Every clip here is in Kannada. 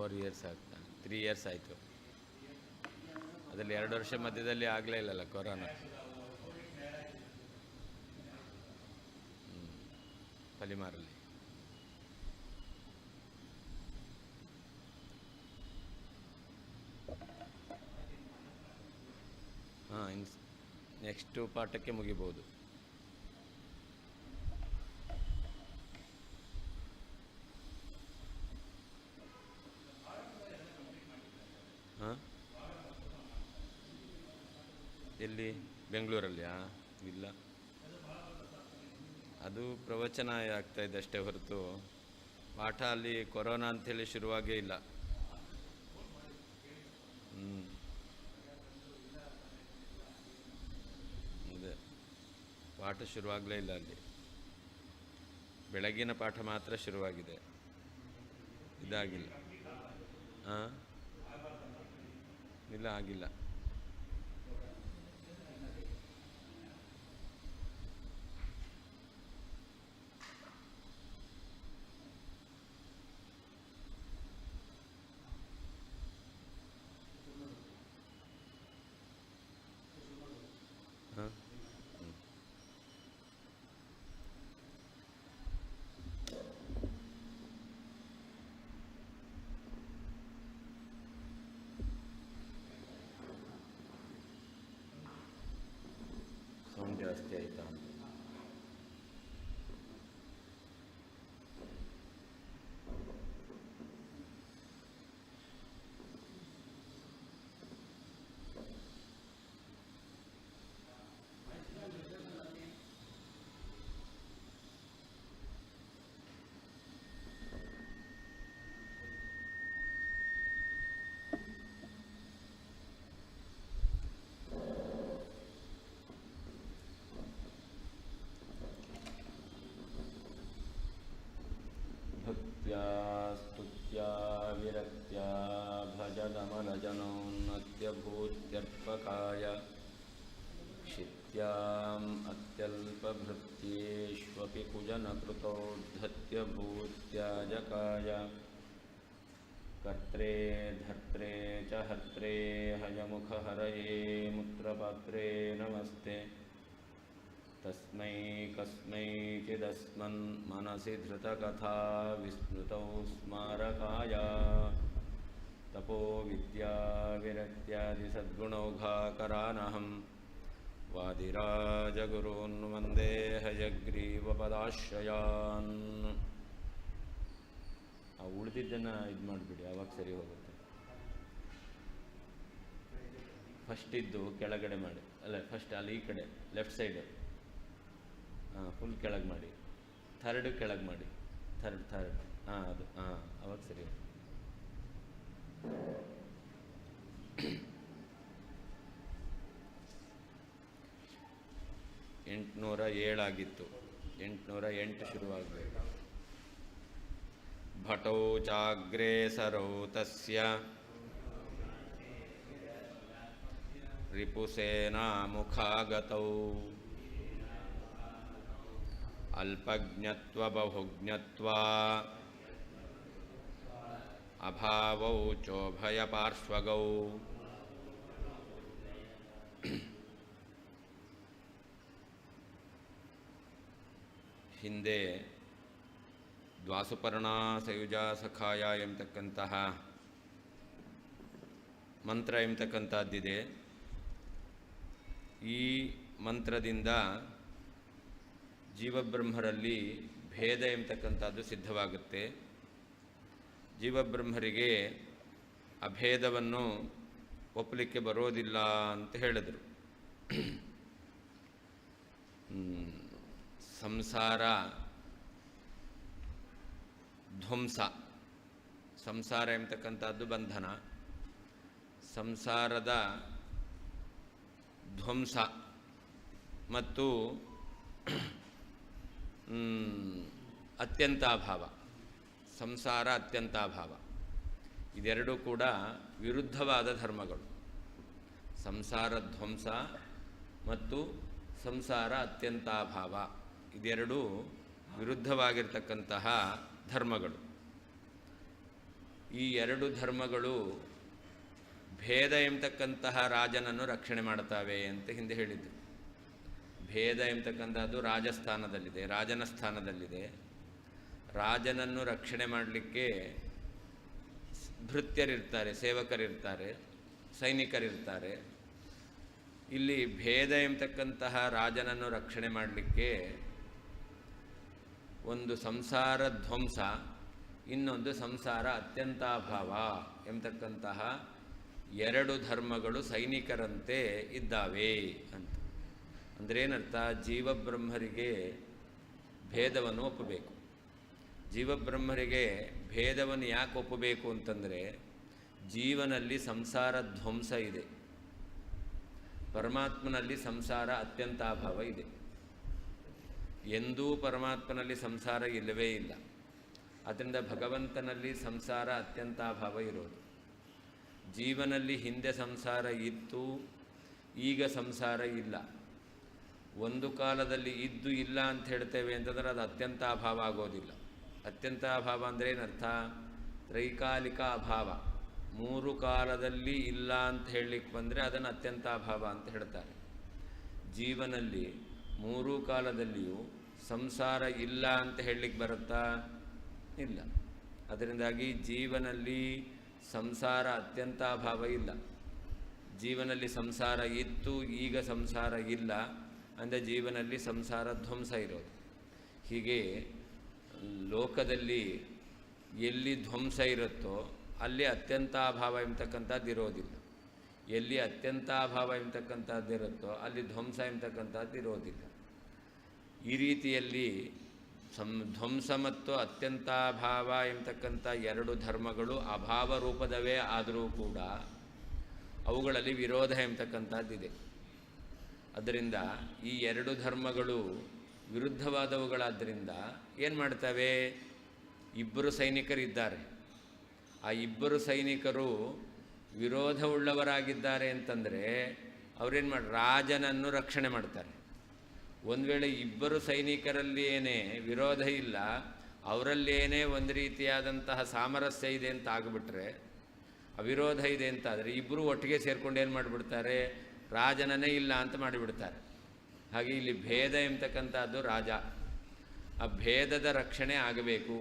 4 ಇಯರ್ಸ್ ಆಗ್ತಾ 3 ಇಯರ್ಸ್ ಆಯಿತು. ಅದರಲ್ಲಿ 2 ವರ್ಷ ಮಧ್ಯದಲ್ಲಿ ಆಗಲೇ ಇಲ್ಲಲ್ಲ ಕೊರೋನಾ. ಪಲಿಮಾರಲ್ಲಿ ಹಾಂ, ನೆಕ್ಸ್ಟು ಪಾಠಕ್ಕೆ ಮುಗಿಬೋದು. ಹಾಂ, ಎಲ್ಲಿ? ಬೆಂಗಳೂರಲ್ಲಿಯಾ? ಇಲ್ಲ, ಅದು ಪ್ರವಚನ ಆಗ್ತಾಯಿದೆ ಅಷ್ಟೇ ಹೊರತು ಪಾಠ ಅಲ್ಲಿ ಕೊರೋನಾ ಅಂಥೇಳಿ ಶುರುವಾಗೇ ಇಲ್ಲ. ಅದೇ ಪಾಠ ಶುರುವಾಗಲೇ ಇಲ್ಲ ಅಲ್ಲಿ. ಬೆಳಗಿನ ಪಾಠ ಮಾತ್ರ ಶುರುವಾಗಿದೆ, ಇದಾಗಿಲ್ಲ. ಹಾಂ, ಇಲ್ಲ, ಆಗಿಲ್ಲ. ಹಾಂ, ಸೌಂಡ್ ಜಾಸ್ತಿ ಆಯಿತಾ? ಭಕ್ತ್ಯಾ ಸ್ತುತ್ಯಾ ವಿರಕ್ತ್ಯಾ ಭಜಗಮಲಜನೋನ್ನತ್ಯಭೂತ್ಯರ್ಪಕಾಯ ಕ್ಷಿತ್ಯಾಂ ಅತ್ಯಲ್ಪಭೃತ್ಯೇಷ್ವಪಿ ಕುಜನಕೃತೋದ್ಧತ್ಯಭೂತ್ಯಾಜಕಾಯ ಕರ್ತ್ರೇ ಧರ್ತ್ರೇ ಚ ಹರ್ತ್ರೇ ಹಯಮುಖಹರಯೇ ಮುತ್ರಪಾತ್ರೇ ನಮಸ್ತೆ. ತಸ್ಮೈ ಕಸ್ಮೈಚಿದಸ್ಮನ್ ಮನಸಿ ಧೃತಕಥಾ ವಿಸ್ಮೃತೌ ಸ್ಮಾರಕಾಯ ತಪೋ ವಿದ್ಯಾ ವಿರಕ್ತ್ಯಾದಿ ಸದ್ಗುಣೌಘಾಕರಾನಹಂ ವಾದಿರಾಜಗುರೂನ್ ವಂದೇ ಹಯಗ್ರೀವಪದಾಶ್ರಯಾನ್. ಆ ಉಳಿದಿದ್ದನ್ನು ಇದು ಮಾಡಿಬಿಡಿ, ಆವಾಗ ಸರಿ ಹೋಗುತ್ತೆ. ಫಸ್ಟ್ ಇದ್ದು ಕೆಳಗಡೆ ಮಾಡಿ, ಅಲ್ಲ ಫಸ್ಟ್ ಅಲ್ಲಿ ಈ ಕಡೆ ಲೆಫ್ಟ್ ಸೈಡು ಫುಲ್ ಕೆಳಗೆ ಮಾಡಿ, ಥರ್ಡ್ ಕೆಳಗೆ ಮಾಡಿ, ಥರ್ಡ್ ಹಾಂ, ಅದು ಹಾಂ, ಅವಾಗ ಸರಿ. 807 ಆಗಿತ್ತು, 808 ಶುರುವಾಗಬೇಕು. ಭಟೌ ಚಾಗ್ರೇಸರೌ ತಸ್ಯ ರಿಪುಸೇನಾ ಮುಖಾಗತೌ ಅಲ್ಪಜ್ಞತ್ವಬಹುಜ್ಞತ್ವಾ ಅಭಾವೌ ಚೋಭಯಪಾರ್ಶ್ವಗೌ. ಹಿಂದೆ ದ್ವಾಸುಪರ್ಣಾ ಸಯುಜಾ ಸಖಾಯ ಎಂಬತಕ್ಕಂತಹ ಮಂತ್ರ ಎಂಬತಕ್ಕಂಥದ್ದಿದೆ. ಈ ಮಂತ್ರದಿಂದ ಜೀವಬ್ರಹ್ಮರಲ್ಲಿ ಭೇದ ಎಂಬತಕ್ಕಂಥದ್ದು ಸಿದ್ಧವಾಗುತ್ತೆ. ಜೀವಬ್ರಹ್ಮರಿಗೆ ಅಭೇದವನ್ನು ಒಪ್ಪಲಿಕ್ಕೆ ಬರೋದಿಲ್ಲ ಅಂತ ಹೇಳಿದರು. ಸಂಸಾರ ಧ್ವಂಸ, ಸಂಸಾರ ಎಂಬತಕ್ಕಂಥದ್ದು ಬಂಧನ, ಸಂಸಾರದ ಧ್ವಂಸ ಮತ್ತು ಅತ್ಯಂತಾಭಾವ, ಸಂಸಾರ ಅತ್ಯಂತಾಭಾವ, ಇದೆರಡೂ ಕೂಡ ವಿರುದ್ಧವಾದ ಧರ್ಮಗಳು. ಸಂಸಾರ ಧ್ವಂಸ ಮತ್ತು ಸಂಸಾರ ಅತ್ಯಂತಾಭಾವ ಇದೆರಡೂ ವಿರುದ್ಧವಾಗಿರ್ತಕ್ಕಂತಹ ಧರ್ಮಗಳು. ಈ ಎರಡು ಧರ್ಮಗಳು ಭೇದ ಎಂಬತಕ್ಕಂತಹ ರಾಜನನ್ನು ರಕ್ಷಣೆ ಮಾಡ್ತವೆ ಅಂತ ಹಿಂದೆ ಹೇಳಿದ್ದು. ಭೇದ ಎಂಬತಕ್ಕಂಥದ್ದು ರಾಜಸ್ಥಾನದಲ್ಲಿದೆ, ರಾಜನ ಸ್ಥಾನದಲ್ಲಿದೆ. ರಾಜನನ್ನು ರಕ್ಷಣೆ ಮಾಡಲಿಕ್ಕೆ ಭೃತ್ಯರಿರ್ತಾರೆ, ಸೇವಕರಿರ್ತಾರೆ, ಸೈನಿಕರಿರ್ತಾರೆ. ಇಲ್ಲಿ ಭೇದ ಎಂಬತಕ್ಕಂತಹ ರಾಜನನ್ನು ರಕ್ಷಣೆ ಮಾಡಲಿಕ್ಕೆ ಒಂದು ಸಂಸಾರ ಧ್ವಂಸ, ಇನ್ನೊಂದು ಸಂಸಾರ ಅತ್ಯಂತಾಭಾವ ಎಂಬತಕ್ಕಂತಹ ಎರಡು ಧರ್ಮಗಳು ಸೈನಿಕರಂತೆ ಇದ್ದಾವೆ ಅಂತ. ಅಂದರೆ ಏನರ್ಥ? ಜೀವಬ್ರಹ್ಮರಿಗೆ ಭೇದವನ್ನು ಒಪ್ಪಬೇಕು. ಜೀವಬ್ರಹ್ಮರಿಗೆ ಭೇದವನ್ನು ಯಾಕೆ ಒಪ್ಪಬೇಕು ಅಂತಂದರೆ, ಜೀವನಲ್ಲಿ ಸಂಸಾರ ಧ್ವಂಸ ಇದೆ, ಪರಮಾತ್ಮನಲ್ಲಿ ಸಂಸಾರ ಅತ್ಯಂತಾಭಾವ ಇದೆ. ಎಂದೂ ಪರಮಾತ್ಮನಲ್ಲಿ ಸಂಸಾರ ಇಲ್ಲವೇ ಇಲ್ಲ. ಅದರಿಂದ ಭಗವಂತನಲ್ಲಿ ಸಂಸಾರ ಅತ್ಯಂತಾಭಾವ ಇರೋದು. ಜೀವನಲ್ಲಿ ಹಿಂದೆ ಸಂಸಾರ ಇತ್ತು, ಈಗ ಸಂಸಾರ ಇಲ್ಲ. ಒಂದು ಕಾಲದಲ್ಲಿ ಇದ್ದು ಇಲ್ಲ ಅಂತ ಹೇಳ್ತೇವೆ ಅಂತಂದರೆ ಅದು ಅತ್ಯಂತ ಅಭಾವ ಆಗೋದಿಲ್ಲ. ಅತ್ಯಂತ ಅಭಾವ ಅಂದರೆ ಏನರ್ಥ? ತ್ರೈಕಾಲಿಕ ಅಭಾವ. ಮೂರು ಕಾಲದಲ್ಲಿ ಇಲ್ಲ ಅಂತ ಹೇಳಲಿಕ್ಕೆ ಬಂದರೆ ಅದನ್ನು ಅತ್ಯಂತ ಅಭಾವ ಅಂತ ಹೇಳ್ತಾರೆ. ಜೀವನಲ್ಲಿ ಮೂರೂ ಕಾಲದಲ್ಲಿಯೂ ಸಂಸಾರ ಇಲ್ಲ ಅಂತ ಹೇಳಲಿಕ್ಕೆ ಬರುತ್ತಾ? ಇಲ್ಲ. ಅದರಿಂದಾಗಿ ಜೀವನಲ್ಲಿ ಸಂಸಾರ ಅತ್ಯಂತ ಅಭಾವ ಇಲ್ಲ. ಜೀವನಲ್ಲಿ ಸಂಸಾರ ಇತ್ತು, ಈಗ ಸಂಸಾರ ಇಲ್ಲ ಅಂದರೆ ಜೀವನಲ್ಲಿ ಸಂಸಾರ ಧ್ವಂಸ ಇರೋದು. ಹೀಗೆ ಲೋಕದಲ್ಲಿ ಎಲ್ಲಿ ಧ್ವಂಸ ಇರುತ್ತೋ ಅಲ್ಲಿ ಅತ್ಯಂತಾಭಾವ ಎಂಬತಕ್ಕಂಥದ್ದು ಇರೋದಿಲ್ಲ. ಎಲ್ಲಿ ಅತ್ಯಂತಾಭಾವ ಎಂಬತಕ್ಕಂಥದ್ದು ಇರುತ್ತೋ ಅಲ್ಲಿ ಧ್ವಂಸ ಎಂಬತಕ್ಕಂಥದ್ದು ಇರೋದಿಲ್ಲ. ಈ ರೀತಿಯಲ್ಲಿ ಧ್ವಂಸ ಮತ್ತು ಅತ್ಯಂತಾಭಾವ ಎಂಬತಕ್ಕಂಥ ಎರಡು ಧರ್ಮಗಳು ಅಭಾವ ರೂಪದವೇ ಆದರೂ ಕೂಡ ಅವುಗಳಲ್ಲಿ ವಿರೋಧ ಎಂಬತಕ್ಕಂಥದ್ದಿದೆ. ಅದರಿಂದ ಈ ಎರಡು ಧರ್ಮಗಳು ವಿರುದ್ಧವಾದವುಗಳಾದ್ದರಿಂದ ಏನು ಮಾಡ್ತವೆ? ಇಬ್ಬರು ಸೈನಿಕರಿದ್ದಾರೆ. ಆ ಇಬ್ಬರು ಸೈನಿಕರು ವಿರೋಧವುಳ್ಳವರಾಗಿದ್ದಾರೆ ಅಂತಂದರೆ ಅವರೇನು ರಾಜನನ್ನು ರಕ್ಷಣೆ ಮಾಡ್ತಾರೆ. ಒಂದು ವೇಳೆ ಇಬ್ಬರು ಸೈನಿಕರಲ್ಲಿ ಏನೇ ವಿರೋಧ ಇಲ್ಲ, ಅವರಲ್ಲೇನೇ ಒಂದು ರೀತಿಯಾದಂತಹ ಸಾಮರಸ್ಯ ಇದೆ ಅಂತ ಆಗಿಬಿಟ್ರೆ, ಅವಿರೋಧ ಇದೆ ಅಂತಾದರೆ ಇಬ್ಬರು ಒಟ್ಟಿಗೆ ಸೇರ್ಕೊಂಡು ಏನು ಮಾಡಿಬಿಡ್ತಾರೆ? ರಾಜನನ್ನೇ ಇಲ್ಲ ಅಂತ ಮಾಡಿಬಿಡ್ತಾರೆ. ಹಾಗೆ ಇಲ್ಲಿ ಭೇದ ಎಂಬತಕ್ಕಂಥದ್ದು ರಾಜ. ಆ ಭೇದದ ರಕ್ಷಣೆ ಆಗಬೇಕು.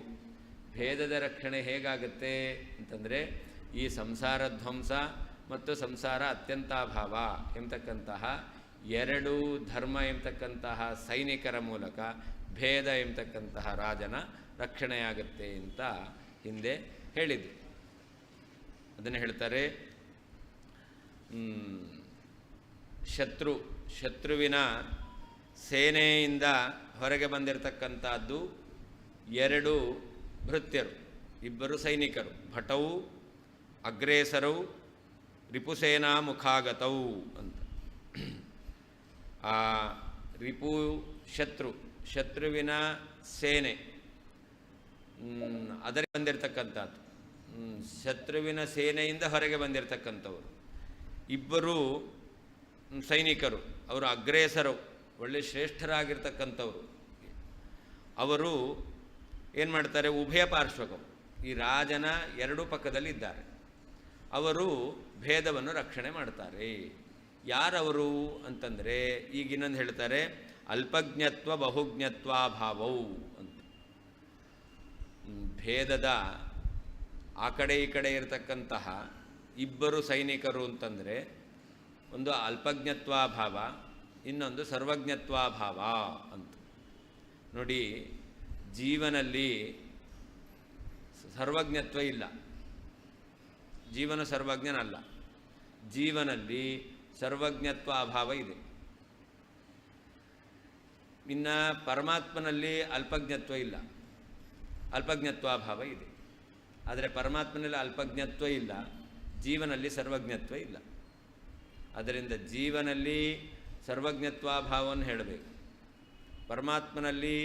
ಭೇದದ ರಕ್ಷಣೆ ಹೇಗಾಗುತ್ತೆ ಅಂತಂದರೆ ಈ ಸಂಸಾರ ಧ್ವಂಸ ಮತ್ತು ಸಂಸಾರ ಅತ್ಯಂತಾಭಾವ ಎಂಬತಕ್ಕಂತಹ ಎರಡು ಧರ್ಮ ಎಂಬತಕ್ಕಂತಹ ಸೈನಿಕರ ಮೂಲಕ ಭೇದ ಎಂಬತಕ್ಕಂತಹ ರಾಜನ ರಕ್ಷಣೆಯಾಗುತ್ತೆ ಅಂತ ಹಿಂದೆ ಹೇಳಿದರು. ಅದನ್ನು ಹೇಳ್ತಾರೆ, ಶತ್ರುವಿನ ಸೇನೆಯಿಂದ ಹೊರಗೆ ಬಂದಿರತಕ್ಕಂಥದ್ದು ಎರಡು ಭೃತ್ಯರು, ಇಬ್ಬರು ಸೈನಿಕರು, ಭಟವು ಅಗ್ರೇಸರವು ರಿಪುಸೇನಾ ಮುಖಾಗತವು ಅಂತ. ಆ ರಿಪು ಶತ್ರುವಿನ ಸೇನೆ ಅದಕ್ಕೆ ಬಂದಿರತಕ್ಕಂಥದ್ದು, ಶತ್ರುವಿನ ಸೇನೆಯಿಂದ ಹೊರಗೆ ಬಂದಿರತಕ್ಕಂಥವರು ಇಬ್ಬರು ಸೈನಿಕರು. ಅವರು ಅಗ್ರೇಸರು, ಒಳ್ಳೆ ಶ್ರೇಷ್ಠರಾಗಿರ್ತಕ್ಕಂಥವ್ರು. ಅವರು ಏನು ಮಾಡ್ತಾರೆ? ಉಭಯ ಪಾರ್ಶ್ವಕರು, ಈ ರಾಜನ ಎರಡೂ ಪಕ್ಕದಲ್ಲಿ ಇದ್ದಾರೆ. ಅವರು ಭೇದವನ್ನು ರಕ್ಷಣೆ ಮಾಡ್ತಾರೆ. ಯಾರವರು ಅಂತಂದರೆ ಈಗ ಇನ್ನೊಂದು ಹೇಳ್ತಾರೆ, ಅಲ್ಪಜ್ಞತ್ವ ಬಹುಜ್ಞತ್ವಾಭಾವವು ಅಂತ. ಭೇದದ ಆ ಕಡೆ ಈ ಕಡೆ ಇರತಕ್ಕಂತಹ ಇಬ್ಬರು ಸೈನಿಕರು ಅಂತಂದರೆ ಒಂದು ಅಲ್ಪಜ್ಞತ್ವಾಭಾವ, ಇನ್ನೊಂದು ಸರ್ವಜ್ಞತ್ವಾಭಾವ ಅಂತ. ನೋಡಿ, ಜೀವನಲ್ಲಿ ಸರ್ವಜ್ಞತ್ವ ಇಲ್ಲ, ಜೀವನ ಸರ್ವಜ್ಞನಲ್ಲ. ಜೀವನಲ್ಲಿ ಸರ್ವಜ್ಞತ್ವ ಅಭಾವ ಇದೆ. ಇನ್ನು ಪರಮಾತ್ಮನಲ್ಲಿ ಅಲ್ಪಜ್ಞತ್ವ ಇಲ್ಲ, ಅಲ್ಪಜ್ಞತ್ವಾಭಾವ ಇದೆ. ಆದರೆ ಪರಮಾತ್ಮನಲ್ಲಿ ಅಲ್ಪಜ್ಞತ್ವ ಇಲ್ಲ, ಜೀವನಲ್ಲಿ ಸರ್ವಜ್ಞತ್ವ ಇಲ್ಲ. ಅದರಿಂದ ಜೀವನಲ್ಲಿ ಸರ್ವಜ್ಞತ್ವಾಭಾವವನ್ನು ಹೇಳಬೇಕು, ಪರಮಾತ್ಮನಲ್ಲಿ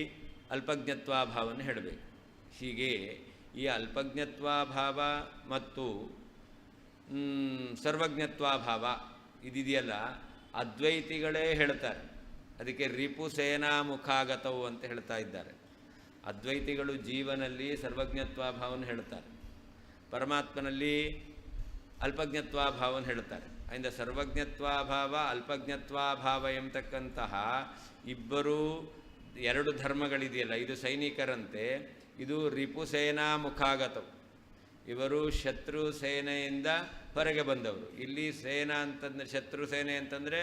ಅಲ್ಪಜ್ಞತ್ವಾಭಾವವನ್ನು ಹೇಳಬೇಕು. ಹೀಗೆ ಈ ಅಲ್ಪಜ್ಞತ್ವಾಭಾವ ಮತ್ತು ಸರ್ವಜ್ಞತ್ವಾಭಾವ ಇದಿದೆಯಲ್ಲ, ಅದ್ವೈತಿಗಳೇ ಹೇಳ್ತಾರೆ. ಅದಕ್ಕೆ ರಿಪು ಸೇನಾ ಮುಖಾಗತವು ಅಂತ ಹೇಳ್ತಾ ಇದ್ದಾರೆ. ಅದ್ವೈತಿಗಳು ಜೀವನಲ್ಲಿ ಸರ್ವಜ್ಞತ್ವಾಭಾವವನ್ನು ಹೇಳ್ತಾರೆ, ಪರಮಾತ್ಮನಲ್ಲಿ ಅಲ್ಪಜ್ಞತ್ವಾಭಾವವನ್ನು ಹೇಳ್ತಾರೆ. ಅದರಿಂದ ಸರ್ವಜ್ಞತ್ವಾಭಾವ ಅಲ್ಪಜ್ಞತ್ವಾಭಾವ ಎಂಬತಕ್ಕಂತಹ ಇಬ್ಬರು ಎರಡು ಧರ್ಮಗಳಿದೆಯಲ್ಲ, ಇದು ಸೈನಿಕರಂತೆ, ಇದು ರಿಪುಸೇನಾ ಮುಖಾಗತವು. ಇವರು ಶತ್ರು ಸೇನೆಯಿಂದ ಹೊರಗೆ ಬಂದವರು. ಇಲ್ಲಿ ಸೇನಾ ಅಂತಂದರೆ ಶತ್ರು ಸೇನೆ ಅಂತಂದರೆ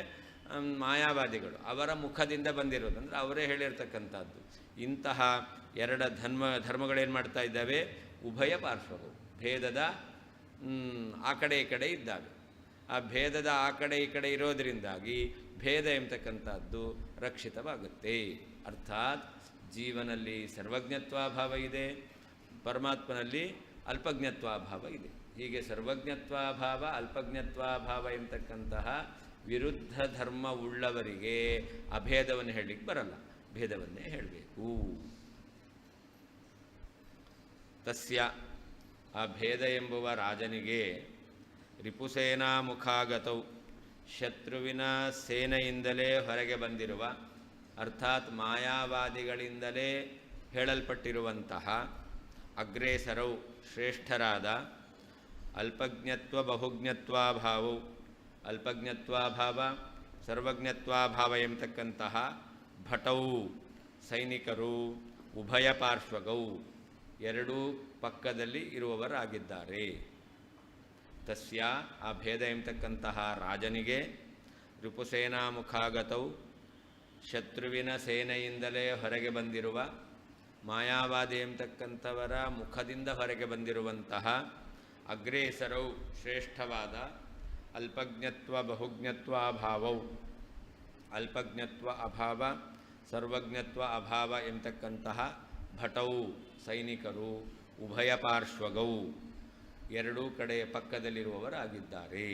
ಮಾಯಾವಾದಿಗಳು, ಅವರ ಮುಖದಿಂದ ಬಂದಿರೋದು, ಅಂದರೆ ಅವರೇ ಹೇಳಿರ್ತಕ್ಕಂಥದ್ದು. ಇಂತಹ ಎರಡು ಧರ್ಮಗಳೇನು ಮಾಡ್ತಾ ಇದ್ದಾವೆ? ಉಭಯ ಪಾರ್ಶ್ವವು, ಭೇದದ ಆ ಕಡೆ ಈ ಕಡೆ ಇದ್ದಾವೆ. ಆ ಭೇದದ ಆ ಕಡೆ ಈ ಕಡೆ ಇರೋದರಿಂದಾಗಿ ಭೇದ ಎಂಬತಕ್ಕಂಥದ್ದು ರಕ್ಷಿತವಾಗುತ್ತೆ. ಅರ್ಥಾತ್ ಜೀವನಲ್ಲಿ ಸರ್ವಜ್ಞತ್ವಾಭಾವ ಇದೆ, ಪರಮಾತ್ಮನಲ್ಲಿ ಅಲ್ಪಜ್ಞತ್ವಾಭಾವ ಇದೆ. ಹೀಗೆ ಸರ್ವಜ್ಞತ್ವಾಭಾವ ಅಲ್ಪಜ್ಞತ್ವಾಭಾವ ಎಂಬತಕ್ಕಂತಹ ವಿರುದ್ಧ ಧರ್ಮ ಉಳ್ಳವರಿಗೆ ಅಭೇದವನ್ನು ಹೇಳಲಿಕ್ಕೆ ಬರಲ್ಲ, ಭೇದವನ್ನೇ ಹೇಳಬೇಕು. ತಸ್ಯ ಆ ಭೇದ ಎಂಬುವ ರಾಜನಿಗೆ ರಿಪುಸೇನಾ ಮುಖಾಗತೌ, ಶತ್ರುವಿನ ಸೇನೆಯಿಂದಲೇ ಹೊರಗೆ ಬಂದಿರುವ, ಅರ್ಥಾತ್ ಮಾಯಾವಾದಿಗಳಿಂದಲೇ ಹೇಳಲ್ಪಟ್ಟಿರುವಂತಹ ಅಗ್ರೇಸರೌ ಶ್ರೇಷ್ಠರಾದ ಅಲ್ಪಜ್ಞತ್ವ ಬಹುಜ್ಞತ್ವಾಭಾವವು, ಅಲ್ಪಜ್ಞತ್ವಾಭಾವ ಸರ್ವಜ್ಞತ್ವಾಭಾವ ಎಂಬತಕ್ಕಂತಹ ಭಟೌ ಸೈನಿಕರು, ಉಭಯ ಪಾರ್ಶ್ವಗೌ ಎರಡೂ ಪಕ್ಕದಲ್ಲಿ ಇರುವವರಾಗಿದ್ದಾರೆ. ತಸ್ಯ ಆ ಭೇದ ಎಂಬತಕ್ಕಂತಹ ರಾಜನಿಗೆ ರಿಪುಸೇನಾ ಮುಖಾಗತೌ, ಶತ್ರುವಿನ ಸೇನೆಯಿಂದಲೇ ಹೊರಗೆ ಬಂದಿರುವ, ಮಾಯಾವಾದಿ ಎಂಬತಕ್ಕಂಥವರ ಮುಖದಿಂದ ಹೊರಗೆ ಬಂದಿರುವಂತಹ ಅಗ್ರೇಸರೌ ಶ್ರೇಷ್ಠವಾದ ಅಲ್ಪಜ್ಞತ್ವ ಬಹುಜ್ಞತ್ವಾಭಾವೌ, ಅಲ್ಪಜ್ಞತ್ವ ಅಭಾವ ಸರ್ವಜ್ಞತ್ವ ಅಭಾವ ಎಂಬತಕ್ಕಂತಹ ಭಟೌ ಸೈನಿಕರು, ಉಭಯ ಪಾರ್ಶ್ವಗೌ ಎರಡೂ ಕಡೆ ಪಕ್ಕದಲ್ಲಿರುವವರಾಗಿದ್ದಾರೆ.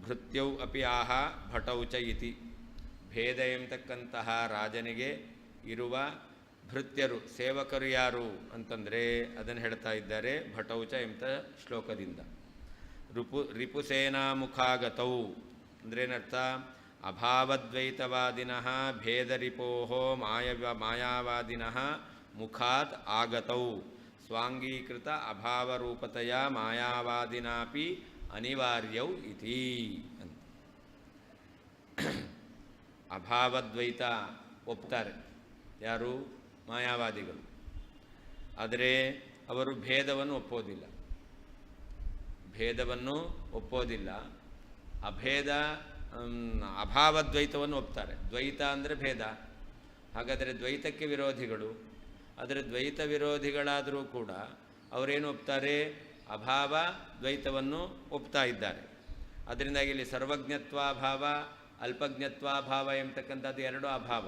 ಭೃತ್ಯೌ ಅಪಿ ಆಹ ಭಟೌ ಚ ಇತಿ, ಭೇದ ಎಂಬತಕ್ಕಂತಹ ರಾಜನಿಗೆ ಇರುವ ಭೃತ್ಯರು ಸೇವಕರು ಯಾರು ಅಂತಂದರೆ ಅದನ್ನು ಹೇಳ್ತಾ ಇದ್ದಾರೆ ಭಟೌಚ ಎಂಬ ಶ್ಲೋಕದಿಂದ. ರಿಪುಸೇನಾ ಮುಖಾಗತೌ ಅಂದ್ರೇನರ್ಥ? ಅಭಾವದ್ವೈತವಾದಿನಃ ಭೇದರಿಪೋಹೋ ಮಾಯಾವಾದಿನಃ ಮುಖಾತ್ ಆಗತೌ ಸ್ವಾಂಗೀಕೃತ ಅಭಾವರೂಪತೆಯ ಮಾಯಾವಾದಿನಾಪಿ ಅನಿವಾರ್ಯೌ ಇತಿ ಅಂತ. ಅಭಾವದ್ವೈತ ಒಪ್ತಾರೆ ಯಾರು? ಮಾಯಾವಾದಿಗಳು. ಆದರೆ ಅವರು ಭೇದವನ್ನು ಒಪ್ಪೋದಿಲ್ಲ, ಭೇದವನ್ನು ಒಪ್ಪೋದಿಲ್ಲ. ಅಭೇದ ಅಭಾವದ್ವೈತವನ್ನು ಒಪ್ತಾರೆ. ದ್ವೈತ ಅಂದರೆ ಭೇದ, ಹಾಗಾದರೆ ದ್ವೈತಕ್ಕೆ ವಿರೋಧಿಗಳು. ಆದರೆ ದ್ವೈತ ವಿರೋಧಿಗಳಾದರೂ ಕೂಡ ಅವರೇನು ಒಪ್ತಾರೆ? ಅಭಾವ ದ್ವೈತವನ್ನು ಒಪ್ತಾ ಇದ್ದಾರೆ. ಅದರಿಂದಾಗಿ ಇಲ್ಲಿ ಸರ್ವಜ್ಞತ್ವಾಭಾವ ಅಲ್ಪಜ್ಞತ್ವಾಭಾವ ಎಂಬತಕ್ಕಂಥದ್ದು ಎರಡು ಅಭಾವ,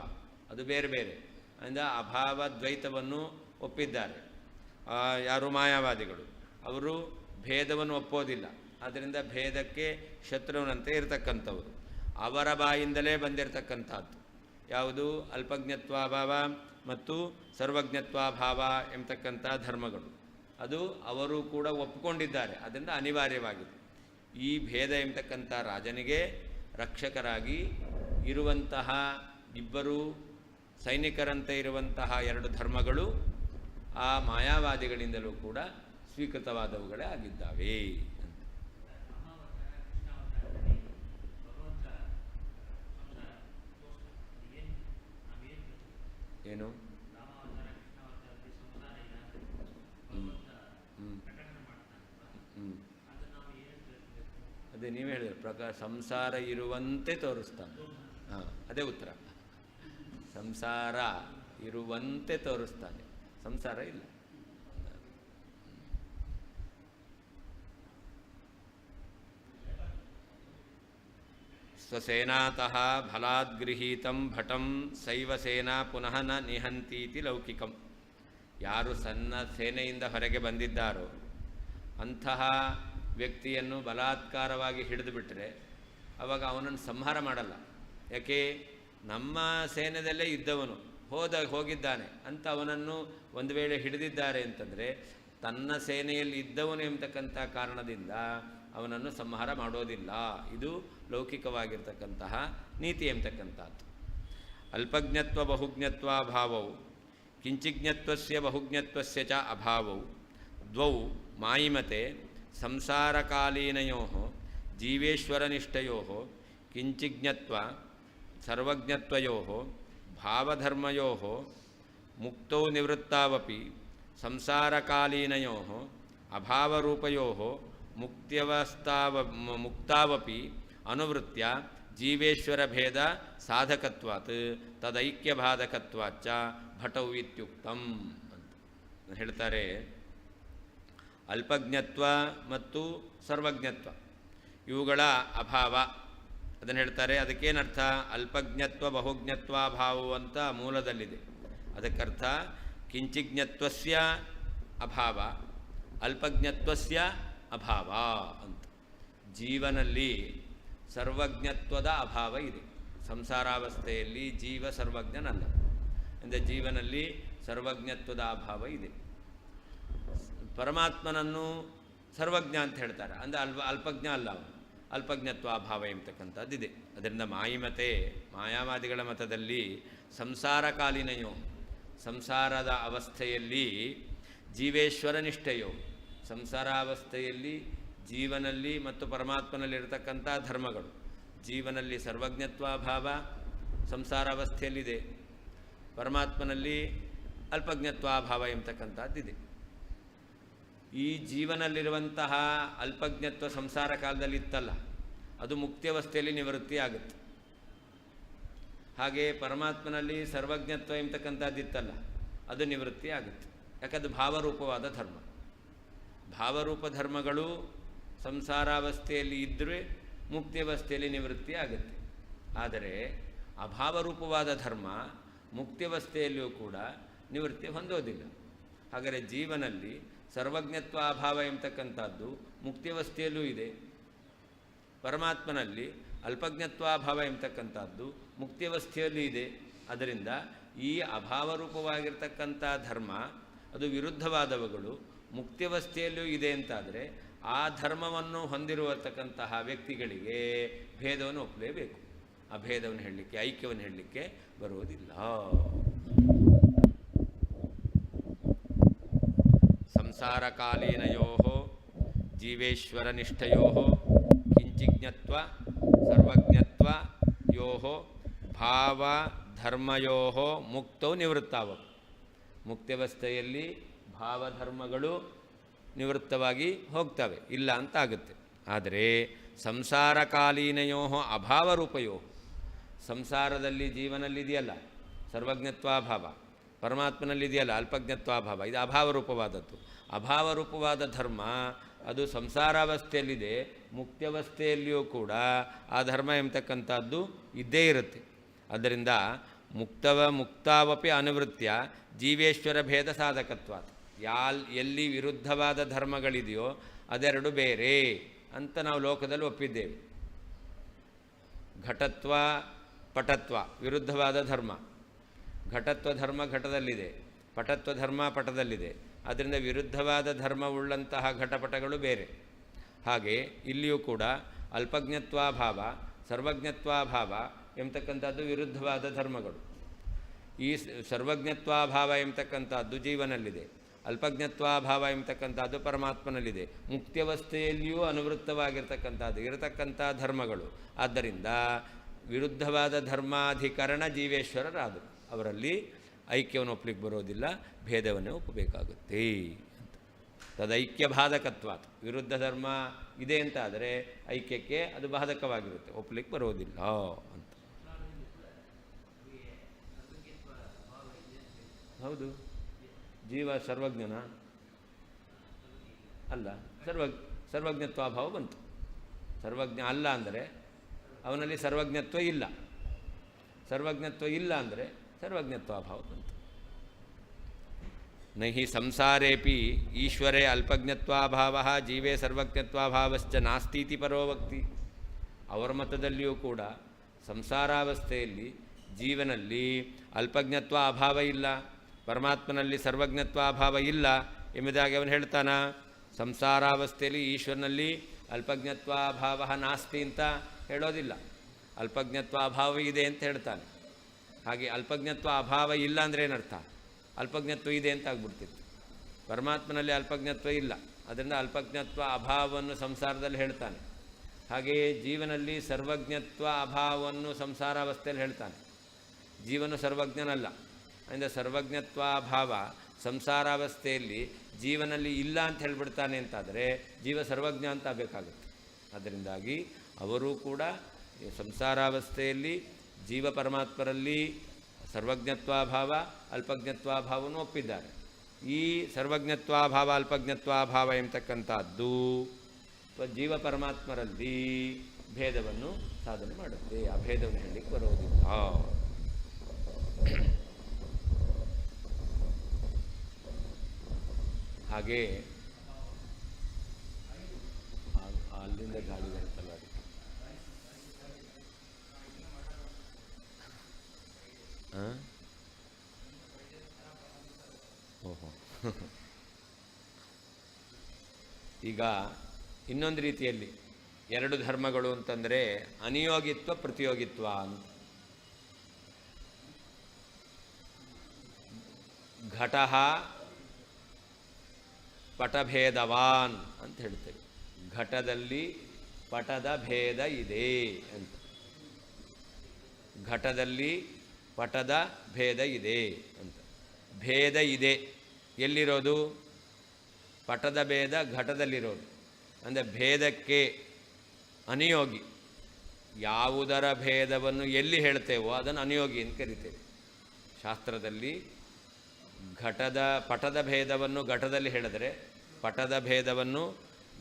ಅದು ಬೇರೆ ಬೇರೆ. ಅಂದರೆ ಅಭಾವ ದ್ವೈತವನ್ನು ಒಪ್ಪಿದ್ದಾರೆ ಯಾರು? ಮಾಯಾವಾದಿಗಳು. ಅವರು ಭೇದವನ್ನು ಒಪ್ಪೋದಿಲ್ಲ, ಆದ್ದರಿಂದ ಭೇದಕ್ಕೆ ಶತ್ರುವಿನಂತೆ ಇರತಕ್ಕಂಥವರು. ಅವರ ಬಾಯಿಂದಲೇ ಬಂದಿರತಕ್ಕಂಥದ್ದು ಯಾವುದು? ಅಲ್ಪಜ್ಞತ್ವಾಭಾವ ಮತ್ತು ಸರ್ವಜ್ಞತ್ವಾಭಾವ ಎಂಬತಕ್ಕಂಥ ಧರ್ಮಗಳು. ಅದು ಅವರು ಕೂಡ ಒಪ್ಪಿಕೊಂಡಿದ್ದಾರೆ, ಅದರಿಂದ ಅನಿವಾರ್ಯವಾಗಿದೆ. ಈ ಭೇದ ಎಂಬತಕ್ಕಂಥ ರಾಜನಿಗೆ ರಕ್ಷಕರಾಗಿ ಇರುವಂತಹ ಇಬ್ಬರು ಸೈನಿಕರಂತೆ ಇರುವಂತಹ ಎರಡು ಧರ್ಮಗಳು ಆ ಮಾಯಾವಾದಿಗಳಿಂದಲೂ ಕೂಡ ಸ್ವೀಕೃತವಾದವುಗಳೇ ಆಗಿದ್ದಾವೆ. ಏನು? ಅದೇ ನೀವು ಹೇಳಿದ್ರೆ ಪ್ರಕಾರ ಸಂಸಾರ ಇರುವಂತೆ ತೋರಿಸ್ತಾನೆ. ಹಾಂ, ಅದೇ ಉತ್ತರ. ಸಂಸಾರ ಇರುವಂತೆ ತೋರಿಸ್ತಾನೆ, ಸಂಸಾರ ಇಲ್ಲ. ಸ್ವಸೇನಾತಃ ಫಲಾದ್ಗೃಹೀತಂ ಭಟಂ ಸೈವ ಸೇನಾ ಪುನಃ ನ ನಿಹಂತೀತಿ ಲೌಕಿಕಂ. ಯಾರು ಸಣ್ಣ ಸೇನೆಯಿಂದ ಹೊರಗೆ ಬಂದಿದ್ದಾರೋ ಅಂತಹ ವ್ಯಕ್ತಿಯನ್ನು ಬಲಾತ್ಕಾರವಾಗಿ ಹಿಡಿದು ಬಿಟ್ಟರೆ ಆವಾಗ ಅವನನ್ನು ಸಂಹಾರ ಮಾಡಲ್ಲ. ಯಾಕೆ? ನಮ್ಮ ಸೇನೆಯಲ್ಲೇ ಇದ್ದವನು ಹೋಗಿದ್ದಾನೆ ಅಂತ ಅವನನ್ನು ಒಂದು ವೇಳೆ ಹಿಡಿದಿದ್ದಾರೆ ಅಂತಂದರೆ ತನ್ನ ಸೇನೆಯಲ್ಲಿ ಇದ್ದವನು ಎಂಬತಕ್ಕಂಥ ಕಾರಣದಿಂದ ಅವನನ್ನು ಸಂಹಾರ ಮಾಡೋದಿಲ್ಲ. ಇದು ಲೌಕಿಕವಾಗಿರ್ತಕ್ಕಂತಹ ನೀತಿ ಎಂಬತಕ್ಕಂಥದ್ದು. ಅಲ್ಪಜ್ಞತ್ವ ಬಹುಜ್ಞತ್ವಾಭಾವವು ಕಿಂಚಿಜ್ಞತ್ವಸ್ಯ ಬಹುಜ್ಞತ್ವಸ್ಯ ಚ ಅಭಾವವು ದ್ವೌ ಮಾಯಿಮತೆ ಸಂಸಾರಕಾಲೀನಯೋ ಜೀವೇಶ್ವರನಿಷ್ಠಯೋ ಕಿಂಚಿಜ್ಞತ್ವ ಸರ್ವಜ್ಞತ್ವಯೋ ಭಾವಧರ್ಮಯೋ ಮುಕ್ತೌ ನಿವೃತ್ತಾವಪಿ ಸಂಸಾರಕಾಲೀನಯೋ ಅಭಾವರೂಪಯೋ ಮುಕ್ತಾವಪಿ ಅನುವೃತ್ಯ ಜೀವೇಶ್ವರ ಭೇದ ಸಾಧಕತ್ವಾತ್ ತದೈಕ್ಯಬಾಧಕತ್ವಾಚ್ಚ ಭಟೌ ಇತ್ಯುಕ್ತಂ ಅಂತ ಹೇಳ್ತಾರೆ. ಅಲ್ಪಜ್ಞತ್ವ ಮತ್ತು ಸರ್ವಜ್ಞತ್ವ ಇವುಗಳ ಅಭಾವ ಅದನ್ನು ಹೇಳ್ತಾರೆ. ಅದಕ್ಕೇನರ್ಥ? ಅಲ್ಪಜ್ಞತ್ವ ಬಹುಜ್ಞತ್ವಾಭಾವವು ಅಂತ ಮೂಲದಲ್ಲಿದೆ. ಅದಕ್ಕರ್ಥ ಕಿಂಚಿಜ್ಞತ್ವಸ್ಯ ಅಭಾವ ಅಲ್ಪಜ್ಞತ್ವಸ್ಯ ಅಭಾವ ಅಂತ. ಜೀವನಲ್ಲಿ ಸರ್ವಜ್ಞತ್ವದ ಅಭಾವ ಇದೆ. ಸಂಸಾರಾವಸ್ಥೆಯಲ್ಲಿ ಜೀವ ಸರ್ವಜ್ಞನಲ್ಲ. ಅಂದರೆ ಜೀವನಲ್ಲಿ ಸರ್ವಜ್ಞತ್ವದ ಅಭಾವ ಇದೆ. ಪರಮಾತ್ಮನನ್ನು ಸರ್ವಜ್ಞ ಅಂತ ಹೇಳ್ತಾರೆ. ಅಂದರೆ ಅಲ್ಪಜ್ಞ ಅಲ್ಲ, ಅವನು ಅಲ್ಪಜ್ಞತ್ವ ಅಭಾವ ಎಂಬತಕ್ಕಂಥದ್ದಿದೆ. ಅದರಿಂದ ಮಾಯಿಮತೆ ಮಾಯಾವಾದಿಗಳ ಮತದಲ್ಲಿ ಸಂಸಾರಕಾಲೀನಯೋ ಸಂಸಾರದ ಅವಸ್ಥೆಯಲ್ಲಿ ಜೀವೇಶ್ವರ ನಿಷ್ಠೆಯೋ ಸಂಸಾರಾವಸ್ಥೆಯಲ್ಲಿ ಜೀವನಲ್ಲಿ ಮತ್ತು ಪರಮಾತ್ಮನಲ್ಲಿರತಕ್ಕಂಥ ಧರ್ಮಗಳು. ಜೀವನಲ್ಲಿ ಸರ್ವಜ್ಞತ್ವಾಭಾವ ಸಂಸಾರಾವಸ್ಥೆಯಲ್ಲಿದೆ, ಪರಮಾತ್ಮನಲ್ಲಿ ಅಲ್ಪಜ್ಞತ್ವಾಭಾವ ಎಂಬತಕ್ಕಂಥದ್ದಿದೆ. ಈ ಜೀವನಲ್ಲಿರುವಂತಹ ಅಲ್ಪಜ್ಞತ್ವ ಸಂಸಾರ ಕಾಲದಲ್ಲಿ ಇತ್ತಲ್ಲ, ಅದು ಮುಕ್ತಿಯವಸ್ಥೆಯಲ್ಲಿ ನಿವೃತ್ತಿ ಆಗುತ್ತೆ. ಹಾಗೆ ಪರಮಾತ್ಮನಲ್ಲಿ ಸರ್ವಜ್ಞತ್ವ ಎಂಬತಕ್ಕಂಥದ್ದಿತ್ತಲ್ಲ, ಅದು ನಿವೃತ್ತಿ ಆಗುತ್ತೆ. ಯಾಕಂದ್ರೆ ಭಾವರೂಪವಾದ ಧರ್ಮ. ಭಾವರೂಪ ಧರ್ಮಗಳು ಸಂಸಾರಾವಸ್ಥೆಯಲ್ಲಿ ಇದ್ದರೆ ಮುಕ್ತಿಯವಸ್ಥೆಯಲ್ಲಿ ನಿವೃತ್ತಿ ಆಗುತ್ತೆ. ಆದರೆ ಅಭಾವರೂಪವಾದ ಧರ್ಮ ಮುಕ್ತಿಯವಸ್ಥೆಯಲ್ಲಿಯೂ ಕೂಡ ನಿವೃತ್ತಿ ಹೊಂದೋದಿಲ್ಲ. ಹಾಗಾದರೆ ಜೀವನಲ್ಲಿ ಸರ್ವಜ್ಞತ್ವ ಅಭಾವ ಎಂಬತಕ್ಕಂಥದ್ದು ಮುಕ್ತಿಯವಸ್ಥೆಯಲ್ಲೂ ಇದೆ, ಪರಮಾತ್ಮನಲ್ಲಿ ಅಲ್ಪಜ್ಞತ್ವಾಭಾವ ಎಂಬತಕ್ಕಂಥದ್ದು ಮುಕ್ತಿಯವಸ್ಥೆಯಲ್ಲೂ ಇದೆ. ಅದರಿಂದ ಈ ಅಭಾವರೂಪವಾಗಿರ್ತಕ್ಕಂಥ ಧರ್ಮ ಅದು ವಿರುದ್ಧವಾದವುಗಳು ಮುಕ್ತಿಯವಸ್ಥೆಯಲ್ಲೂ ಇದೆ ಅಂತಾದರೆ ಆ ಧರ್ಮವನ್ನು ಹೊಂದಿರುವತಕ್ಕಂತಹ ವ್ಯಕ್ತಿಗಳಿಗೆ ಭೇದವನ್ನು ಒಪ್ಪಲೇಬೇಕು. ಆ ಭೇದವನ್ನು ಹೇಳಲಿಕ್ಕೆ, ಐಕ್ಯವನ್ನು ಹೇಳಲಿಕ್ಕೆ ಬರುವುದಿಲ್ಲ. ಸಂಸಾರಕಾಲೀನಯೋ ಜೀವೇಶ್ವರನಿಷ್ಠಯೋ ಕಿಂಚಿಜ್ಞತ್ವ ಸರ್ವಜ್ಞತ್ವಯೋ ಭಾವಧರ್ಮಯೋ ಮುಕ್ತೌ ನಿವೃತ್ತಾವ. ಮುಕ್ತಾವಸ್ಥೆಯಲ್ಲಿ ಭಾವಧರ್ಮಗಳು ನಿವೃತ್ತವಾಗಿ ಹೋಗ್ತವೆ, ಇಲ್ಲ ಅಂತಾಗುತ್ತೆ. ಆದರೆ ಸಂಸಾರಕಾಲೀನಯೋ ಅಭಾವರೂಪಯೋ ಸಂಸಾರದಲ್ಲಿ ಜೀವನಲ್ಲಿದೆಯಲ್ಲ ಸರ್ವಜ್ಞತ್ವಾಭಾವ, ಪರಮಾತ್ಮನಲ್ಲಿದೆಯಲ್ಲ ಅಲ್ಪಜ್ಞತ್ವಾಭಾವ, ಇದು ಅಭಾವರೂಪವಾದದ್ದು. ಅಭಾವರೂಪವಾದ ಧರ್ಮ ಅದು ಸಂಸಾರಾವಸ್ಥೆಯಲ್ಲಿದೆ, ಮುಕ್ತಾವಸ್ಥೆಯಲ್ಲಿಯೂ ಕೂಡ ಆ ಧರ್ಮ ಎಂಬತಕ್ಕಂಥದ್ದು ಇದ್ದೇ ಇರುತ್ತೆ. ಆದ್ದರಿಂದ ಮುಕ್ತಾವಪಿ ಅನುವೃತ್ಯ ಜೀವೇಶ್ವರ ಭೇದ ಸಾಧಕತ್ವ. ಎಲ್ಲಿ ವಿರುದ್ಧವಾದ ಧರ್ಮಗಳಿದೆಯೋ ಅದೆರಡು ಬೇರೆ ಅಂತ ನಾವು ಲೋಕದಲ್ಲಿ ಒಪ್ಪಿದ್ದೇವೆ. ಘಟತ್ವ ಪಟತ್ವ ವಿರುದ್ಧವಾದ ಧರ್ಮ. ಘಟತ್ವ ಧರ್ಮ ಘಟದಲ್ಲಿದೆ, ಪಟತ್ವ ಧರ್ಮ ಪಟದಲ್ಲಿದೆ. ಅದರಿಂದ ವಿರುದ್ಧವಾದ ಧರ್ಮವುಳ್ಳಂತಹ ಘಟಪಟಗಳು ಬೇರೆ. ಹಾಗೆ ಇಲ್ಲಿಯೂ ಕೂಡ ಅಲ್ಪಜ್ಞತ್ವಾಭಾವ ಸರ್ವಜ್ಞತ್ವಾಭಾವ ಎಂಬತಕ್ಕಂಥದ್ದು ವಿರುದ್ಧವಾದ ಧರ್ಮಗಳು. ಈ ಸರ್ವಜ್ಞತ್ವಾಭಾವ ಎಂಬತಕ್ಕಂಥದ್ದು ಜೀವನಲ್ಲಿದೆ, ಅಲ್ಪಜ್ಞತ್ವಾಭಾವ ಎಂಬತಕ್ಕಂಥದ್ದು ಪರಮಾತ್ಮನಲ್ಲಿದೆ. ಮುಕ್ತಾವಸ್ಥೆಯಲ್ಲಿಯೂ ಅನುವೃತ್ತವಾಗಿರ್ತಕ್ಕಂಥದ್ದು ಇರತಕ್ಕಂಥ ಧರ್ಮಗಳು. ಆದ್ದರಿಂದ ವಿರುದ್ಧವಾದ ಧರ್ಮಾಧಿಕರಣ ಜೀವೇಶ್ವರರಾದರು. ಅವರಲ್ಲಿ ಐಕ್ಯವನ್ನು ಒಪ್ಪಲಿಕ್ಕೆ ಬರೋದಿಲ್ಲ, ಭೇದವನ್ನೇ ಒಪ್ಪಬೇಕಾಗುತ್ತೆ ಅಂತ. ತದೈಕ್ಯ ಬಾಧಕತ್ವ. ವಿರುದ್ಧ ಧರ್ಮ ಇದೆ ಅಂತಾದರೆ ಐಕ್ಯಕ್ಕೆ ಅದು ಬಾಧಕವಾಗಿರುತ್ತೆ, ಒಪ್ಪಲಿಕ್ಕೆ ಬರೋದಿಲ್ಲ ಅಂತ. ಹೌದು, ಜೀವ ಸರ್ವಜ್ಞನ ಅಲ್ಲ, ಸರ್ವಜ್ಞತ್ವಾಭಾವ ಬಂತು. ಸರ್ವಜ್ಞ ಅಲ್ಲ ಅಂದರೆ ಅವನಲ್ಲಿ ಸರ್ವಜ್ಞತ್ವ ಇಲ್ಲ, ಸರ್ವಜ್ಞತ್ವ ಇಲ್ಲ ಅಂದರೆ ಸರ್ವಜ್ಞತ್ವಾಭಾವ ಬಂತು. ನಹಿ ಸಂಸಾರೇಪಿ ಈಶ್ವರೇ ಅಲ್ಪಜ್ಞತ್ವಾಭಾವ ಜೀವೇ ಸರ್ವಜ್ಞತ್ವಾಭಾವಶ್ಚ ನಾಸ್ತೀತಿ ಪರೋವಕ್ತಿ. ಅವರ ಮತದಲ್ಲಿಯೂ ಕೂಡ ಸಂಸಾರಾವಸ್ಥೆಯಲ್ಲಿ ಜೀವನಲ್ಲಿ ಅಲ್ಪಜ್ಞತ್ವ ಅಭಾವ ಇಲ್ಲ, ಪರಮಾತ್ಮನಲ್ಲಿ ಸರ್ವಜ್ಞತ್ವ ಅಭಾವ ಇಲ್ಲ ಎಂಬುದಾಗಿ ಅವನು ಹೇಳ್ತಾನ. ಸಂಸಾರಾವಸ್ಥೆಯಲ್ಲಿ ಈಶ್ವರನಲ್ಲಿ ಅಲ್ಪಜ್ಞತ್ವಾಭಾವ ನಾಸ್ತಿ ಅಂತ ಹೇಳೋದಿಲ್ಲ, ಅಲ್ಪಜ್ಞತ್ವ ಅಭಾವ ಇದೆ ಅಂತ ಹೇಳ್ತಾನೆ. ಹಾಗೆ ಅಲ್ಪಜ್ಞತ್ವ ಅಭಾವ ಇಲ್ಲ ಅಂದರೆ ಏನರ್ಥ? ಅಲ್ಪಜ್ಞತ್ವ ಇದೆ ಅಂತ ಆಗ್ಬಿಡ್ತಿತ್ತು. ಪರಮಾತ್ಮನಲ್ಲಿ ಅಲ್ಪಜ್ಞತ್ವ ಇಲ್ಲ, ಅದರಿಂದ ಅಲ್ಪಜ್ಞತ್ವ ಅಭಾವವನ್ನು ಸಂಸಾರದಲ್ಲಿ ಹೇಳ್ತಾನೆ. ಹಾಗೆಯೇ ಜೀವನಲ್ಲಿ ಸರ್ವಜ್ಞತ್ವ ಅಭಾವವನ್ನು ಸಂಸಾರಾವಸ್ಥೆಯಲ್ಲಿ ಹೇಳ್ತಾನೆ. ಜೀವನು ಸರ್ವಜ್ಞನಲ್ಲ, ಅದರಿಂದ ಸರ್ವಜ್ಞತ್ವಾಭಾವ ಸಂಸಾರಾವಸ್ಥೆಯಲ್ಲಿ ಜೀವನಲ್ಲಿ ಇಲ್ಲ ಅಂತ ಹೇಳಿಬಿಡ್ತಾನೆ ಅಂತಾದರೆ ಜೀವ ಸರ್ವಜ್ಞ ಅಂತ ಆಗಬೇಕಾಗುತ್ತೆ. ಅದರಿಂದಾಗಿ ಅವರೂ ಕೂಡ ಸಂಸಾರಾವಸ್ಥೆಯಲ್ಲಿ ಜೀವ ಪರಮಾತ್ಮರಲ್ಲಿ ಸರ್ವಜ್ಞತ್ವಾಭಾವ ಅಲ್ಪಜ್ಞತ್ವಾಭಾವವನ್ನು ಒಪ್ಪಿದ್ದಾರೆ. ಈ ಸರ್ವಜ್ಞತ್ವಾಭಾವ ಅಲ್ಪಜ್ಞತ್ವಾಭಾವ ಎಂಬತಕ್ಕಂಥದ್ದು ಜೀವ ಪರಮಾತ್ಮರಲ್ಲಿ ಭೇದವನ್ನು ಸಾಧನೆ ಮಾಡುತ್ತೆ. ಆ ಭೇದವನ್ನು ಹೇಳಲಿಕ್ಕೆ ಬರೋದಿಲ್ಲ. ಹಾಗೆ ಅಲ್ಲಿಂದ ಗಾಳಿ ಬರುತ್ತಲ್ಲ ಅದಕ್ಕೆ. ಓಹೋ ಈಗ ಇನ್ನೊಂದು ರೀತಿಯಲ್ಲಿ ಎರಡು ಧರ್ಮಗಳು ಅಂತಂದರೆ ಅನಿಯೋಗಿತ್ವ ಪ್ರತಿಯೋಗಿತ್ವ ಅಂತ. ಘಟಃ ಪಟಭೇದವಾನ್ ಅಂತ ಹೇಳ್ತೇವೆ. ಘಟದಲ್ಲಿ ಪಟದ ಭೇದ ಇದೆ ಅಂತ. ಘಟದಲ್ಲಿ ಪಟದ ಭೇದ ಇದೆ ಅಂತ. ಭೇದ ಇದೆ ಎಲ್ಲಿರೋದು? ಪಟದ ಭೇದ ಘಟದಲ್ಲಿರೋದು. ಅಂದರೆ ಭೇದಕ್ಕೆ ಅನಿಯೋಗಿ ಯಾವುದರ ಭೇದವನ್ನು ಎಲ್ಲಿ ಹೇಳ್ತೇವೋ ಅದನ್ನು ಅನಿಯೋಗಿ ಅಂತ ಕರಿತೇವೆ. ಶಾಸ್ತ್ರದಲ್ಲಿ ಪಟದ ಭೇದವನ್ನು ಘಟದಲ್ಲಿ ಹೇಳಿದರೆ, ಪಟದ ಭೇದವನ್ನು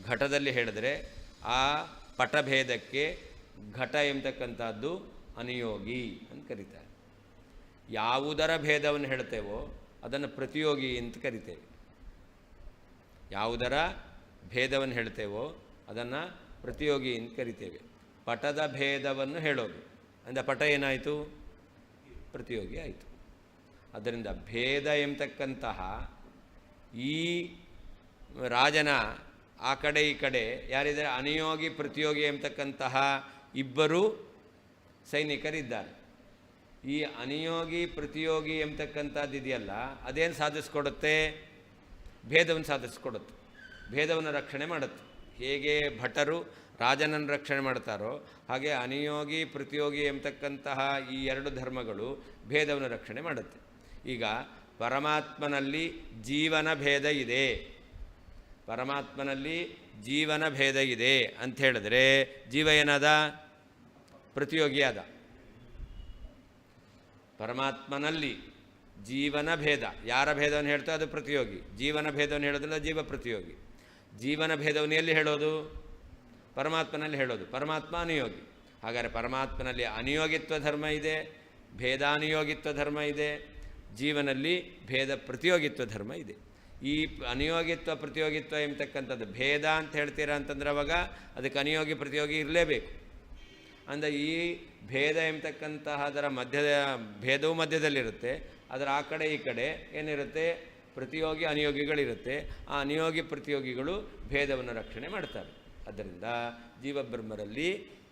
ಘಟದಲ್ಲಿ ಹೇಳಿದರೆ ಆ ಪಟಭೇದಕ್ಕೆ ಘಟ ಎಂಬತಕ್ಕಂಥದ್ದು ಅನಿಯೋಗಿ ಅಂತ ಕರೀತಾರೆ. ಯಾವುದರ ಭೇದವನ್ನು ಹೇಳ್ತೇವೋ ಅದನ್ನು ಪ್ರತಿಯೋಗಿ ಅಂತ ಕರಿತೇವೆ. ಯಾವುದರ ಭೇದವನ್ನು ಹೇಳ್ತೇವೋ ಅದನ್ನು ಪ್ರತಿಯೋಗಿ ಅಂತ ಕರಿತೇವೆ. ಪಟದ ಭೇದವನ್ನು ಹೇಳೋದು ಅಂದರೆ ಪಟ ಏನಾಯಿತು? ಪ್ರತಿಯೋಗಿ ಆಯಿತು. ಆದ್ದರಿಂದ ಭೇದ ಎಂಬತಕ್ಕಂತಹ ಈ ರಾಜನ ಆ ಕಡೆ ಈ ಕಡೆ ಯಾರಿದ್ದಾರೆ? ಅನಿಯೋಗಿ ಪ್ರತಿಯೋಗಿ ಎಂಬತಕ್ಕಂತಹ ಇಬ್ಬರು ಸೈನಿಕರಿದ್ದಾರೆ. ಈ ಅನಿಯೋಗಿ ಪ್ರತಿಯೋಗಿ ಎಂಬತಕ್ಕಂಥದ್ದು ಇದೆಯಲ್ಲ, ಅದೇನು ಸಾಧಿಸ್ಕೊಡುತ್ತೆ? ಭೇದವನ್ನು ಸಾಧಿಸ್ಕೊಡುತ್ತೆ, ಭೇದವನ್ನು ರಕ್ಷಣೆ ಮಾಡುತ್ತೆ. ಹೇಗೆ ಭಟರು ರಾಜನನ್ನು ರಕ್ಷಣೆ ಮಾಡ್ತಾರೋ ಹಾಗೆ ಅನಿಯೋಗಿ ಪ್ರತಿಯೋಗಿ ಎಂಬತಕ್ಕಂತಹ ಈ ಎರಡು ಧರ್ಮಗಳು ಭೇದವನ್ನು ರಕ್ಷಣೆ ಮಾಡುತ್ತೆ. ಈಗ ಪರಮಾತ್ಮನಲ್ಲಿ ಜೀವನ ಭೇದ ಇದೆ, ಪರಮಾತ್ಮನಲ್ಲಿ ಜೀವನ ಭೇದ ಇದೆ ಅಂತ ಹೇಳಿದ್ರೆ ಜೀವ ಏನಾದ? ಪ್ರತಿಯೋಗಿಯಾದ. ಪರಮಾತ್ಮನಲ್ಲಿ ಜೀವನ ಭೇದ, ಯಾರ ಭೇದವನ್ನು ಹೇಳ್ತೋ ಅದು ಪ್ರತಿಯೋಗಿ. ಜೀವನ ಭೇದವನ್ನು ಹೇಳೋದಿಲ್ಲ, ಜೀವ ಪ್ರತಿಯೋಗಿ. ಜೀವನ ಭೇದವನ್ನು ಎಲ್ಲಿ ಹೇಳೋದು? ಪರಮಾತ್ಮನಲ್ಲಿ ಹೇಳೋದು. ಪರಮಾತ್ಮ ಅನಿಯೋಗಿ. ಹಾಗಾದರೆ ಪರಮಾತ್ಮನಲ್ಲಿ ಅನಿಯೋಗಿತ್ವ ಧರ್ಮ ಇದೆ, ಭೇದಾನಿಯೋಗಿತ್ವ ಧರ್ಮ ಇದೆ. ಜೀವನಲ್ಲಿ ಭೇದ ಪ್ರತಿಯೋಗಿತ್ವ ಧರ್ಮ ಇದೆ. ಈ ಅನಿಯೋಗಿತ್ವ ಪ್ರತಿಯೋಗಿತ್ವ ಎಂಬತಕ್ಕಂಥದ್ದು ಭೇದ ಅಂತ ಹೇಳ್ತೀರಾ ಅಂತಂದ್ರೆ ಅವಾಗ ಅದಕ್ಕೆ ಅನಿಯೋಗಿ ಪ್ರತಿಯೋಗಿ ಇರಲೇಬೇಕು. ಅಂದರೆ ಈ ಭೇದ ಎಂಬತಕ್ಕಂತಹ ಅದರ ಮಧ್ಯದ ಭೇದವು ಮಧ್ಯದಲ್ಲಿರುತ್ತೆ. ಅದರ ಆ ಕಡೆ ಈ ಕಡೆ ಏನಿರುತ್ತೆ? ಪ್ರತಿಯೋಗಿ ಅನಿಯೋಗಿಗಳಿರುತ್ತೆ. ಆ ಅನಿಯೋಗಿ ಪ್ರತಿಯೋಗಿಗಳು ಭೇದವನ್ನು ರಕ್ಷಣೆ ಮಾಡ್ತಾರೆ. ಆದ್ದರಿಂದ ಜೀವಬ್ರಹ್ಮರಲ್ಲಿ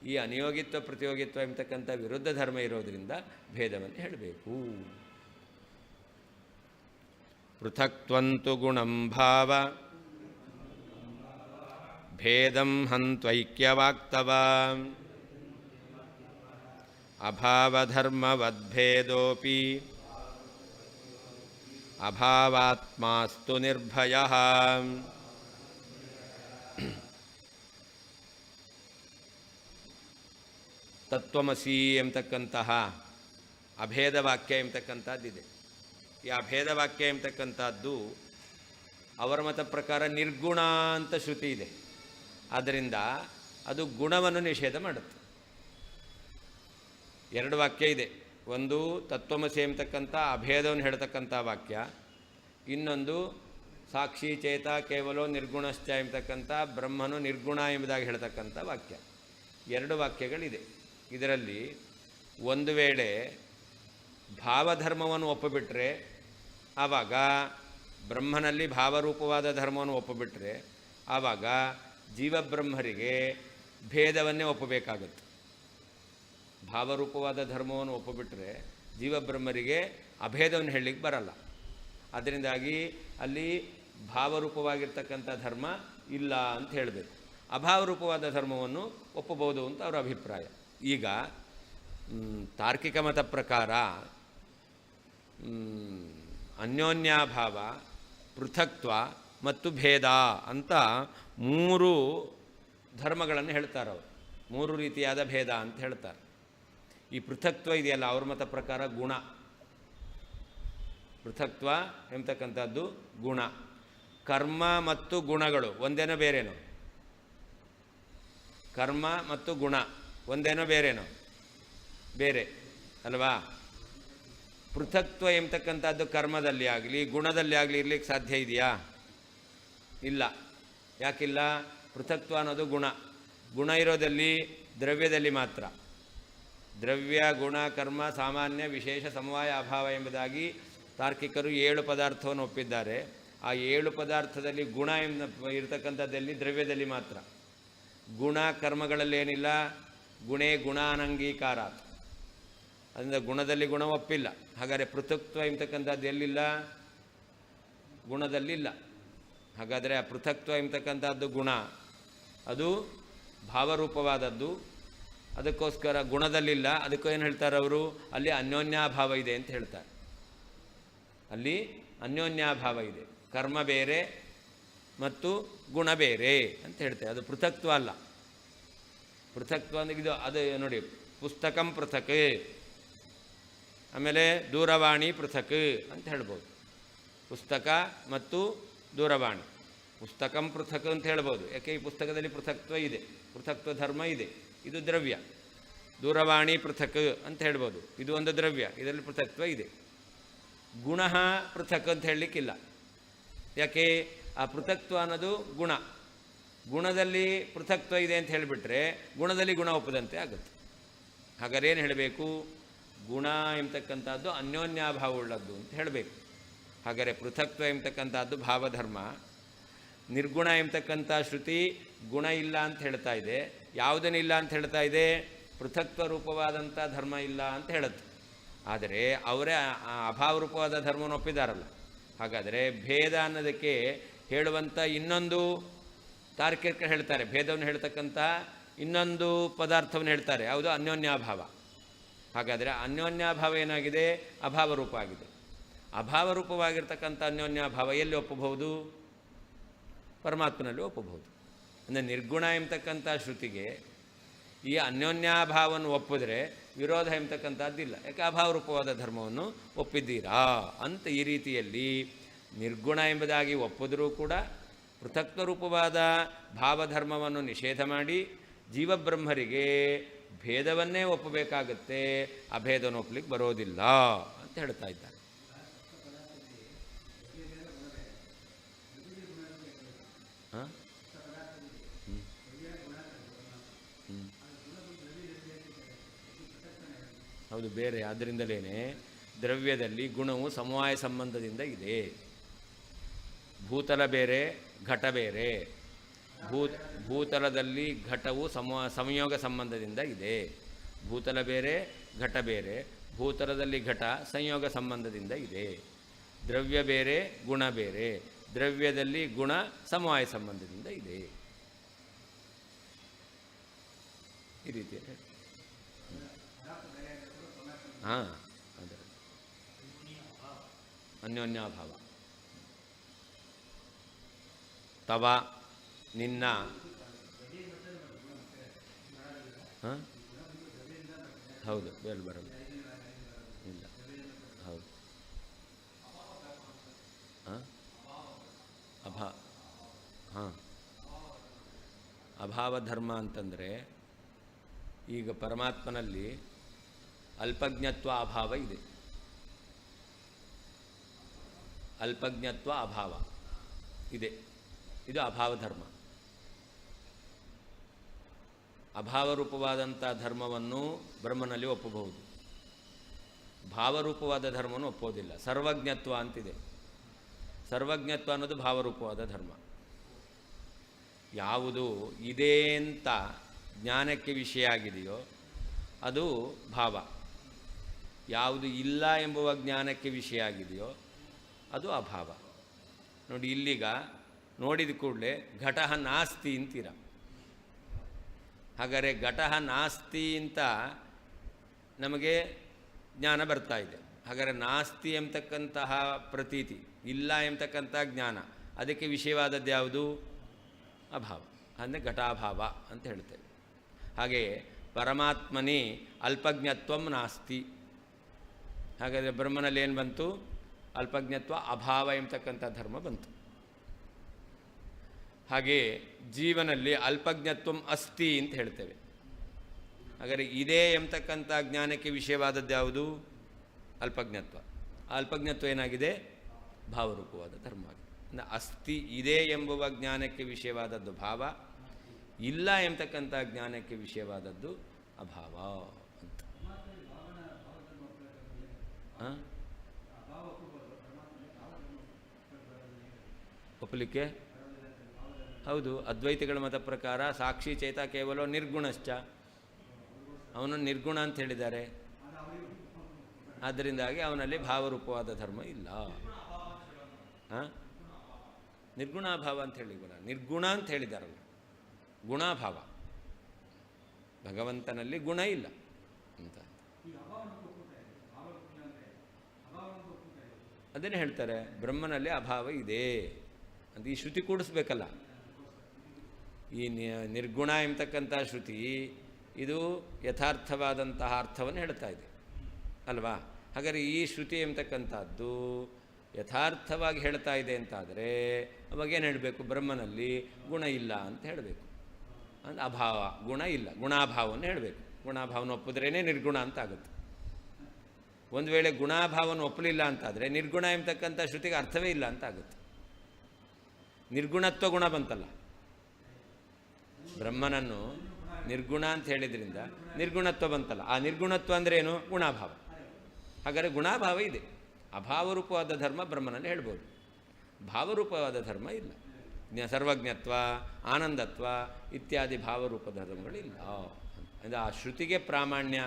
ಈ ಅನಿಯೋಗಿತ್ವ ಪ್ರತಿಯೋಗಿತ್ವ ಎಂಬತಕ್ಕಂಥ ವಿರುದ್ಧ ಧರ್ಮ ಇರೋದರಿಂದ ಭೇದವನ್ನು ಹೇಳಬೇಕು. ಪೃಥಕ್ತ್ವಂತು ಗುಣಂ ಭಾವ ಭೇದಂ ಹಂತ್ವೈಕ್ಯವಾಕ್ತವ ಅಭಾವಧರ್ಮವದ್ಭೇದೋಪಿ ಅಭಾವಾತ್ಮಾಸ್ತು ನಿರ್ಭಯಃ. ತತ್ವಮಸಿ ಎಂಬತಕ್ಕಂತಹ ಅಭೇದ ವಾಕ್ಯ ಎಂಬತಕ್ಕಂಥದ್ದಿದೆ. ಈ ಅಭೇದ ವಾಕ್ಯ ಎಂಬತಕ್ಕಂಥದ್ದು ಅವರ ಮತ ಪ್ರಕಾರ ನಿರ್ಗುಣ ಅಂತ ಶ್ರುತಿ ಇದೆ. ಆದ್ದರಿಂದ ಅದು ಗುಣವನ್ನು ನಿಷೇಧ ಮಾಡುತ್ತೆ. ಎರಡು ವಾಕ್ಯ ಇದೆ. ಒಂದು ತತ್ವಮಸಿ ಎಂಬತಕ್ಕಂಥ ಅಭೇದವನ್ನು ಹೇಳ್ತಕ್ಕಂಥ ವಾಕ್ಯ, ಇನ್ನೊಂದು ಸಾಕ್ಷಿ ಚೇತ ಕೇವಲೋ ನಿರ್ಗುಣಶ್ಚ ಎಂಬತಕ್ಕಂಥ ಬ್ರಹ್ಮನು ನಿರ್ಗುಣ ಎಂಬುದಾಗಿ ಹೇಳ್ತಕ್ಕಂಥ ವಾಕ್ಯ. ಎರಡು ವಾಕ್ಯಗಳಿದೆ. ಇದರಲ್ಲಿ ಒಂದು ವೇಳೆ ಭಾವಧರ್ಮವನ್ನು ಒಪ್ಪಿಬಿಟ್ರೆ, ಆವಾಗ ಬ್ರಹ್ಮನಲ್ಲಿ ಭಾವರೂಪವಾದ ಧರ್ಮವನ್ನು ಒಪ್ಪಿಬಿಟ್ರೆ ಆವಾಗ ಜೀವಬ್ರಹ್ಮರಿಗೆ ಭೇದವನ್ನೇ ಒಪ್ಪಬೇಕಾಗುತ್ತೆ. ಭಾವರೂಪವಾದ ಧರ್ಮವನ್ನು ಒಪ್ಪಿಬಿಟ್ರೆ ಜೀವಬ್ರಹ್ಮರಿಗೆ ಅಭೇದವನ್ನು ಹೇಳಲಿಕ್ಕೆ ಬರಲ್ಲ. ಅದರಿಂದಾಗಿ ಅಲ್ಲಿ ಭಾವರೂಪವಾಗಿರ್ತಕ್ಕಂಥ ಧರ್ಮ ಇಲ್ಲ ಅಂತ ಹೇಳಬೇಕು. ಅಭಾವರೂಪವಾದ ಧರ್ಮವನ್ನು ಒಪ್ಪಬಹುದು ಅಂತ ಅವರ ಅಭಿಪ್ರಾಯ. ಈಗ ತಾರ್ಕಿಕ ಮತ ಪ್ರಕಾರ ಅನ್ಯೋನ್ಯಾಭಾವ, ಪೃಥಕ್ತ್ವ ಮತ್ತು ಭೇದ ಅಂತ 3 ಧರ್ಮಗಳನ್ನು ಹೇಳ್ತಾರೆ ಅವರು. 3 ರೀತಿಯಾದ ಭೇದ ಅಂತ ಹೇಳ್ತಾರೆ. ಈ ಪೃಥಕ್ತ್ವ ಇದೆಯಲ್ಲ, ಅವ್ರ ಮತ ಪ್ರಕಾರ ಗುಣ. ಪೃಥಕ್ತ್ವ ಎಂಬತಕ್ಕಂಥದ್ದು ಗುಣ. ಕರ್ಮ ಮತ್ತು ಗುಣಗಳು ಒಂದೇನೋ ಬೇರೇನೋ? ಕರ್ಮ ಮತ್ತು ಗುಣ ಒಂದೇನೋ ಬೇರೇನೋ? ಬೇರೆ ಅಲ್ವಾ? ಪೃಥಕ್ತ್ವ ಎಂಬತಕ್ಕಂಥದ್ದು ಕರ್ಮದಲ್ಲಿ ಆಗಲಿ ಗುಣದಲ್ಲಿ ಆಗಲಿ ಇರಲಿಕ್ಕೆ ಸಾಧ್ಯ ಇದೆಯಾ? ಇಲ್ಲ. ಯಾಕಿಲ್ಲ? ಪೃಥಕ್ತ್ವ ಅನ್ನೋದು ಗುಣ. ಗುಣ ಇರೋದಲ್ಲಿ ದ್ರವ್ಯದಲ್ಲಿ ಮಾತ್ರ. ದ್ರವ್ಯ, ಗುಣ, ಕರ್ಮ, ಸಾಮಾನ್ಯ, ವಿಶೇಷ, ಸಮವಾಯ, ಅಭಾವ ಎಂಬುದಾಗಿ ತಾರ್ಕಿಕರು 7 ಪದಾರ್ಥವನ್ನು ಒಪ್ಪಿದ್ದಾರೆ. ಆ 7 ಪದಾರ್ಥದಲ್ಲಿ ಗುಣ ಇರತಕ್ಕಂಥದ್ದಲ್ಲಿ ದ್ರವ್ಯದಲ್ಲಿ ಮಾತ್ರ. ಗುಣ ಕರ್ಮಗಳಲ್ಲೇನಿಲ್ಲ. ಗುಣೇ ಗುಣಾನಂಗೀಕಾರ, ಅದರಿಂದ ಗುಣದಲ್ಲಿ ಗುಣ ಒಪ್ಪಿಲ್ಲ. ಹಾಗಾದರೆ ಪೃಥಕ್ತ್ವ ಎಂಬತಕ್ಕಂಥದ್ದು ಎಲ್ಲಿಲ್ಲ? ಗುಣದಲ್ಲಿಲ್ಲ. ಹಾಗಾದರೆ ಆ ಪೃಥಕ್ತ್ವ ಎಂಬತಕ್ಕಂಥದ್ದು ಗುಣ, ಅದು ಭಾವರೂಪವಾದದ್ದು. ಅದಕ್ಕೋಸ್ಕರ ಗುಣದಲ್ಲಿಲ್ಲ. ಅದಕ್ಕೂ ಏನು ಹೇಳ್ತಾರೆ ಅವರು? ಅಲ್ಲಿ ಅನ್ಯೋನ್ಯಾಭಾವ ಇದೆ ಅಂತ ಹೇಳ್ತಾರೆ. ಅಲ್ಲಿ ಅನ್ಯೋನ್ಯಾಭಾವ ಇದೆ. ಕರ್ಮ ಬೇರೆ ಮತ್ತು ಗುಣ ಬೇರೆ ಅಂತ ಹೇಳ್ತಾರೆ. ಅದು ಪೃಥಕ್ತ್ವ ಅಲ್ಲ. ಪೃಥಕ್ತ್ವ ಅಂದರೆ ಇದು ಅದು ನೋಡಿ, ಪುಸ್ತಕಂ ಪೃಥಕ್, ಆಮೇಲೆ ದೂರವಾಣಿ ಪೃಥಕ್ ಅಂತ ಹೇಳ್ಬೋದು. ಪುಸ್ತಕ ಮತ್ತು ದೂರವಾಣಿ, ಪುಸ್ತಕಂ ಪೃಥಕ್ ಅಂತ ಹೇಳ್ಬೋದು. ಯಾಕೆ? ಈ ಪುಸ್ತಕದಲ್ಲಿ ಪೃಥಕ್ತ್ವ ಇದೆ, ಪೃಥಕ್ತ್ವ ಧರ್ಮ ಇದೆ. ಇದು ದ್ರವ್ಯ. ದೂರವಾಣಿ ಪೃಥಕ್ ಅಂತ ಹೇಳ್ಬೋದು. ಇದು ಒಂದು ದ್ರವ್ಯ, ಇದರಲ್ಲಿ ಪೃಥಕ್ತ್ವ ಇದೆ. ಗುಣ ಪೃಥಕ್ ಅಂತ ಹೇಳಲಿಕ್ಕಿಲ್ಲ. ಯಾಕೆ? ಆ ಪೃಥಕ್ತ್ವ ಅನ್ನೋದು ಗುಣ. ಗುಣದಲ್ಲಿ ಪೃಥಕ್ತ್ವ ಇದೆ ಅಂತ ಹೇಳಿಬಿಟ್ರೆ ಗುಣದಲ್ಲಿ ಗುಣ ಒಪ್ಪದಂತೆ ಆಗುತ್ತೆ. ಹಾಗಾದ್ರೆ ಏನು ಹೇಳಬೇಕು? ಗುಣ ಎಂಬತಕ್ಕಂಥದ್ದು ಅನ್ಯೋನ್ಯಾಭಾವವುಳ್ಳದ್ದು ಅಂತ ಹೇಳಬೇಕು. ಹಾಗಾದರೆ ಪೃಥಕ್ತ್ವ ಎಂಬತಕ್ಕಂಥದ್ದು ಭಾವಧರ್ಮ. ನಿರ್ಗುಣ ಎಂಬತಕ್ಕಂಥ ಶ್ರುತಿ ಗುಣ ಇಲ್ಲ ಅಂತ ಹೇಳ್ತಾ ಇದೆ. ಯಾವುದನ್ನಿಲ್ಲ ಅಂತ ಹೇಳ್ತಾ ಇದೆ? ಪೃಥಕ್ತ್ವ ರೂಪವಾದಂಥ ಧರ್ಮ ಇಲ್ಲ ಅಂತ ಹೇಳುತ್ತೆ. ಆದರೆ ಅವರೇ ಅಭಾವ ರೂಪವಾದ ಧರ್ಮವನ್ನು ಒಪ್ಪಿದಾರಲ್ಲ. ಹಾಗಾದರೆ ಭೇದ ಅನ್ನೋದಕ್ಕೆ ಹೇಳುವಂಥ ಇನ್ನೊಂದು ತಾರ್ಕಿಕರು ಹೇಳ್ತಾರೆ. ಭೇದವನ್ನು ಹೇಳ್ತಕ್ಕಂಥ ಇನ್ನೊಂದು ಪದಾರ್ಥವನ್ನು ಹೇಳ್ತಾರೆ. ಯಾವುದು? ಅನ್ಯೋನ್ಯಾಭಾವ. ಹಾಗಾದರೆ ಅನ್ಯೋನ್ಯಾಭಾವ ಏನಾಗಿದೆ? ಅಭಾವ ರೂಪ ಆಗಿದೆ. ಅಭಾವ ರೂಪವಾಗಿರ್ತಕ್ಕಂಥ ಅನ್ಯೋನ್ಯಾಭಾವ ಎಲ್ಲಿ ಒಪ್ಪಬಹುದು? ಪರಮಾತ್ಮನಲ್ಲಿ ಒಪ್ಪಬಹುದು. ಅಂದರೆ ನಿರ್ಗುಣ ಎಂಬತಕ್ಕಂಥ ಶ್ರುತಿಗೆ ಈ ಅನ್ಯೋನ್ಯಾಭಾವವನ್ನು ಒಪ್ಪಿದ್ರೆ ವಿರೋಧ ಎಂಬತಕ್ಕಂಥದ್ದಿಲ್ಲ. ಯಾಕೆ? ಅಭಾವ ರೂಪವಾದ ಧರ್ಮವನ್ನು ಒಪ್ಪಿದ್ದೀರಾ ಅಂತ ಈ ರೀತಿಯಲ್ಲಿ ನಿರ್ಗುಣ ಎಂಬುದಾಗಿ ಒಪ್ಪಿದ್ರೂ ಕೂಡ ಪೃಥಕ್ತ್ವ ರೂಪವಾದ ಭಾವಧರ್ಮವನ್ನು ನಿಷೇಧ ಮಾಡಿ ಜೀವಬ್ರಹ್ಮರಿಗೆ ಭೇದವನ್ನೇ ಒಪ್ಪಬೇಕಾಗತ್ತೆ, ಅಭೇದವನ್ನು ಒಪ್ಪಲಿಕ್ಕೆ ಬರೋದಿಲ್ಲ ಅಂತ ಹೇಳ್ತಾ ಇದ್ದಾರೆ. ಹೌದು, ಬೇರೆ. ಆದ್ದರಿಂದಲೇ ದ್ರವ್ಯದಲ್ಲಿ ಗುಣವು ಸಮವಾಯ ಸಂಬಂಧದಿಂದ ಇದೆ. ಭೂತಲ ಬೇರೆ, ಘಟ ಬೇರೆ. ಭೂತಲದಲ್ಲಿ ಘಟವು ಸಂಯೋಗ ಸಂಬಂಧದಿಂದ ಇದೆ. ಭೂತಲ ಬೇರೆ, ಘಟ ಬೇರೆ. ಭೂತಲದಲ್ಲಿ ಘಟ ಸಂಯೋಗ ಸಂಬಂಧದಿಂದ ಇದೆ. ದ್ರವ್ಯ ಬೇರೆ, ಗುಣ ಬೇರೆ. ದ್ರವ್ಯದಲ್ಲಿ ಗುಣ ಸಮವಾಯ ಸಂಬಂಧದಿಂದ ಇದೆ. ಈ ರೀತಿಯಲ್ಲಿ ಹಾಂ, ಅದೇ ಅನ್ಯೋನ್ಯಾಭಾವ. ತವ, ನಿನ್ನ. ಹಾಂ, ಹೌದು, ಬೇರೆ ಬರಲ್ಲ. ಇಲ್ಲ, ಹೌದು. ಹಾಂ, ಹಾಂ, ಅಭಾವ ಧರ್ಮ ಅಂತಂದರೆ ಈಗ ಪರಮಾತ್ಮನಲ್ಲಿ ಅಲ್ಪಜ್ಞತ್ವ ಅಭಾವ ಇದೆ. ಅಲ್ಪಜ್ಞತ್ವ ಅಭಾವ ಇದೆ. ಇದು ಅಭಾವ ಧರ್ಮ. ಅಭಾವರೂಪವಾದಂಥ ಧರ್ಮವನ್ನು ಬ್ರಹ್ಮನಲ್ಲಿ ಒಪ್ಪಬಹುದು. ಭಾವರೂಪವಾದ ಧರ್ಮವನ್ನು ಒಪ್ಪೋದಿಲ್ಲ. ಸರ್ವಜ್ಞತ್ವ ಅಂತಿದೆ. ಸರ್ವಜ್ಞತ್ವ ಅನ್ನೋದು ಭಾವರೂಪವಾದ ಧರ್ಮ. ಯಾವುದು ಇದೆ ಅಂತ ಜ್ಞಾನಕ್ಕೆ ವಿಷಯ ಆಗಿದೆಯೋ ಅದು ಭಾವ. ಯಾವುದು ಇಲ್ಲ ಎಂಬುವ ಜ್ಞಾನಕ್ಕೆ ವಿಷಯ ಆಗಿದೆಯೋ ಅದು ಅಭಾವ. ನೋಡಿ ಇಲ್ಲಿಗ ನೋಡಿದ ಕೂಡಲೇ ಘಟಃ ನಾಸ್ತಿ ಅಂತೀರ. ಹಾಗಾದರೆ ಘಟಃ ನಾಸ್ತಿ ಅಂತ ನಮಗೆ ಜ್ಞಾನ ಬರ್ತಾ ಇದೆ. ಹಾಗಾದರೆ ನಾಸ್ತಿ ಎಂಬತಕ್ಕಂತಹ ಪ್ರತೀತಿ, ಇಲ್ಲ ಎಂಬತಕ್ಕಂಥ ಜ್ಞಾನ, ಅದಕ್ಕೆ ವಿಷಯವಾದದ್ದು ಯಾವುದು? ಅಭಾವ, ಅಂದರೆ ಘಟಾಭಾವ ಅಂತ ಹೇಳ್ತೇವೆ. ಹಾಗೆಯೇ ಪರಮಾತ್ಮನೇ ಅಲ್ಪಜ್ಞತ್ವಂ ನಾಸ್ತಿ. ಹಾಗಾದರೆ ಬ್ರಹ್ಮನಲ್ಲಿ ಏನು ಬಂತು? ಅಲ್ಪಜ್ಞತ್ವ, ಅಭಾವ ಎಂಬತಕ್ಕಂಥ ಧರ್ಮ ಬಂತು. ಹಾಗೆಯೇ ಜೀವನಲ್ಲಿ ಅಲ್ಪಜ್ಞತ್ವಂ ಅಸ್ತಿ ಅಂತ ಹೇಳ್ತೇವೆ. ಹಾಗಾದರೆ ಇದೇ ಎಂಬತಕ್ಕಂಥ ಜ್ಞಾನಕ್ಕೆ ವಿಷಯವಾದದ್ದು ಯಾವುದು? ಅಲ್ಪಜ್ಞತ್ವ. ಆ ಅಲ್ಪಜ್ಞತ್ವ ಏನಾಗಿದೆ? ಭಾವರೂಪವಾದ ಧರ್ಮ ಆಗಿದೆ. ಅಸ್ತಿ ಇದೆ ಎಂಬುವ ಜ್ಞಾನಕ್ಕೆ ವಿಷಯವಾದದ್ದು ಭಾವ, ಇಲ್ಲ ಎಂಬತಕ್ಕಂಥ ಜ್ಞಾನಕ್ಕೆ ವಿಷಯವಾದದ್ದು ಅಭಾವ ಅಂತ. ಒಪ್ಪಲಿಕ್ಕೆ ಹೌದು. ಅದ್ವೈತಿಗಳ ಮತ ಪ್ರಕಾರ ಸಾಕ್ಷಿ ಚೇತ ಕೇವಲ ನಿರ್ಗುಣಶ್ಚ, ಅವನು ನಿರ್ಗುಣ ಅಂತ ಹೇಳಿದ್ದಾರೆ. ಆದ್ದರಿಂದಾಗಿ ಅವನಲ್ಲಿ ಭಾವರೂಪವಾದ ಧರ್ಮ ಇಲ್ಲ. ನಿರ್ಗುಣಾಭಾವ ಅಂತ ಹೇಳಿಲ್ಲ, ನಿರ್ಗುಣ ಅಂತ ಹೇಳಿದಾರಲ್ಲ, ಗುಣಾಭಾವ. ಭಗವಂತನಲ್ಲಿ ಗುಣ ಇಲ್ಲ ಅಂತ ಅದನ್ನೇ ಹೇಳ್ತಾರೆ. ಬ್ರಹ್ಮನಲ್ಲಿ ಅಭಾವ ಇದೆ ಅಂತ ಈ ಶ್ರುತಿ ಕೂಡಿಸ್ಬೇಕಲ್ಲ. ಈ ನಿರ್ಗುಣ ಎಂಬತಕ್ಕಂಥ ಶ್ರುತಿ ಇದು ಯಥಾರ್ಥವಾದಂತಹ ಅರ್ಥವನ್ನು ಹೇಳ್ತಾ ಇದೆ ಅಲ್ವಾ? ಹಾಗಾದರೆ ಈ ಶ್ರುತಿ ಎಂಬತಕ್ಕಂಥದ್ದು ಯಥಾರ್ಥವಾಗಿ ಹೇಳ್ತಾ ಇದೆ ಅಂತಾದರೆ ಅವಾಗೇನು ಹೇಳಬೇಕು? ಬ್ರಹ್ಮನಲ್ಲಿ ಗುಣ ಇಲ್ಲ ಅಂತ ಹೇಳಬೇಕು. ಅಂದರೆ ಅಭಾವ, ಗುಣ ಇಲ್ಲ, ಗುಣಾಭಾವವನ್ನು ಹೇಳಬೇಕು. ಗುಣಾಭಾವನ ಒಪ್ಪಿದ್ರೇ ನಿರ್ಗುಣ ಅಂತ ಆಗುತ್ತೆ. ಒಂದು ವೇಳೆ ಗುಣಾಭಾವನ ಒಪ್ಪಲಿಲ್ಲ ಅಂತಾದರೆ ನಿರ್ಗುಣ ಎಂಬತಕ್ಕಂಥ ಶ್ರುತಿಗೆ ಅರ್ಥವೇ ಇಲ್ಲ ಅಂತ ಆಗುತ್ತೆ. ನಿರ್ಗುಣತ್ವ ಗುಣ ಬಂತಲ್ಲ, ಬ್ರಹ್ಮನನ್ನು ನಿರ್ಗುಣ ಅಂತ ಹೇಳಿದ್ರಿಂದ ನಿರ್ಗುಣತ್ವ ಬಂತಲ್ಲ. ಆ ನಿರ್ಗುಣತ್ವ ಅಂದರೆ ಏನು? ಗುಣಾಭಾವ. ಹಾಗಾದರೆ ಗುಣಾಭಾವ ಇದೆ. ಅಭಾವರೂಪವಾದ ಧರ್ಮ ಬ್ರಹ್ಮನಲ್ಲಿ ಹೇಳ್ಬೋದು, ಭಾವರೂಪವಾದ ಧರ್ಮ ಇಲ್ಲ. ಸರ್ವಜ್ಞತ್ವ, ಆನಂದತ್ವ ಇತ್ಯಾದಿ ಭಾವರೂಪದ ಧರ್ಮಗಳಿಲ್ಲ. ಅಂದರೆ ಆ ಶ್ರುತಿಗೆ ಪ್ರಾಮಾಣ್ಯ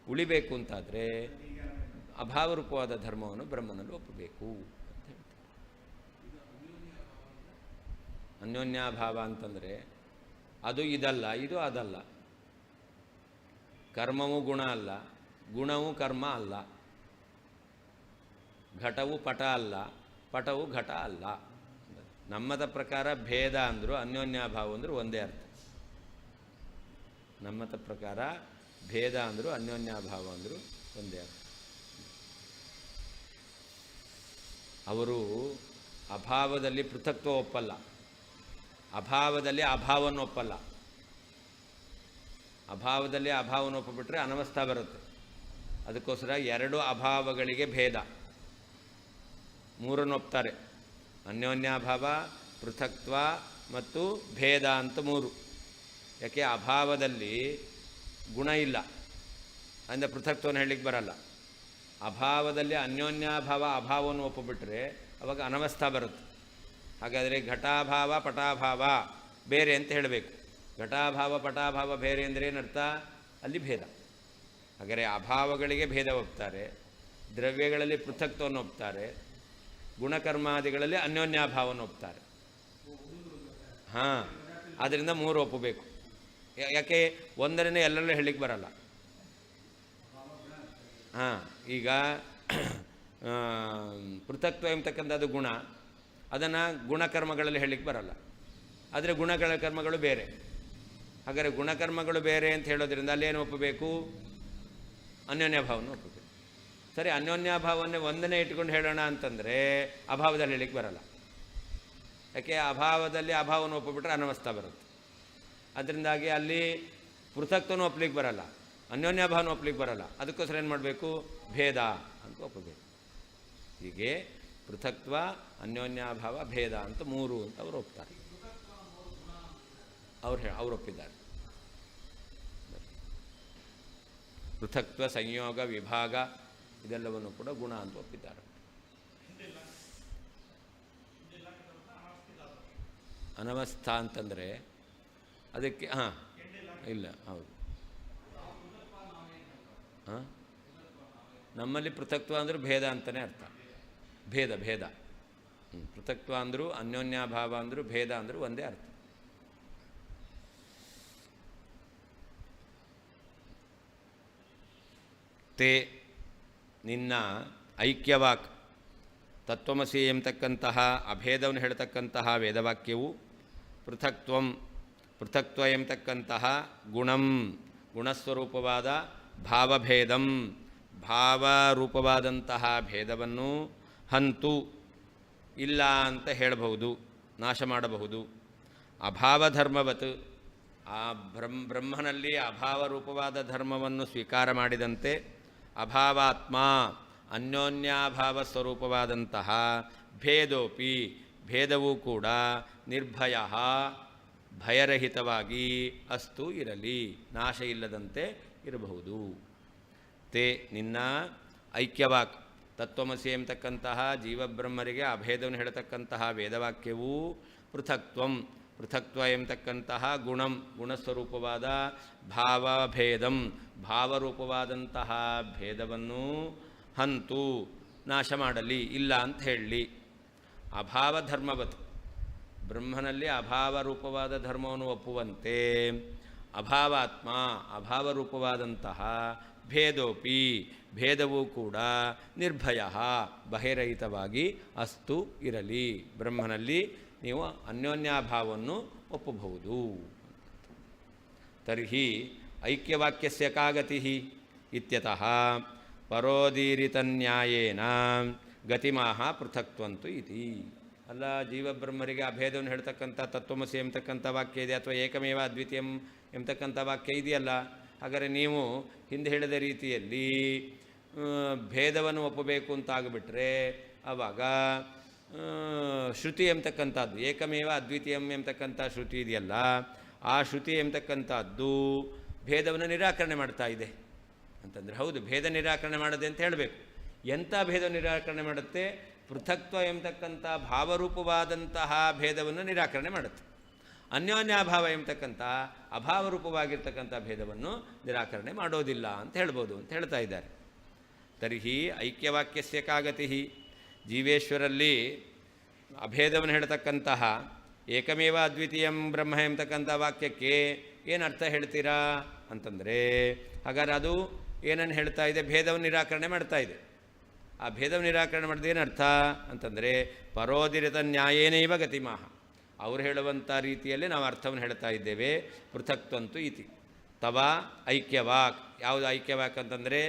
ಉಳಿಬೇಕು ಅಂತಾದರೆ ಅಭಾವರೂಪವಾದ ಧರ್ಮವನ್ನು ಬ್ರಹ್ಮನಲ್ಲಿ ಒಪ್ಪಬೇಕು ಅಂತ ಹೇಳ್ತಾರೆ. ಅನ್ಯೋನ್ಯಾಭಾವ ಅಂತಂದರೆ ಅದು ಇದಲ್ಲ, ಇದು ಅದಲ್ಲ. ಕರ್ಮವೂ ಗುಣ ಅಲ್ಲ, ಗುಣವೂ ಕರ್ಮ ಅಲ್ಲ. ಘಟವು ಪಟ ಅಲ್ಲ, ಪಟವು ಘಟ ಅಲ್ಲ. ನಮ್ಮದ ಪ್ರಕಾರ ಭೇದ ಅಂದರು ಅನ್ಯೋನ್ಯಾಭಾವ ಅಂದರು ಒಂದೇ ಅರ್ಥ. ನಮ್ಮದ ಪ್ರಕಾರ ಭೇದ ಅಂದರು ಅನ್ಯೋನ್ಯಾಭಾವ ಅಂದರು ಒಂದೇ ಅರ್ಥ. ಅವರು ಅಭಾವದಲ್ಲಿ ಪೃಥಕ್ತ್ವ ಒಪ್ಪಲ್ಲ, ಅಭಾವದಲ್ಲಿ ಅಭಾವವನ್ನು ಒಪ್ಪಲ್ಲ. ಅಭಾವದಲ್ಲಿ ಅಭಾವವನ್ನು ಒಪ್ಪಿಬಿಟ್ರೆ ಅನವಸ್ಥಾ ಬರುತ್ತೆ. ಅದಕ್ಕೋಸ್ಕರ ಎರಡು ಅಭಾವಗಳಿಗೆ ಭೇದ, ಮೂರನ್ನು ಒಪ್ತಾರೆ. ಅನ್ಯೋನ್ಯಾಭಾವ, ಪೃಥಕ್ತ್ವ ಮತ್ತು ಭೇದ ಅಂತ ಮೂರು. ಯಾಕೆ? ಅಭಾವದಲ್ಲಿ ಗುಣ ಇಲ್ಲ, ಅಂದರೆ ಪೃಥಕ್ತ್ವವನ್ನು ಹೇಳಲಿಕ್ಕೆ ಬರಲ್ಲ. ಅಭಾವದಲ್ಲಿ ಅನ್ಯೋನ್ಯಾಭಾವ ಅಭಾವವನ್ನು ಒಪ್ಪಿಬಿಟ್ರೆ ಅವಾಗ ಅನವಸ್ಥಾ ಬರುತ್ತೆ. ಹಾಗಾದರೆ ಘಟಾಭಾವ ಪಟಾಭಾವ ಬೇರೆ ಅಂತ ಹೇಳಬೇಕು. ಘಟಾಭಾವ ಪಟಾಭಾವ ಬೇರೆ ಅಂದರೆ ಏನರ್ಥ? ಅಲ್ಲಿ ಭೇದ. ಹಾಗಾದರೆ ಅಭಾವಗಳಿಗೆ ಭೇದ ಒಪ್ತಾರೆ, ದ್ರವ್ಯಗಳಲ್ಲಿ ಪೃಥಕ್ತ್ವವನ್ನು ಒಪ್ತಾರೆ, ಗುಣಕರ್ಮಾದಿಗಳಲ್ಲಿ ಅನ್ಯೋನ್ಯಾಭಾವವನ್ನು ಒಪ್ತಾರೆ. ಆದ್ದರಿಂದ ಮೂರು ಒಪ್ಪಬೇಕು. ಯಾಕೆ? ಒಂದರನ್ನೇ ಎಲ್ಲರಲ್ಲೂ ಹೇಳಲಿಕ್ಕೆ ಬರಲ್ಲ. ಈಗ ಪೃಥಕ್ತ್ವ ಎಂಬತಕ್ಕಂಥದ್ದು ಗುಣ, ಅದನ್ನು ಗುಣಕರ್ಮಗಳಲ್ಲಿ ಹೇಳಲಿಕ್ಕೆ ಬರಲ್ಲ. ಆದರೆ ಗುಣಗಳ ಕರ್ಮಗಳು ಬೇರೆ. ಹಾಗಾದರೆ ಗುಣಕರ್ಮಗಳು ಬೇರೆ ಅಂತ ಹೇಳೋದ್ರಿಂದ ಅಲ್ಲೇನು ಒಪ್ಪಬೇಕು? ಅನ್ಯೋನ್ಯಾಭಾವವನ್ನು ಒಪ್ಪಬೇಕು. ಸರಿ, ಅನ್ಯೋನ್ಯಾಭಾವನ್ನೇ ಒಂದನ್ನೇ ಇಟ್ಕೊಂಡು ಹೇಳೋಣ ಅಂತಂದರೆ ಅಭಾವದಲ್ಲಿ ಹೇಳಲಿಕ್ಕೆ ಬರಲ್ಲ. ಯಾಕೆ? ಅಭಾವದಲ್ಲಿ ಅಭಾವವನ್ನು ಒಪ್ಪಿಬಿಟ್ರೆ ಅನವಸ್ಥಾ ಬರುತ್ತೆ. ಅದರಿಂದಾಗಿ ಅಲ್ಲಿ ಪೃಥಕ್ತ್ವವನ್ನು ಒಪ್ಪಲಿಕ್ಕೆ ಬರಲ್ಲ, ಅನ್ಯೋನ್ಯಾಭಾವನ ಒಪ್ಪಲಿಕ್ಕೆ ಬರಲ್ಲ. ಅದಕ್ಕೋಸ್ಕರ ಏನು ಮಾಡಬೇಕು? ಭೇದ ಅಂತ ಒಪ್ಪಬೇಕು. ಹೀಗೆ ಪೃಥಕ್ತ್ವ, ಅನ್ಯೋನ್ಯಾಭಾವ, ಭೇದ ಅಂತ ಮೂರು ಅಂತ ಅವರು ಒಪ್ತಾರೆ. ಅವ್ರು ಒಪ್ಪಿದ್ದಾರೆ. ಪೃಥಕ್ತ್ವ, ಸಂಯೋಗ, ವಿಭಾಗ ಇದೆಲ್ಲವನ್ನು ಕೂಡ ಗುಣ ಅಂತ ಒಪ್ಪಿದ್ದಾರೆ. ಅನವಸ್ಥಾ ಅಂತಂದರೆ ಅದಕ್ಕೆ ಇಲ್ಲ, ಹೌದು. ನಮ್ಮಲ್ಲಿ ಪೃಥಕ್ತ್ವ ಅಂದರೆ ಭೇದ ಅಂತಲೇ ಅರ್ಥ. ಭೇದ ಪೃಥಕ್ತ್ವ ಅಂದರೂ ಅನ್ಯೋನ್ಯಾಭಾವ ಅಂದರೂ ಭೇದ ಅಂದರೂ ಒಂದೇ ಅರ್ಥ. ತೇ ನಿನ್ನ ಐಕ್ಯವಾಕ್ ತತ್ವಮಸಿ ಎಂಬತಕ್ಕಂತಹ ಅಭೇದವನ್ನು ಹೇಳ್ತಕ್ಕಂತಹ ವೇದವಾಕ್ಯವು ಪೃಥಕ್ತ್ವ ಎಂಬತಕ್ಕಂತಹ ಗುಣಸ್ವರೂಪವಾದ ಭಾವಭೇದಂ ಭಾವರೂಪವಾದಂತಹ ಭೇದವನ್ನು ಹಂತು ಇಲ್ಲ ಅಂತ ಹೇಳಬಹುದು, ನಾಶ ಮಾಡಬಹುದು. ಅಭಾವಧರ್ಮವತ್ ಆ ಬ್ರಹ್ಮನಲ್ಲಿ ಅಭಾವರೂಪವಾದ ಧರ್ಮವನ್ನು ಸ್ವೀಕಾರ ಮಾಡಿದಂತೆ ಅಭಾವಾತ್ಮ ಅನ್ಯೋನ್ಯಾಭಾವ ಸ್ವರೂಪವಾದಂತಹ ಭೇದೋಪಿ ಭೇದವೂ ಕೂಡ ನಿರ್ಭಯ ಭಯರಹಿತವಾಗಿ ಅಸ್ತು ಇರಲಿ, ನಾಶ ಇಲ್ಲದಂತೆ ಇರಬಹುದು. ತೇ ನಿನ್ನ ಐಕ್ಯವಾಕ್ ತತ್ವಮಸಿ ಎಂಬತಕ್ಕಂತಹ ಜೀವಬ್ರಹ್ಮರಿಗೆ ಅಭೇದವನ್ನು ಹೇಳತಕ್ಕಂತಹ ವೇದವಾಕ್ಯವು ಪೃಥಕ್ತ್ವ ಎಂಬತಕ್ಕಂತಹ ಗುಣಸ್ವರೂಪವಾದ ಭಾವಭೇದಂ ಭಾವರೂಪವಾದಂತಹ ಭೇದವನ್ನು ಹಂತು ನಾಶ ಮಾಡಲಿ, ಇಲ್ಲ ಅಂತ ಹೇಳಲಿ. ಅಭಾವಧರ್ಮವತ್ ಬ್ರಹ್ಮನಲ್ಲಿ ಅಭಾವರೂಪವಾದ ಧರ್ಮವನ್ನು ಒಪ್ಪುವಂತೆ ಅಭಾವಾತ್ಮ ಅಭಾವರೂಪವಾದಂತಹ ಭೇದೋಪಿ ಭೇದವೂ ಕೂಡ ನಿರ್ಭಯ ಬಹಿರಹಿತವಾಗಿ ಅಸ್ತು ಇರಲಿ. ಬ್ರಹ್ಮನಲ್ಲಿ ನೀವು ಅನ್ಯೋನ್ಯಾಭಾವವನ್ನು ಒಪ್ಪಬಹುದು. ತರ್ಹಿ ಐಕ್ಯವಾಕ್ಯಸ್ಯ ಕಾ ಗತಿಃ ಇತ್ಯತಃ ಪರೋದೀರಿತನ್ಯಾಯೇನ ಗತಿಮಾಹ ಪೃಥಕ್ತ್ವಂತು ಇತಿ. ಅಲ್ಲ, ಜೀವಬ್ರಹ್ಮರಿಗೆ ಅಭೇದವನ್ನು ಹೇಳ್ತಕ್ಕಂಥ ತತ್ವಮಸಿ ಎಂಬತಕ್ಕಂಥ ವಾಕ್ಯ ಇದೆ, ಅಥವಾ ಏಕಮೇವ ಅದ್ವಿತೀಯಂ ಎಂಬತಕ್ಕಂಥ ವಾಕ್ಯ ಇದೆಯಲ್ಲ. ಹಾಗಾದರೆ ನೀವು ಹಿಂದೆ ಹೇಳಿದ ರೀತಿಯಲ್ಲಿ ಭೇದವನ್ನು ಒಪ್ಪಬೇಕು ಅಂತಾಗಿಬಿಟ್ರೆ ಆವಾಗ ಶ್ರುತಿ ಎಂಬತಕ್ಕಂಥದ್ದು ಏಕಮೇವ ಅದ್ವಿತೀಯಂ ಎಂಬತಕ್ಕಂಥ ಶ್ರುತಿ ಇದೆಯಲ್ಲ, ಆ ಶ್ರುತಿ ಎಂಬತಕ್ಕಂಥದ್ದು ಭೇದವನ್ನು ನಿರಾಕರಣೆ ಮಾಡ್ತಾ ಇದೆ ಅಂತಂದರೆ ಹೌದು, ಭೇದ ನಿರಾಕರಣೆ ಮಾಡದೆ ಅಂತ ಹೇಳಬೇಕು. ಎಂಥ ಭೇದ ನಿರಾಕರಣೆ ಮಾಡುತ್ತೆ? ಪೃಥಕ್ತ್ವ ಎಂಬತಕ್ಕಂಥ ಭಾವರೂಪವಾದಂತಹ ಭೇದವನ್ನು ನಿರಾಕರಣೆ ಮಾಡುತ್ತೆ. ಅನ್ಯೋನ್ಯಾಭಾವ ಎಂಬತಕ್ಕಂಥ ಅಭಾವರೂಪವಾಗಿರ್ತಕ್ಕಂಥ ಭೇದವನ್ನು ನಿರಾಕರಣೆ ಮಾಡೋದಿಲ್ಲ ಅಂತ ಹೇಳ್ಬೋದು ಅಂತ ಹೇಳ್ತಾ ಇದ್ದಾರೆ. ತರ್ಹಿ ಐಕ್ಯವಾಕ್ಯಸ್ಯ ಕಾ ಗತಿಃ ಜೀವೇಶ್ವರಲ್ಲಿ ಅಭೇದವನ್ನು ಹೇಳ್ತಕ್ಕಂತಹ ಏಕಮೇವ ಅದ್ವಿತೀಯಂ ಬ್ರಹ್ಮ ಎಂಬತಕ್ಕಂಥ ವಾಕ್ಯಕ್ಕೆ ಏನು ಅರ್ಥ ಹೇಳ್ತೀರಾ ಅಂತಂದರೆ, ಹಾಗಾದ್ರೆ ಅದು ಏನನ್ನು ಹೇಳ್ತಾ ಇದೆ? ಭೇದವನ್ನು ನಿರಾಕರಣೆ ಮಾಡ್ತಾ ಇದೆ. ಆ ಭೇದವನ್ನು ನಿರಾಕರಣೆ ಮಾಡಿದ ಏನರ್ಥ ಅಂತಂದರೆ ಪರೋದಿರಿತ ನ್ಯಾಯೇನೈವ ಗತಿಮಾಹ, ಅವರು ಹೇಳುವಂಥ ರೀತಿಯಲ್ಲಿ ನಾವು ಅರ್ಥವನ್ನು ಹೇಳ್ತಾ ಇದ್ದೇವೆ. ಪೃಥಕ್ತ್ವಂತು ಇತಿ ತವ ಐಕ್ಯವಾಕ್. ಯಾವುದು ಐಕ್ಯವಾಕ್ ಅಂತಂದರೆ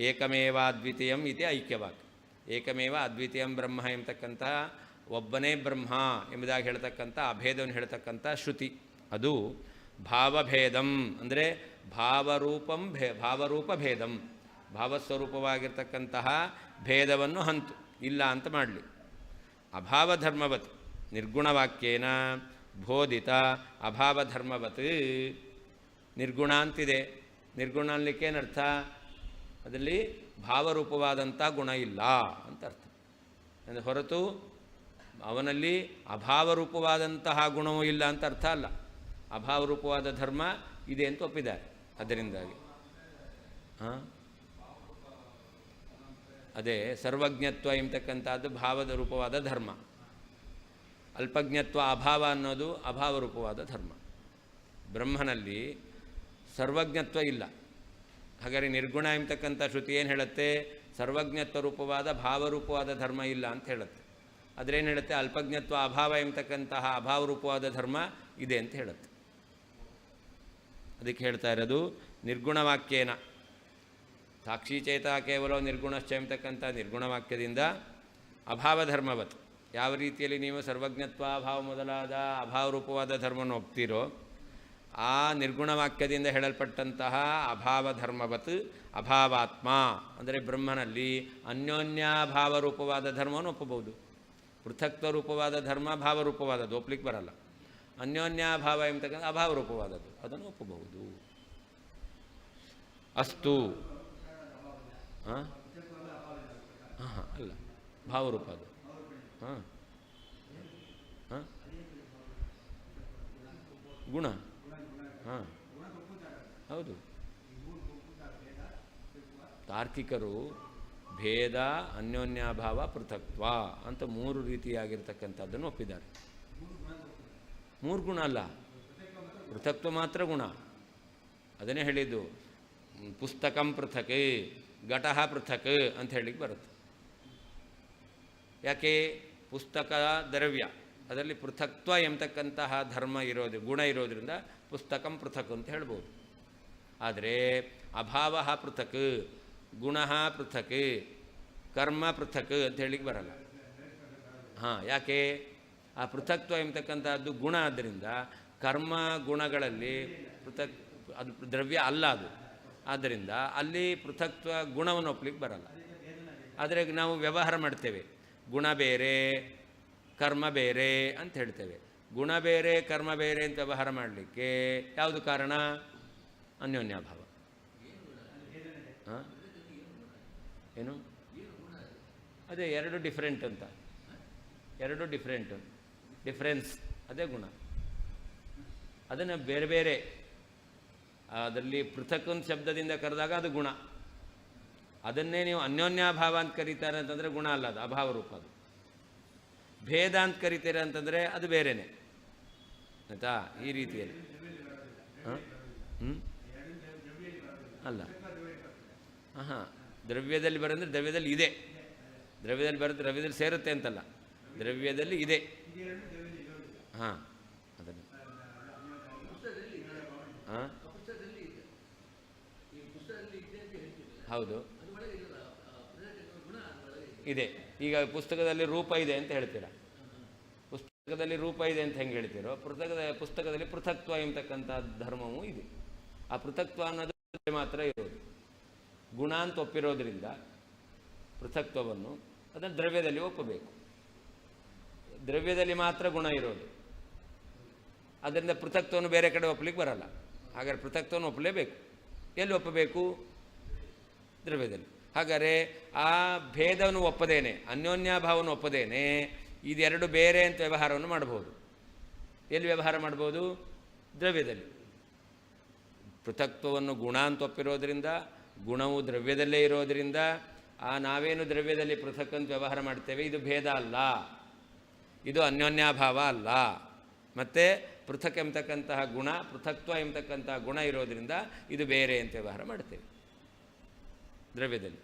ಏಕಮೇವ ಅದ್ವಿತೀಯಂ ಇತಿ ಐಕ್ಯವಾಕ್. ಏಕಮೇವ ಅದ್ವಿತೀಯಂ ಬ್ರಹ್ಮ ಎಂಬತಕ್ಕಂತಹ ಒಬ್ಬನೇ ಬ್ರಹ್ಮ ಎಂಬುದಾಗಿ ಹೇಳ್ತಕ್ಕಂಥ ಅಭೇದವನ್ನು ಹೇಳ್ತಕ್ಕಂಥ ಶ್ರುತಿ, ಅದು ಭಾವಭೇದಂ ಅಂದರೆ ಭಾವರೂಪ ಭೇದಂ ಭಾವಸ್ವರೂಪವಾಗಿರ್ತಕ್ಕಂತಹ ಭೇದವನ್ನು ಹಂತು ಇಲ್ಲ ಅಂತ ಮಾಡಲಿ. ಅಭಾವಧರ್ಮವತ್ ನಿರ್ಗುಣವಾಕ್ಯೇನ ಬೋಧಿತ ಅಭಾವಧರ್ಮವತ್. ನಿರ್ಗುಣ ಅಂತಿದೆ, ನಿರ್ಗುಣ ಅನ್ಲಿಕ್ಕೇನರ್ಥ? ಅದರಲ್ಲಿ ಭಾವರೂಪವಾದಂಥ ಗುಣ ಇಲ್ಲ ಅಂತ ಅರ್ಥ. ಅಂದರೆ ಹೊರತು ಅವನಲ್ಲಿ ಅಭಾವರೂಪವಾದಂತಹ ಗುಣವೂ ಇಲ್ಲ ಅಂತ ಅರ್ಥ ಅಲ್ಲ. ಅಭಾವರೂಪವಾದ ಧರ್ಮ ಇದೆ ಅಂತ ಒಪ್ಪಿದ್ದಾರೆ. ಅದರಿಂದಾಗಿ ಅದೇ ಸರ್ವಜ್ಞತ್ವ ಎಂಬತಕ್ಕಂಥದ್ದು ಭಾವದ ರೂಪವಾದ ಧರ್ಮ, ಅಲ್ಪಜ್ಞತ್ವ ಅಭಾವ ಅನ್ನೋದು ಅಭಾವರೂಪವಾದ ಧರ್ಮ. ಬ್ರಹ್ಮನಲ್ಲಿ ಸರ್ವಜ್ಞತ್ವ ಇಲ್ಲ. ಹಾಗಾದರೆ ನಿರ್ಗುಣ ಎಂಬತಕ್ಕಂಥ ಶ್ರುತಿ ಏನು ಹೇಳುತ್ತೆ? ಸರ್ವಜ್ಞತ್ವ ರೂಪವಾದ ಭಾವರೂಪವಾದ ಧರ್ಮ ಇಲ್ಲ ಅಂತ ಹೇಳುತ್ತೆ. ಅದರೇನು ಹೇಳುತ್ತೆ? ಅಲ್ಪಜ್ಞತ್ವ ಅಭಾವ ಎಂಬತಕ್ಕಂತಹ ಅಭಾವರೂಪವಾದ ಧರ್ಮ ಇದೆ ಅಂತ ಹೇಳುತ್ತೆ. ಅದಕ್ಕೆ ಹೇಳ್ತಾ ಇರೋದು ನಿರ್ಗುಣವಾಕ್ಯೇನ ಸಾಕ್ಷೀಚೇತ ಕೇವಲ ನಿರ್ಗುಣಶ್ಚ ಎಂಬತಕ್ಕಂಥ ನಿರ್ಗುಣವಾಕ್ಯದಿಂದ ಅಭಾವಧರ್ಮವತ್. ಯಾವ ರೀತಿಯಲ್ಲಿ ನೀವು ಸರ್ವಜ್ಞತ್ವ ಅಭಾವ ಮೊದಲಾದ ಅಭಾವರೂಪವಾದ ಧರ್ಮವನ್ನು ಒಪ್ತೀರೋ, ಆ ನಿರ್ಗುಣವಾಕ್ಯದಿಂದ ಹೇಳಲ್ಪಟ್ಟಂತಹ ಅಭಾವಧರ್ಮವತ್ ಅಭಾವಾತ್ಮ ಅಂದರೆ ಬ್ರಹ್ಮನಲ್ಲಿ ಅನ್ಯೋನ್ಯಾಭಾವರೂಪವಾದ ಧರ್ಮವನ್ನು ಒಪ್ಪಬಹುದು. ಪೃಥಕ್ತ್ವ ರೂಪವಾದ ಧರ್ಮ ಭಾವರೂಪವಾದದ್ದು ಒಪ್ಪಲಿಕ್ಕೆ ಬರಲ್ಲ. ಅನ್ಯೋನ್ಯಾಭಾವ ಎಂಬತಕ್ಕಂಥ ಅಭಾವರೂಪವಾದದ್ದು ಅದನ್ನು ಒಪ್ಪಬಹುದು. ಅಸ್ತು ಹಾಂ ಹಾಂ ಅಲ್ಲ ಭಾವರೂಪ ಅದು. ಹಾಂ ಹಾಂ ಗುಣ ಹಾಂ ಹೌದು. ತಾರ್ಕಿಕರು ಭೇದ, ಅನ್ಯೋನ್ಯಾಭಾವ, ಪೃಥಕ್ತ್ವ ಅಂತ 3 ರೀತಿಯಾಗಿರ್ತಕ್ಕಂಥದ್ದನ್ನು ಒಪ್ಪಿದ್ದಾರೆ. 3 ಗುಣ ಅಲ್ಲ, ಪೃಥಕ್ತ್ವ ಮಾತ್ರ ಗುಣ. ಅದನ್ನೇ ಹೇಳಿದ್ದು, ಪುಸ್ತಕಂ ಪೃಥಕ್, ಘಟಃ ಪೃಥಕ್ ಅಂತ ಹೇಳಿಕ್ಕೆ ಬರುತ್ತೆ. ಯಾಕೆ? ಪುಸ್ತಕ ದ್ರವ್ಯ, ಅದರಲ್ಲಿ ಪೃಥಕ್ತ್ವ ಎಂಬತಕ್ಕಂತಹ ಧರ್ಮ ಇರೋದು, ಗುಣ ಇರೋದರಿಂದ ಪುಸ್ತಕಂ ಪೃಥಕ್ ಅಂತ ಹೇಳ್ಬೋದು. ಆದರೆ ಅಭಾವ ಪೃಥಕ್, ಗುಣ ಪೃಥಕ್, ಕರ್ಮ ಪೃಥಕ್ ಅಂತ ಹೇಳಿಕ್ಕೆ ಬರಲ್ಲ. ಯಾಕೆ? ಆ ಪೃಥಕ್ತ್ವ ಎಂಬತಕ್ಕಂಥದ್ದು ಗುಣ ಆದ್ದರಿಂದ ಕರ್ಮ ಗುಣಗಳಲ್ಲಿ ಪೃಥಕ್, ಅದು ದ್ರವ್ಯ ಅಲ್ಲ ಅದು. ಆದ್ದರಿಂದ ಅಲ್ಲಿ ಪೃಥಕ್ತ್ವ ಗುಣವನ್ನು ಒಪ್ಪಲಿಕ್ಕೆ ಬರಲ್ಲ. ಆದರೆ ನಾವು ವ್ಯವಹಾರ ಮಾಡ್ತೇವೆ, ಗುಣ ಬೇರೆ ಕರ್ಮ ಬೇರೆ ಅಂತ ಹೇಳ್ತೇವೆ. ಗುಣ ಬೇರೆ ಕರ್ಮ ಬೇರೆ ಅಂತ ವ್ಯವಹಾರ ಮಾಡಲಿಕ್ಕೆ ಯಾವುದು ಕಾರಣ? ಅನ್ಯೋನ್ಯಾಭಾವ. ಏನು? ಅದೇ 2 ಡಿಫ್ರೆಂಟ್ ಅಂತ, 2 ಡಿಫ್ರೆನ್ಸ್, ಅದೇ ಗುಣ. ಅದನ್ನು ಬೇರೆ ಬೇರೆ ಅದರಲ್ಲಿ ಪೃಥಕ್ ಒಂದು ಶಬ್ದದಿಂದ ಕರೆದಾಗ ಅದು ಗುಣ. ಅದನ್ನೇ ನೀವು ಅನ್ಯೋನ್ಯಾಭಾವ ಅಂತ ಕರೀತಾರೆ ಅಂತಂದರೆ ಗುಣ ಅಲ್ಲ, ಅದು ಅಭಾವ ರೂಪ. ಅದು ಭೇದ ಅಂತ ಕರಿತೀರ ಅಂತಂದರೆ ಅದು ಬೇರೆಯೇ, ಆಯಿತಾ? ಈ ರೀತಿಯಲ್ಲಿ ಅಲ್ಲ. ದ್ರವ್ಯದಲ್ಲಿ ಬರೋಂದ್ರೆ ದ್ರವ್ಯದಲ್ಲಿ ಇದೆ, ದ್ರವ್ಯದಲ್ಲಿ ಬರುತ್ತೆ, ದ್ರವ್ಯದಲ್ಲಿ ಸೇರುತ್ತೆ ಅಂತಲ್ಲ, ದ್ರವ್ಯದಲ್ಲಿ ಇದೆ. ಅದನ್ನು ಹೌದು ಇದೆ. ಈಗ ಪುಸ್ತಕದಲ್ಲಿ ರೂಪ ಇದೆ ಅಂತ ಹೇಳ್ತೀರಾ, ಪುಸ್ತಕದಲ್ಲಿ ರೂಪ ಇದೆ ಅಂತ ಹೆಂಗೆ ಹೇಳ್ತೀರೋ, ಪುಸ್ತಕದಲ್ಲಿ ಪೃಥಕ್ತ್ವ ಎಂಬತಕ್ಕಂಥ ಧರ್ಮವೂ ಇದೆ. ಆ ಪೃಥಕ್ತ್ವ ಅನ್ನೋದು ಮಾತ್ರ ಇರೋದು. ಗುಣ ಅಂತ ಒಪ್ಪಿರೋದ್ರಿಂದ ಪೃಥಕ್ತ್ವವನ್ನು ಅದನ್ನು ದ್ರವ್ಯದಲ್ಲಿ ಒಪ್ಪಬೇಕು. ದ್ರವ್ಯದಲ್ಲಿ ಮಾತ್ರ ಗುಣ ಇರೋದು, ಅದರಿಂದ ಪೃಥಕ್ತ್ವವನ್ನು ಬೇರೆ ಕಡೆ ಒಪ್ಪಲಿಕ್ಕೆ ಬರಲ್ಲ. ಹಾಗಾದ್ರೆ ಪೃಥಕ್ತ್ವವನ್ನು ಒಪ್ಪಲೇಬೇಕು. ಎಲ್ಲಿ ಒಪ್ಪಬೇಕು? ದ್ರವ್ಯದಲ್ಲಿ. ಹಾಗಾದರೆ ಆ ಭೇದವನ್ನು ಒಪ್ಪದೇನೆ, ಅನ್ಯೋನ್ಯಾಭಾವವನ್ನು ಒಪ್ಪದೇನೆ ಇದೆರಡು ಬೇರೆ ಅಂತ ವ್ಯವಹಾರವನ್ನು ಮಾಡ್ಬೋದು. ಎಲ್ಲಿ ವ್ಯವಹಾರ ಮಾಡ್ಬೋದು? ದ್ರವ್ಯದಲ್ಲಿ. ಪೃಥಕ್ತ್ವವನ್ನು ಗುಣ ಅಂತ ಒಪ್ಪಿರೋದ್ರಿಂದ, ಗುಣವು ದ್ರವ್ಯದಲ್ಲೇ ಇರೋದರಿಂದ ನಾವೇನು ದ್ರವ್ಯದಲ್ಲಿ ಪೃಥಕ್ ಅಂತ ವ್ಯವಹಾರ ಮಾಡ್ತೇವೆ, ಇದು ಭೇದ ಅಲ್ಲ, ಇದು ಅನ್ಯೋನ್ಯಾಭಾವ ಅಲ್ಲ. ಮತ್ತು ಪೃಥಕ್ ಎಂಬತಕ್ಕಂತಹ ಗುಣ, ಪೃಥಕ್ತ್ವ ಎಂಬತಕ್ಕಂತಹ ಗುಣ ಇರೋದರಿಂದ ಇದು ಬೇರೆ ಅಂತ ವ್ಯವಹಾರ ಮಾಡ್ತೇವೆ ದ್ರವ್ಯದಲ್ಲಿ.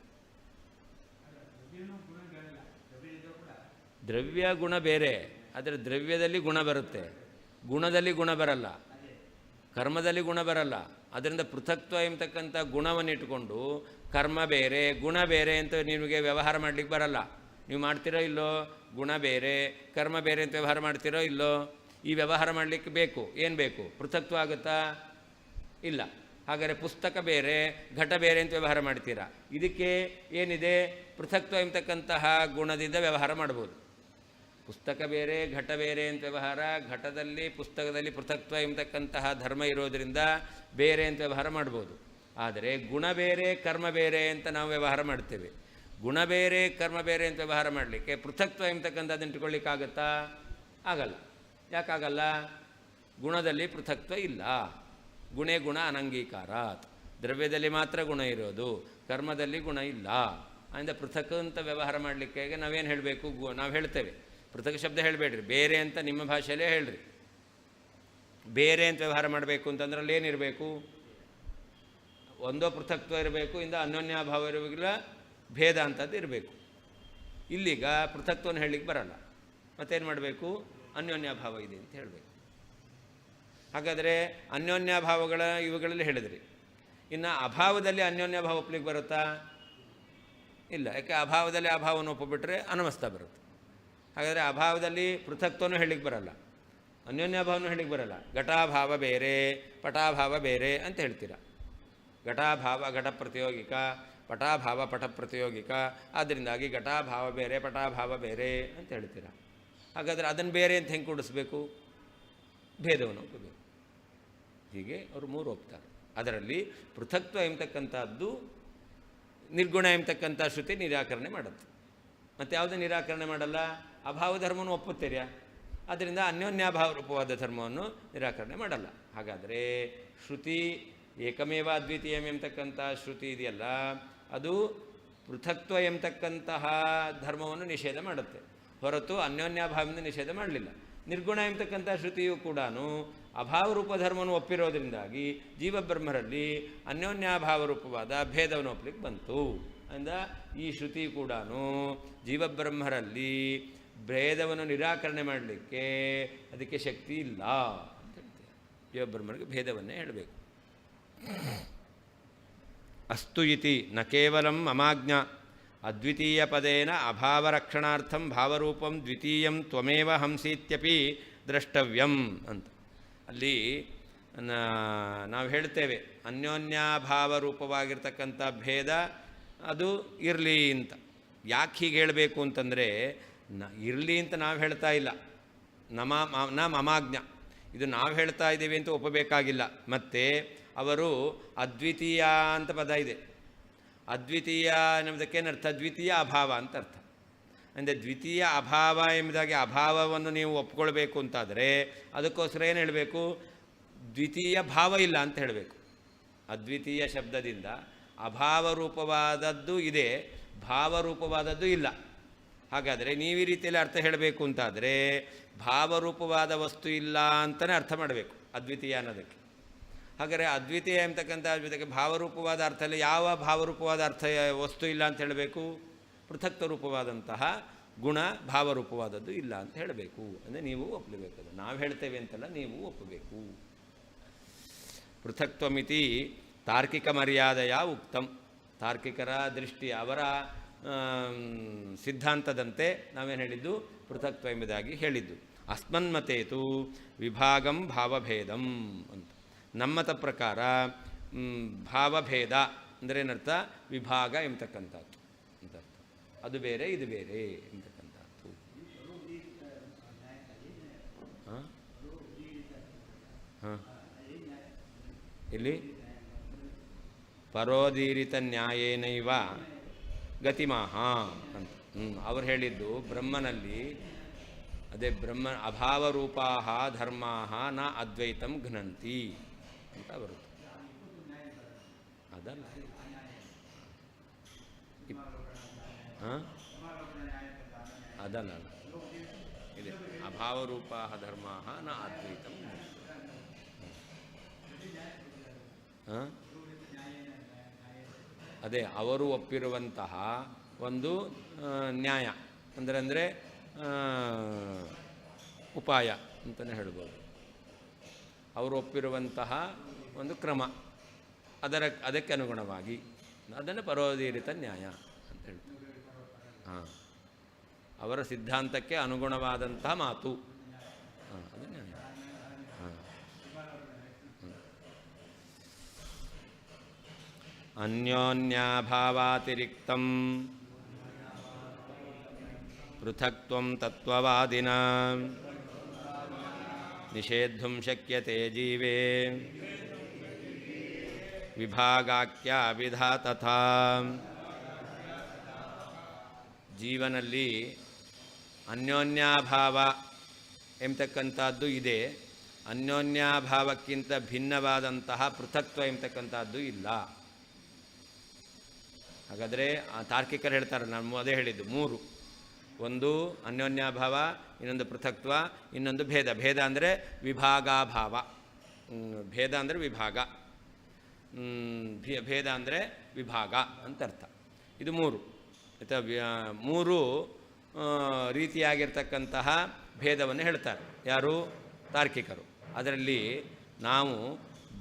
ದ್ರವ್ಯ ಗುಣ ಬೇರೆ, ಆದರೆ ದ್ರವ್ಯದಲ್ಲಿ ಗುಣ ಬರುತ್ತೆ, ಗುಣದಲ್ಲಿ ಗುಣ ಬರಲ್ಲ, ಕರ್ಮದಲ್ಲಿ ಗುಣ ಬರಲ್ಲ. ಅದರಿಂದ ಪೃಥಕ್ತ್ವ ಎಂಬತಕ್ಕಂಥ ಗುಣವನ್ನು ಇಟ್ಟುಕೊಂಡು ಕರ್ಮ ಬೇರೆ ಗುಣ ಬೇರೆ ಅಂತ ನಿಮಗೆ ವ್ಯವಹಾರ ಮಾಡಲಿಕ್ಕೆ ಬರಲ್ಲ. ನೀವು ಮಾಡ್ತೀರೋ ಇಲ್ಲೋ? ಗುಣ ಬೇರೆ ಕರ್ಮ ಬೇರೆ ಅಂತ ವ್ಯವಹಾರ ಮಾಡ್ತೀರೋ ಇಲ್ಲೋ? ಈ ವ್ಯವಹಾರ ಮಾಡಲಿಕ್ಕೆ ಬೇಕು, ಏನು ಬೇಕು? ಪೃಥಕ್ತ್ವ ಆಗುತ್ತಾ? ಇಲ್ಲ. ಹಾಗಾದರೆ ಪುಸ್ತಕ ಬೇರೆ ಘಟ ಬೇರೆ ಅಂತ ವ್ಯವಹಾರ ಮಾಡ್ತೀರಾ. ಇದಕ್ಕೆ ಏನಿದೆ? ಪೃಥಕ್ತ್ವ ಎಂಬತಕ್ಕಂತಹ ಗುಣದಿಂದ ವ್ಯವಹಾರ ಮಾಡ್ಬೋದು. ಪುಸ್ತಕ ಬೇರೆ ಘಟ ಬೇರೆ ಅಂತ ವ್ಯವಹಾರ, ಘಟದಲ್ಲಿ ಪುಸ್ತಕದಲ್ಲಿ ಪೃಥಕ್ತ್ವ ಎಂಬತಕ್ಕಂತಹ ಧರ್ಮ ಇರೋದರಿಂದ ಬೇರೆ ಅಂತ ವ್ಯವಹಾರ ಮಾಡ್ಬೋದು. ಆದರೆ ಗುಣ ಬೇರೆ ಕರ್ಮ ಬೇರೆ ಅಂತ ನಾವು ವ್ಯವಹಾರ ಮಾಡ್ತೇವೆ. ಗುಣ ಬೇರೆ ಕರ್ಮ ಬೇರೆ ಅಂತ ವ್ಯವಹಾರ ಮಾಡಲಿಕ್ಕೆ ಪೃಥಕ್ತ್ವ ಎಂಬತಕ್ಕಂಥದ್ದನ್ನು ಇಟ್ಕೊಳ್ಳಿಕ್ಕಾಗತ್ತಾ? ಆಗಲ್ಲ. ಯಾಕಾಗಲ್ಲ? ಗುಣದಲ್ಲಿ ಪೃಥಕ್ತ್ವ ಇಲ್ಲ. ಗುಣೇ ಗುಣ ಅನಂಗೀಕಾರಾತ್. ದ್ರವ್ಯದಲ್ಲಿ ಮಾತ್ರ ಗುಣ ಇರೋದು, ಕರ್ಮದಲ್ಲಿ ಗುಣ ಇಲ್ಲ. ಆದ್ದರಿಂದ ಪೃಥಕ್ ಅಂತ ವ್ಯವಹಾರ ಮಾಡಲಿಕ್ಕೆ ನಾವೇನು ಹೇಳಬೇಕು? ನಾವು ಹೇಳ್ತೇವೆ, ಪೃಥಕ್ ಶಬ್ದ ಹೇಳಬೇಡ್ರಿ, ಬೇರೆ ಅಂತ ನಿಮ್ಮ ಭಾಷೆಯಲ್ಲೇ ಹೇಳ್ರಿ. ಬೇರೆ ಅಂತ ವ್ಯವಹಾರ ಮಾಡಬೇಕು ಅಂತಂದ್ರಲ್ಲಿ ಏನಿರಬೇಕು? ಒಂದೋ ಪೃಥಕ್ತ್ವ ಇರಬೇಕು, ಇಂದ ಅನ್ಯೋನ್ಯಾಭಾವ ಇರಬೇಕಿಲ್ಲ, ಭೇದ ಅಂತದ್ದು ಇರಬೇಕು. ಇಲ್ಲಿಗ ಪೃಥಕ್ತ್ವವನ್ನು ಹೇಳಲಿಕ್ಕೆ ಬರಲ್ಲ, ಮತ್ತೇನು ಮಾಡಬೇಕು? ಅನ್ಯೋನ್ಯಾಭಾವ ಇದೆ ಅಂತ ಹೇಳಬೇಕು. ಹಾಗಾದರೆ ಅನ್ಯೋನ್ಯಾಭಾವಗಳ ಇವುಗಳಲ್ಲಿ ಹೇಳಿದ್ರಿ. ಇನ್ನು ಅಭಾವದಲ್ಲಿ ಅನ್ಯೋನ್ಯಾಭಾವ ಒಪ್ಪಲಿಕ್ಕೆ ಬರುತ್ತಾ? ಇಲ್ಲ. ಯಾಕೆ? ಅಭಾವದಲ್ಲಿ ಅಭಾವವನ್ನು ಒಪ್ಪಿಬಿಟ್ರೆ ಅನಮಸ್ತ ಬರುತ್ತೆ. ಹಾಗಾದರೆ ಅಭಾವದಲ್ಲಿ ಪೃಥಕ್ತ್ವನೂ ಹೇಳಲಿಕ್ಕೆ ಬರಲ್ಲ, ಅನ್ಯೋನ್ಯಾಭಾವನೂ ಹೇಳಲಿಕ್ಕೆ ಬರಲ್ಲ. ಘಟಾಭಾವ ಬೇರೆ ಪಟಾಭಾವ ಬೇರೆ ಅಂತ ಹೇಳ್ತೀರ. ಘಟಾಭಾವ ಘಟ ಪ್ರತಿಯೋಗಿಕ, ಪಟಾಭಾವ ಪಟ ಪ್ರತಿಯೋಗಿಕ. ಆದ್ದರಿಂದಾಗಿ ಘಟಾಭಾವ ಬೇರೆ ಪಟಾಭಾವ ಬೇರೆ ಅಂತ ಹೇಳ್ತೀರ. ಹಾಗಾದರೆ ಅದನ್ನು ಬೇರೆ ಅಂತ ಹೆಂಗೆ ಕೂಡಿಸ್ಬೇಕು? ಭೇದವನ್ನು ಒಪ್ಪಬೇಕು. ಹೀಗೆ ಅವರು 3 ಒಪ್ತಾರೆ. ಅದರಲ್ಲಿ ಪೃಥಕ್ತ್ವ ಎಂಬತಕ್ಕಂಥದ್ದು ನಿರ್ಗುಣ ಎಂಬತಕ್ಕಂಥ ಶ್ರುತಿ ನಿರಾಕರಣೆ ಮಾಡುತ್ತೆ. ಮತ್ತು ಯಾವುದೇ ನಿರಾಕರಣೆ ಮಾಡಲ್ಲ? ಅಭಾವ ಧರ್ಮವನ್ನು ಒಪ್ಪುತ್ತೀರ್ಯಾ? ಆದ್ದರಿಂದ ಅನ್ಯೋನ್ಯಾಭಾವ ರೂಪವಾದ ಧರ್ಮವನ್ನು ನಿರಾಕರಣೆ ಮಾಡಲ್ಲ. ಹಾಗಾದರೆ ಶ್ರುತಿ ಏಕಮೇವ ಅದ್ವಿತೀಯಂ ಎಂಬತಕ್ಕಂಥ ಶ್ರುತಿ ಇದೆಯಲ್ಲ, ಅದು ಪೃಥಕ್ತ್ವ ಎಂಬತಕ್ಕಂತಹ ಧರ್ಮವನ್ನು ನಿಷೇಧ ಮಾಡುತ್ತೆ, ಹೊರತು ಅನ್ಯೋನ್ಯಾಭಾವದಿಂದ ನಿಷೇಧ ಮಾಡಲಿಲ್ಲ. ನಿರ್ಗುಣ ಎಂಬತಕ್ಕಂಥ ಶ್ರುತಿಯು ಕೂಡ ಅಭಾವರೂಪ ಧರ್ಮವನ್ನು ಒಪ್ಪಿರೋದ್ರಿಂದಾಗಿ ಜೀವಬ್ರಹ್ಮರಲ್ಲಿ ಅನ್ಯೋನ್ಯಾಭಾವರೂಪವಾದ ಭೇದವನ್ನು ಒಪ್ಪಲಿಕ್ಕೆ ಬಂತು. ಅಂದ ಈ ಶ್ರುತಿ ಕೂಡ ಜೀವಬ್ರಹ್ಮರಲ್ಲಿ ಭೇದವನ್ನು ನಿರಾಕರಣೆ ಮಾಡಲಿಕ್ಕೆ ಅದಕ್ಕೆ ಶಕ್ತಿ ಇಲ್ಲ ಅಂತ ಹೇಳ್ತೇವೆ. ಜೀವಬ್ರಹ್ಮರಿಗೆ ಭೇದವನ್ನೇ ಹೇಳಬೇಕು. ಅಸ್ತು ಇತಿ ನ ಕೇವಲಂ ಮಮಾಜ್ಞ ಅದ್ವಿತೀಯ ಪದೇನ ಅಭಾವರಕ್ಷಣಾರ್ಥಂ ಭಾವರೂಪಂ ದ್ವಿತೀಯಂ ತ್ವಮೇವ ಹಂಸೀತ್ಯಪಿ ದ್ರಷ್ಟವ್ಯಂ ಅಂತ. ಅಲ್ಲಿ ನಾವು ಹೇಳ್ತೇವೆ ಅನ್ಯೋನ್ಯಾಭಾವರೂಪವಾಗಿರ್ತಕ್ಕಂಥ ಭೇದ ಅದು ಇರಲಿ ಅಂತ. ಯಾಕೆ ಹೀಗೆ ಹೇಳಬೇಕು ಅಂತಂದರೆ, ಇರಲಿ ಅಂತ ನಾವು ಹೇಳ್ತಾ ಇಲ್ಲ, ನ ಮಮಾಜ್ಞ ಇದು ನಾವು ಹೇಳ್ತಾ ಇದ್ದೀವಿ ಅಂತ ಒಪ್ಪಬೇಕಾಗಿಲ್ಲ. ಮತ್ತು ಅವರು ಅದ್ವಿತೀಯ ಅಂತ ಪದ ಇದೆ. ಅದ್ವಿತೀಯ ಅನ್ನೋದಕ್ಕೇನರ್ಥ? ದ್ವಿತೀಯ ಅಭಾವ ಅಂತ ಅರ್ಥ. ಅಂದರೆ ದ್ವಿತೀಯ ಅಭಾವ ಎಂಬುದಾಗಿ ಅಭಾವವನ್ನು ನೀವು ಒಪ್ಕೊಳ್ಬೇಕು ಅಂತಾದರೆ ಅದಕ್ಕೋಸ್ಕರ ಏನು ಹೇಳಬೇಕು? ದ್ವಿತೀಯ ಭಾವ ಇಲ್ಲ ಅಂತ ಹೇಳಬೇಕು. ಅದ್ವಿತೀಯ ಶಬ್ದದಿಂದ ಅಭಾವರೂಪವಾದದ್ದು ಇದೆ, ಭಾವರೂಪವಾದದ್ದು ಇಲ್ಲ. ಹಾಗಾದರೆ ನೀವು ಈ ರೀತಿಯಲ್ಲಿ ಅರ್ಥ ಹೇಳಬೇಕು ಅಂತಾದರೆ ಭಾವರೂಪವಾದ ವಸ್ತು ಇಲ್ಲ ಅಂತಲೇ ಅರ್ಥ ಮಾಡಬೇಕು ಅದ್ವಿತೀಯ ಅನ್ನೋದಕ್ಕೆ. ಹಾಗಾದರೆ ಅದ್ವಿತೀಯ ಎಂಬತಕ್ಕಂಥ ಜೊತೆಗೆ ಭಾವರೂಪವಾದ ಅರ್ಥ ಇಲ್ಲ. ಯಾವ ಭಾವರೂಪವಾದ ಅರ್ಥ ವಸ್ತು ಇಲ್ಲ ಅಂತ ಹೇಳಬೇಕು? ಪೃಥಕ್ತ ರೂಪವಾದಂತಹ ಗುಣ ಭಾವರೂಪವಾದದ್ದು ಇಲ್ಲ ಅಂತ ಹೇಳಬೇಕು. ಅಂದರೆ ನೀವು ಒಪ್ಪಲೇಬೇಕು. ಅದು ನಾವು ಹೇಳ್ತೇವೆ ಅಂತಲ್ಲ, ನೀವು ಒಪ್ಪಬೇಕು. ಪೃಥಕ್ತ್ವಮಿತಿ ತಾರ್ಕಿಕ ಮರ್ಯಾದೆಯ ಉಕ್ತಂ. ತಾರ್ಕಿಕರ ದೃಷ್ಟಿ, ಅವರ ಸಿದ್ಧಾಂತದಂತೆ ನಾವೇನು ಹೇಳಿದ್ದು? ಪೃಥಕ್ತ್ವ ಎಂಬುದಾಗಿ ಹೇಳಿದ್ದು. ಅಸ್ಮನ್ಮತೇತು ವಿಭಾಗಂ ಭಾವಭೇದಂ ಅಂತ. ನಮ್ಮತ ಪ್ರಕಾರ ಭಾವಭೇದ ಅಂದರೆ ಏನರ್ಥ? ವಿಭಾಗ ಎಂಬತಕ್ಕಂಥದ್ದು ಅಂತ ಅರ್ಥ. ಅದು ಬೇರೆ ಇದು ಬೇರೆ ಎಂಬತಕ್ಕಂಥದ್ದು. ಹಾಂ ಹಾಂ ಇಲ್ಲಿ ಪರೋದೀರಿತ ನ್ಯಾಯೇನೈವ ಗತಿಮಾಹ ಅಂತ ಅವ್ರು ಹೇಳಿದ್ದು ಬ್ರಹ್ಮನಲ್ಲಿ. ಅದೇ ಬ್ರಹ್ಮ ಅಭಾವರೂಪಾಹ ಧರ್ಮಾಹ ನ ಅದ್ವೈತಂ ಘ್ನಂತಿ ಅಂತ ಬರುತ್ತೆ. ಅದಲ್ಲ ಅದಲ್ಲ ಇದೆ ಅಭಾವರೂಪಾಹ ಧರ್ಮಾಹ ನ ಅದ್ವೈತಂ. ಅದೇ ಅವರು ಒಪ್ಪಿರುವಂತಹ ಒಂದು ನ್ಯಾಯ ಅಂದರೆ ಉಪಾಯ ಅಂತಲೇ ಹೇಳ್ಬೋದು. ಅವರು ಒಪ್ಪಿರುವಂತಹ ಒಂದು ಕ್ರಮ, ಅದಕ್ಕೆ ಅನುಗುಣವಾಗಿ ಅದನ್ನು ಪರೋದೀರಿತ ನ್ಯಾಯ ಅಂತ ಹೇಳ್ತಾರೆ. ಹಾಂ, ಅವರ ಸಿದ್ಧಾಂತಕ್ಕೆ ಅನುಗುಣವಾದಂತಹ ಮಾತು, ಅದು ನ್ಯಾಯ. ಹಾಂ, ಅನ್ಯೋನ್ಯಾಭಾವಾತಿರಿಕ್ತಂ ಪೃಥಕ್ತ್ವಂ ತತ್ವವಾದಿನಾಂ ನಿಷೇಧುಂ ಶಕ್ಯತೆ ಜೀವೇ ವಿಭಾಗಾಖ್ಯಾಭಿಧಾ ತಥಾ. ಜೀವನಲ್ಲಿ ಅನ್ಯೋನ್ಯಾಭಾವ ಎಂಬತಕ್ಕಂಥದ್ದು ಇದೆ, ಅನ್ಯೋನ್ಯಾಭಾವಕ್ಕಿಂತ ಭಿನ್ನವಾದಂತಹ ಪೃಥಕ್ತ್ವ ಎಂಬತಕ್ಕಂಥದ್ದು ಇಲ್ಲ. ಹಾಗಾದರೆ ತಾರ್ಕಿಕರು ಹೇಳ್ತಾರೆ, ನಾನು ಅದೇ ಹೇಳಿದ್ದು, ಮೂರು: ಒಂದು ಅನ್ಯೋನ್ಯಾಭಾವ, ಇನ್ನೊಂದು ಪೃಥಕ್ತ್ವ, ಇನ್ನೊಂದು ಭೇದ. ಭೇದ ಅಂದರೆ ವಿಭಾಗಾಭಾವ, ಭೇದ ಅಂದರೆ ವಿಭಾಗ, ಭೇದ ಅಂದರೆ ವಿಭಾಗ ಅಂತ ಅರ್ಥ. ಇದು ಮೂರು ಆಯಿತಾ. ಮೂರು ರೀತಿಯಾಗಿರ್ತಕ್ಕಂತಹ ಭೇದವನ್ನು ಹೇಳ್ತಾರೆ ಯಾರು? ತಾರ್ಕಿಕರು. ಅದರಲ್ಲಿ ನಾವು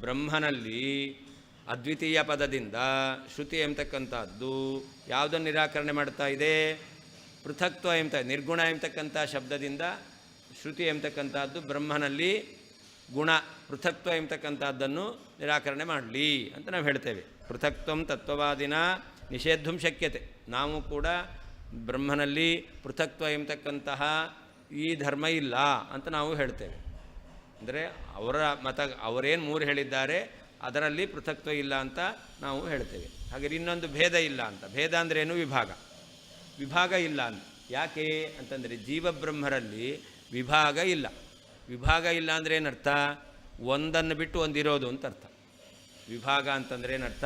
ಬ್ರಹ್ಮನಲ್ಲಿ ಅದ್ವಿತೀಯ ಪದದಿಂದ ಶ್ರುತಿ ಎಂಬತಕ್ಕಂಥದ್ದು ಯಾವುದನ್ನು ನಿರಾಕರಣೆ ಮಾಡ್ತಾ ಇದೆ? ಪೃಥಕ್ತ್ವ ಎಂಬ ನಿರ್ಗುಣ ಎಂಬತಕ್ಕಂಥ ಶಬ್ದದಿಂದ ಶ್ರುತಿ ಎಂಬತಕ್ಕಂಥದ್ದು ಬ್ರಹ್ಮನಲ್ಲಿ ಗುಣ ಪೃಥಕ್ತ್ವ ಎಂಬತಕ್ಕಂಥದ್ದನ್ನು ನಿರಾಕರಣೆ ಮಾಡಲಿ ಅಂತ ನಾವು ಹೇಳ್ತೇವೆ. ಪೃಥಕ್ತ್ವಂ ತತ್ವವಾದಿನ ನಿಷೇಧುಂ ಶಕ್ಯತೆ. ನಾವು ಕೂಡ ಬ್ರಹ್ಮನಲ್ಲಿ ಪೃಥಕ್ತ್ವ ಎಂಬತಕ್ಕಂತಹ ಈ ಧರ್ಮ ಇಲ್ಲ ಅಂತ ನಾವು ಹೇಳ್ತೇವೆ. ಅಂದರೆ ಅವರ ಮತ, ಅವರೇನು ಮೂರು ಹೇಳಿದ್ದಾರೆ ಅದರಲ್ಲಿ ಪೃಥಕ್ತ್ವ ಇಲ್ಲ ಅಂತ ನಾವು ಹೇಳ್ತೇವೆ. ಹಾಗೆ ಇನ್ನೊಂದು ಭೇದ ಇಲ್ಲ ಅಂತ. ಭೇದ ಅಂದ್ರೇನು? ವಿಭಾಗ. ವಿಭಾಗ ಇಲ್ಲ ಅಂತ. ಯಾಕೆ ಅಂತಂದರೆ ಜೀವಬ್ರಹ್ಮರಲ್ಲಿ ವಿಭಾಗ ಇಲ್ಲ. ವಿಭಾಗ ಇಲ್ಲ ಅಂದರೆ ಏನರ್ಥ? ಒಂದನ್ನು ಬಿಟ್ಟು ಒಂದಿರೋದು ಅಂತ ಅರ್ಥ. ವಿಭಾಗ ಅಂತಂದರೆ ಏನರ್ಥ?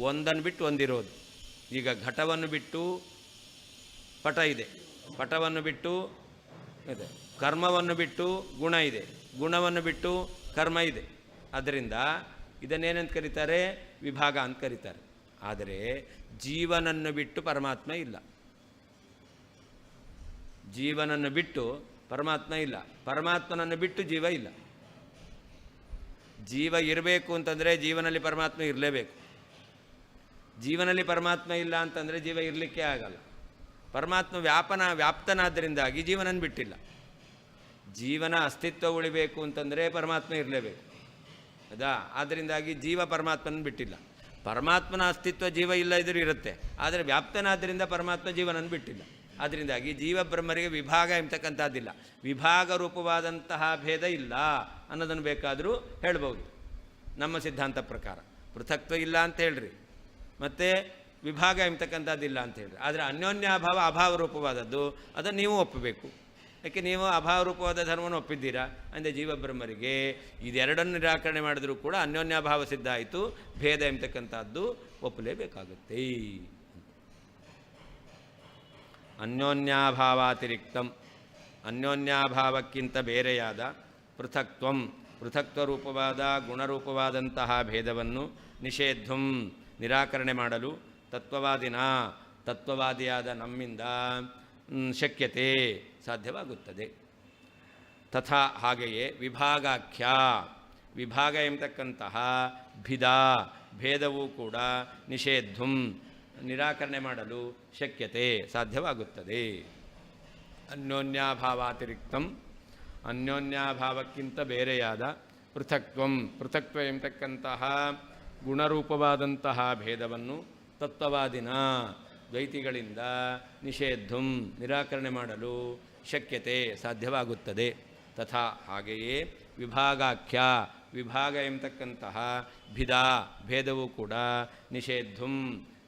ಒಂದನ್ನು ಬಿಟ್ಟು ಒಂದಿರೋದು. ಈಗ ಘಟವನ್ನು ಬಿಟ್ಟು ಪಟ ಇದೆ, ಪಟವನ್ನು ಬಿಟ್ಟು ಇದೆ, ಕರ್ಮವನ್ನು ಬಿಟ್ಟು ಗುಣ ಇದೆ, ಗುಣವನ್ನು ಬಿಟ್ಟು ಕರ್ಮ ಇದೆ. ಆದ್ದರಿಂದ ಇದನ್ನೇನಂತ ಕರೀತಾರೆ? ವಿಭಾಗ ಅಂತ ಕರೀತಾರೆ. ಆದರೆ ಜೀವನನ್ನು ಬಿಟ್ಟು ಪರಮಾತ್ಮ ಇಲ್ಲ. ಜೀವನನ್ನು ಬಿಟ್ಟು ಪರಮಾತ್ಮ ಇಲ್ಲ, ಪರಮಾತ್ಮನನ್ನು ಬಿಟ್ಟು ಜೀವ ಇಲ್ಲ. ಜೀವ ಇರಬೇಕು ಅಂತಂದರೆ ಜೀವನಲ್ಲಿ ಪರಮಾತ್ಮ ಇರಲೇಬೇಕು. ಜೀವನಲ್ಲಿ ಪರಮಾತ್ಮ ಇಲ್ಲ ಅಂತಂದರೆ ಜೀವ ಇರಲಿಕ್ಕೆ ಆಗಲ್ಲ. ಪರಮಾತ್ಮ ವ್ಯಾಪ್ತನಾದ್ದರಿಂದಾಗಿ ಜೀವನನ್ನು ಬಿಟ್ಟಿಲ್ಲ. ಜೀವನ ಅಸ್ತಿತ್ವ ಉಳಿಬೇಕು ಅಂತಂದರೆ ಪರಮಾತ್ಮ ಇರಲೇಬೇಕು. ಹೌದಾ? ಆದ್ದರಿಂದಾಗಿ ಜೀವ ಪರಮಾತ್ಮನ ಬಿಟ್ಟಿಲ್ಲ. ಪರಮಾತ್ಮನ ಅಸ್ತಿತ್ವ ಜೀವ ಇಲ್ಲ ಇದ್ರೂ ಇರುತ್ತೆ, ಆದರೆ ವ್ಯಾಪ್ತನಾದ್ದರಿಂದ ಪರಮಾತ್ಮ ಜೀವನನ್ನು ಬಿಟ್ಟಿಲ್ಲ. ಆದ್ದರಿಂದಾಗಿ ಜೀವ ಬ್ರಹ್ಮರಿಗೆ ವಿಭಾಗ ಎಂಬತಕ್ಕಂಥದ್ದಿಲ್ಲ, ವಿಭಾಗ ರೂಪವಾದಂತಹ ಭೇದ ಇಲ್ಲ ಅನ್ನೋದನ್ನು ಬೇಕಾದರೂ ಹೇಳ್ಬೋದು ನಮ್ಮ ಸಿದ್ಧಾಂತ ಪ್ರಕಾರ. ಪೃಥಕ್ತ್ವ ಇಲ್ಲ ಅಂತ ಹೇಳ್ರಿ, ಮತ್ತು ವಿಭಾಗ ಎಂಬತಕ್ಕಂಥದ್ದಿಲ್ಲ ಅಂತ ಹೇಳ್ರಿ. ಆದರೆ ಅನ್ಯೋನ್ಯಾಭಾವ ಅಭಾವ ರೂಪವಾದದ್ದು ಅದನ್ನು ನೀವು ಒಪ್ಪಬೇಕು. ಯಾಕೆ? ನೀವು ಅಭಾವ ರೂಪವಾದ ಧರ್ಮವನ್ನು ಒಪ್ಪಿದ್ದೀರಾ. ಅಂದರೆ ಜೀವಬ್ರಹ್ಮರಿಗೆ ಇದೆರಡನ್ನು ನಿರಾಕರಣೆ ಮಾಡಿದರೂ ಕೂಡ ಅನ್ಯೋನ್ಯಾಭಾವ ಸಿದ್ಧ ಆಯಿತು, ಭೇದ ಎಂಬತಕ್ಕಂಥದ್ದು ಒಪ್ಪಲೇಬೇಕಾಗುತ್ತೆ. ಅನ್ಯೋನ್ಯಾಭಾವಾತಿರಿಕ್ತಂ, ಅನ್ಯೋನ್ಯಾಭಾವಕ್ಕಿಂತ ಬೇರೆಯಾದ ಪೃಥಕ್ತ್ವಂ, ಪೃಥಕ್ತ್ವ ರೂಪವಾದ ಗುಣರೂಪವಾದಂತಹ ಭೇದವನ್ನು ನಿಷೇಧಂ, ನಿರಾಕರಣೆ ಮಾಡಲು ತತ್ವವಾದಿನ, ತತ್ವವಾದಿಯಾದ ನಮ್ಮಿಂದ ಶಕ್ಯತೆ, ಸಾಧ್ಯವಾಗುತ್ತದೆ. ತಥಾ, ಹಾಗೆಯೇ ವಿಭಾಗಾಖ್ಯ, ವಿಭಾಗ ಎಂಬತಕ್ಕಂತಹ ಭಿದ, ಭೇದವೂ ಕೂಡ ನಿಷೇಧಂ, ನಿರಾಕರಣೆ ಮಾಡಲು ಶಕ್ಯತೆ, ಸಾಧ್ಯವಾಗುತ್ತದೆ. ಅನ್ಯೋನ್ಯಾಭಾವಾತಿರಿಕ್ತಂ, ಅನ್ಯೋನ್ಯಾಭಾವಕ್ಕಿಂತ ಬೇರೆಯಾದ ಪೃಥಕ್ತ್ವಂ, ಪೃಥಕ್ತ್ವ ಎಂಬತಕ್ಕಂತಹ ಗುಣರೂಪವಾದಂತಹ ಭೇದವನ್ನು ತತ್ವವಾದಿನ, ದ್ವೈತಿಗಳಿಂದ ನಿಷೇಧಂ, ನಿರಾಕರಣೆ ಮಾಡಲು ಶಕ್ಯತೆ, ಸಾಧ್ಯವಾಗುತ್ತದೆ. ತಥಾ, ಹಾಗೆಯೇ ವಿಭಾಗಾಖ್ಯ, ವಿಭಾಗ ಎಂಬತಕ್ಕಂತಹ ಭಿದ, ಭೇದವೂ ಕೂಡ ನಿಷೇಧಂ,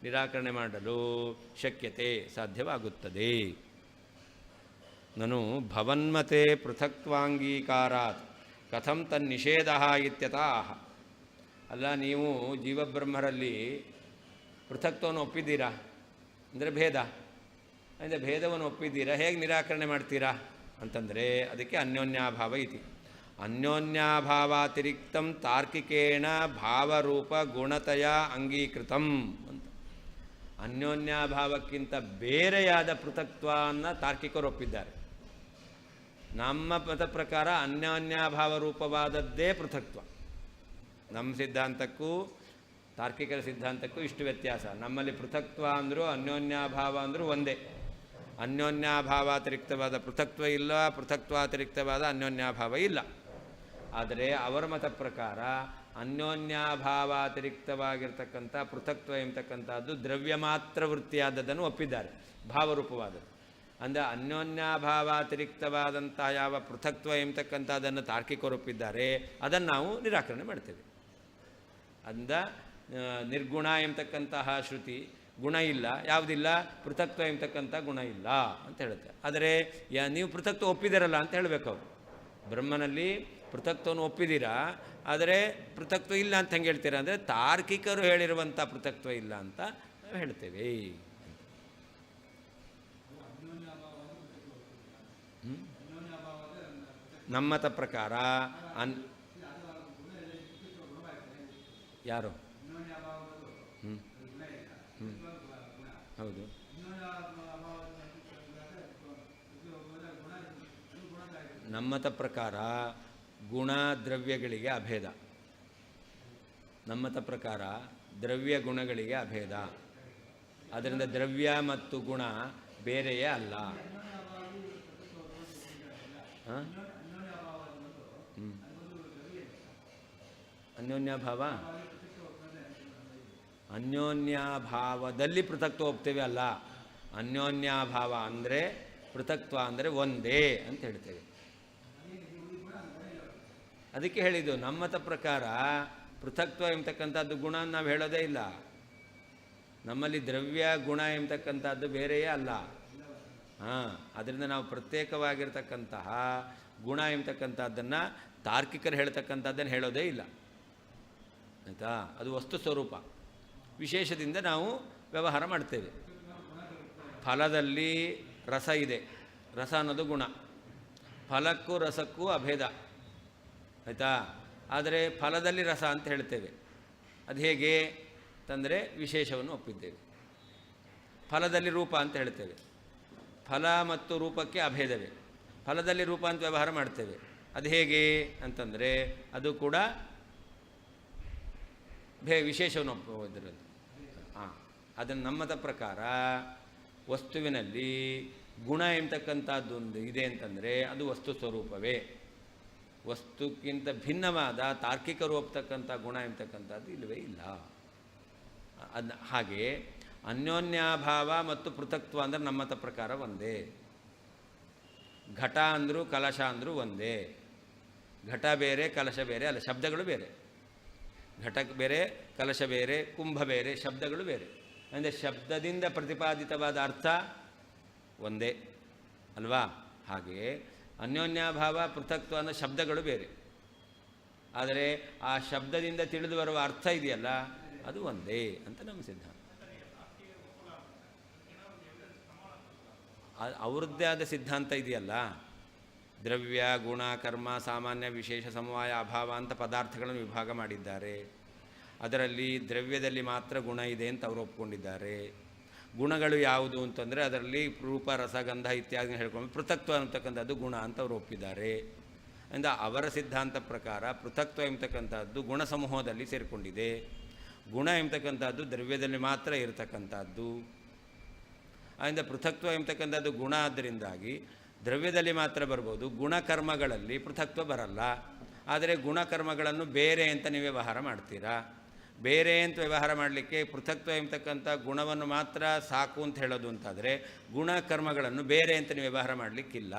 ನಿರಾಕರಣೆ ಮಾಡಲು ಶಕ್ಯತೆ, ಸಾಧ್ಯವಾಗುತ್ತದೆ. ನನು ಭವನ್ಮತೆ ಪೃಥಕ್ತ್ವಾಂಗೀಕಾರಾತ್ ಕಥಂ ತನ್ನಿಷೇಧ ಇತ್ಯತಃ. ಅಲ್ಲ, ನೀವು ಜೀವಬ್ರಹ್ಮರಲ್ಲಿ ಪೃಥಕ್ತ್ವವನ್ನು ಒಪ್ಪಿದ್ದೀರಾ ಅಂದರೆ ಭೇದ, ಅಂದರೆ ಭೇದವನ್ನು ಒಪ್ಪಿದ್ದೀರಾ, ಹೇಗೆ ನಿರಾಕರಣೆ ಮಾಡ್ತೀರಾ ಅಂತಂದರೆ ಅದಕ್ಕೆ ಅನ್ಯೋನ್ಯಾಭಾವ ಇತಿ. ಅನ್ಯೋನ್ಯಾಭಾವಾತಿರಿಕ್ತಂ ತಾರ್ಕಿಕೇಣ ಭಾವರೂಪ ಗುಣತಯ ಅಂಗೀಕೃತಂ ಅಂತ. ಅನ್ಯೋನ್ಯಾಭಾವಕ್ಕಿಂತ ಬೇರೆಯಾದ ಪೃಥಕ್ತ್ವವನ್ನು ತಾರ್ಕಿಕರು ಒಪ್ಪಿದ್ದಾರೆ. ನಮ್ಮ ಮತ ಪ್ರಕಾರ ಅನ್ಯೋನ್ಯಾಭಾವ ರೂಪವಾದದ್ದೇ ಪೃಥಕ್ತ್ವ. ನಮ್ಮ ಸಿದ್ಧಾಂತಕ್ಕೂ ತಾರ್ಕಿಕರ ಸಿದ್ಧಾಂತಕ್ಕೂ ಇಷ್ಟು ವ್ಯತ್ಯಾಸ. ನಮ್ಮಲ್ಲಿ ಪೃಥಕ್ತ್ವ ಅಂದರೂ ಅನ್ಯೋನ್ಯಾಭಾವ ಅಂದರೂ ಒಂದೇ. ಅನ್ಯೋನ್ಯಾಭಾವಾತಿರಿಕ್ತವಾದ ಪೃಥಕ್ತ್ವ ಇಲ್ಲ, ಪೃಥಕ್ತ್ವಾತಿರಿಕ್ತವಾದ ಅನ್ಯೋನ್ಯಾಭಾವ ಇಲ್ಲ. ಆದರೆ ಅವರ ಮತ ಪ್ರಕಾರ ಅನ್ಯೋನ್ಯಾಭಾವಾತಿರಿಕ್ತವಾಗಿರ್ತಕ್ಕಂಥ ಪೃಥಕ್ತ್ವ ಎಂಬತಕ್ಕಂಥದ್ದು ದ್ರವ್ಯ ಮಾತ್ರ ವೃತ್ತಿಯಾದದ್ದನ್ನು ಒಪ್ಪಿದ್ದಾರೆ, ಭಾವರೂಪವಾದದ್ದು. ಅಂದರೆ ಅನ್ಯೋನ್ಯಾಭಾವಾತಿರಿಕ್ತವಾದಂಥ ಯಾವ ಪೃಥಕ್ತ್ವ ಎಂಬತಕ್ಕಂಥದ್ದನ್ನು ತಾರ್ಕಿಕರು ಒಪ್ಪಿದ್ದಾರೆ, ಅದನ್ನು ನಾವು ನಿರಾಕರಣೆ ಮಾಡ್ತೇವೆ. ಅಂದ ನಿರ್ಗುಣ ಎಂಬತಕ್ಕಂತಹ ಶ್ರುತಿ ಗುಣ ಇಲ್ಲ, ಯಾವುದಿಲ್ಲ, ಪೃಥಕ್ತ್ವ ಎಂಬತಕ್ಕಂಥ ಗುಣ ಇಲ್ಲ ಅಂತ ಹೇಳುತ್ತೆ. ಆದರೆ ನೀವು ಪೃಥಕ್ತ್ವ ಒಪ್ಪಿದಿರಲ್ಲ ಅಂತ ಹೇಳಬೇಕು. ಅವರು ಬ್ರಹ್ಮನಲ್ಲಿ ಪೃಥಕ್ತ್ವವನ್ನು ಒಪ್ಪಿದ್ದೀರಾ, ಆದರೆ ಪೃಥಕ್ತ್ವ ಇಲ್ಲ ಅಂತ ಹೆಂಗೆ ಹೇಳ್ತೀರಾ ಅಂದರೆ ತಾರ್ಕಿಕರು ಹೇಳಿರುವಂಥ ಪೃಥಕ್ತ್ವ ಇಲ್ಲ ಅಂತ ನಾವು ಹೇಳ್ತೇವೆ. ನಮ್ಮತ ಪ್ರಕಾರ ಯಾರು ಹೌದು, ನಮ್ಮತ ಪ್ರಕಾರ ಗುಣ ದ್ರವ್ಯಗಳಿಗೆ ಅಭೇದ. ನಮ್ಮತ ಪ್ರಕಾರ ದ್ರವ್ಯ ಗುಣಗಳಿಗೆ ಅಭೇದ. ಅದರಿಂದ ದ್ರವ್ಯ ಮತ್ತು ಗುಣ ಬೇರೆಯೇ ಅಲ್ಲ. ಅನ್ಯೋನ್ಯಾಭಾವ, ಅನ್ಯೋನ್ಯಾಭಾವದಲ್ಲಿ ಪೃಥಕ್ತ್ವ ಒಪ್ತೇವೆ ಅಲ್ಲ. ಅನ್ಯೋನ್ಯಾಭಾವ ಅಂದರೆ ಪೃಥಕ್ತ್ವ ಅಂದರೆ ಒಂದೇ ಅಂತ ಹೇಳ್ತೇವೆ. ಅದಕ್ಕೆ ಹೇಳಿದ್ದು ನಮ್ಮತ ಪ್ರಕಾರ ಪೃಥಕ್ತ್ವ ಎಂಬತಕ್ಕಂಥದ್ದು ಗುಣ ನಾವು ಹೇಳೋದೇ ಇಲ್ಲ. ನಮ್ಮಲ್ಲಿ ದ್ರವ್ಯ ಗುಣ ಎಂಬತಕ್ಕಂಥದ್ದು ಬೇರೆಯೇ ಅಲ್ಲ. ಅದರಿಂದ ನಾವು ಪ್ರತ್ಯೇಕವಾಗಿರ್ತಕ್ಕಂತಹ ಗುಣ ಎಂಬತಕ್ಕಂಥದ್ದನ್ನು ತಾರ್ಕಿಕರು ಹೇಳ್ತಕ್ಕಂಥದ್ದನ್ನು ಹೇಳೋದೇ ಇಲ್ಲ, ಆಯಿತಾ. ಅದು ವಸ್ತು ಸ್ವರೂಪ. ವಿಶೇಷದಿಂದ ನಾವು ವ್ಯವಹಾರ ಮಾಡ್ತೇವೆ. ಫಲದಲ್ಲಿ ರಸ ಇದೆ, ರಸ ಅನ್ನೋದು ಗುಣ. ಫಲಕ್ಕೂ ರಸಕ್ಕೂ ಅಭೇದ, ಆಯಿತಾ? ಆದರೆ ಫಲದಲ್ಲಿ ರಸ ಅಂತ ಹೇಳ್ತೇವೆ. ಅದು ಹೇಗೆ ಅಂತಂದರೆ ವಿಶೇಷವನ್ನು ಒಪ್ಪಿದ್ದೇವೆ. ಫಲದಲ್ಲಿ ರೂಪ ಅಂತ ಹೇಳ್ತೇವೆ. ಫಲ ಮತ್ತು ರೂಪಕ್ಕೆ ಅಭೇದವೇ. ಫಲದಲ್ಲಿ ರೂಪ ಅಂತ ವ್ಯವಹಾರ ಮಾಡ್ತೇವೆ. ಅದು ಹೇಗೆ ಅಂತಂದರೆ ಅದು ಕೂಡ ವಿಶೇಷವನ್ನು ಒಪ್ಪುವುದರಲ್ಲಿ. ಅದನ್ನು ನಮ್ಮದ ಪ್ರಕಾರ ವಸ್ತುವಿನಲ್ಲಿ ಗುಣ ಎಂಬತಕ್ಕಂಥದ್ದೊಂದು ಇದೆ ಅಂತಂದರೆ ಅದು ವಸ್ತು ಸ್ವರೂಪವೇ. ವಸ್ತುಕ್ಕಿಂತ ಭಿನ್ನವಾದ ತಾರ್ಕಿಕರು ಒಪ್ತಕ್ಕಂಥ ಗುಣ ಎಂಬತಕ್ಕಂಥದ್ದು ಇಲ್ಲವೇ ಇಲ್ಲ. ಹಾಗೆ ಅನ್ಯೋನ್ಯಾಭಾವ ಮತ್ತು ಪೃಥಕ್ತ್ವ ಅಂದರೆ ನಮ್ಮತ ಪ್ರಕಾರ ಒಂದೇ. ಘಟ ಅಂದರೂ ಕಲಶ ಅಂದರೂ ಒಂದೇ. ಘಟ ಬೇರೆ, ಕಲಶ ಬೇರೆ ಅಲ್ಲ, ಶಬ್ದಗಳು ಬೇರೆ. ಘಟ ಬೇರೆ, ಕಲಶ ಬೇರೆ, ಕುಂಭ ಬೇರೆ, ಶಬ್ದಗಳು ಬೇರೆ. ಅಂದರೆ ಶಬ್ದದಿಂದ ಪ್ರತಿಪಾದಿತವಾದ ಅರ್ಥ ಒಂದೇ ಅಲ್ವಾ? ಹಾಗೆ ಅನ್ಯೋನ್ಯಾಭಾವ ಪೃಥಕ್ತ್ವ ಅನ್ನೋ ಶಬ್ದಗಳು ಬೇರೆ, ಆದರೆ ಆ ಶಬ್ದದಿಂದ ತಿಳಿದು ಬರುವ ಅರ್ಥ ಇದೆಯಲ್ಲ ಅದು ಒಂದೇ ಅಂತ ನಮ್ಮ ಸಿದ್ಧಾಂತ. ಅವ್ರದ್ದೇ ಆದ ಸಿದ್ಧಾಂತ ಇದೆಯಲ್ಲ. ದ್ರವ್ಯ, ಗುಣ, ಕರ್ಮ, ಸಾಮಾನ್ಯ, ವಿಶೇಷ, ಸಮವಾಯ, ಅಭಾವ ಅಂತ ಪದಾರ್ಥಗಳನ್ನು ವಿಭಾಗ ಮಾಡಿದ್ದಾರೆ. ಅದರಲ್ಲಿ ದ್ರವ್ಯದಲ್ಲಿ ಮಾತ್ರ ಗುಣ ಇದೆ ಅಂತ ಅವರು ಒಪ್ಕೊಂಡಿದ್ದಾರೆ. ಗುಣಗಳು ಯಾವುದು ಅಂತಂದರೆ ಅದರಲ್ಲಿ ರೂಪ, ರಸಗಂಧ ಇತ್ಯಾದಿ ಹೇಳ್ಕೊಂಡು ಪೃಥಕ್ತ್ವ ಅಂತಕ್ಕಂಥದ್ದು ಗುಣ ಅಂತ ಅವರು ಒಪ್ಪಿದ್ದಾರೆ. ಅಂದರೆ ಅವರ ಸಿದ್ಧಾಂತ ಪ್ರಕಾರ ಪೃಥಕ್ತ್ವ ಎಂಬತಕ್ಕಂಥದ್ದು ಗುಣ ಸಮೂಹದಲ್ಲಿ ಸೇರಿಕೊಂಡಿದೆ. ಗುಣ ಎಂಬತಕ್ಕಂಥದ್ದು ದ್ರವ್ಯದಲ್ಲಿ ಮಾತ್ರ ಇರತಕ್ಕಂಥದ್ದು. ಆದ್ದರಿಂದ ಪೃಥಕ್ತ್ವ ಎಂಬತಕ್ಕಂಥದ್ದು ಗುಣ ಆದ್ದರಿಂದಾಗಿ ದ್ರವ್ಯದಲ್ಲಿ ಮಾತ್ರ ಬರ್ಬೋದು, ಗುಣಕರ್ಮಗಳಲ್ಲಿ ಪೃಥಕ್ತ್ವ ಬರಲ್ಲ. ಆದರೆ ಗುಣಕರ್ಮಗಳನ್ನು ಬೇರೆ ಅಂತ ನೀವು ವ್ಯವಹಾರ ಮಾಡ್ತೀರಾ. ಬೇರೆ ಅಂತ ವ್ಯವಹಾರ ಮಾಡಲಿಕ್ಕೆ ಪೃಥಕ್ತ್ವ ಎಂಬತಕ್ಕಂಥ ಗುಣವನ್ನು ಮಾತ್ರ ಸಾಕು ಅಂತ ಹೇಳೋದು ಅಂತಾದರೆ ಗುಣಕರ್ಮಗಳನ್ನು ಬೇರೆ ಅಂತ ನೀವು ವ್ಯವಹಾರ ಮಾಡಲಿಕ್ಕಿಲ್ಲ.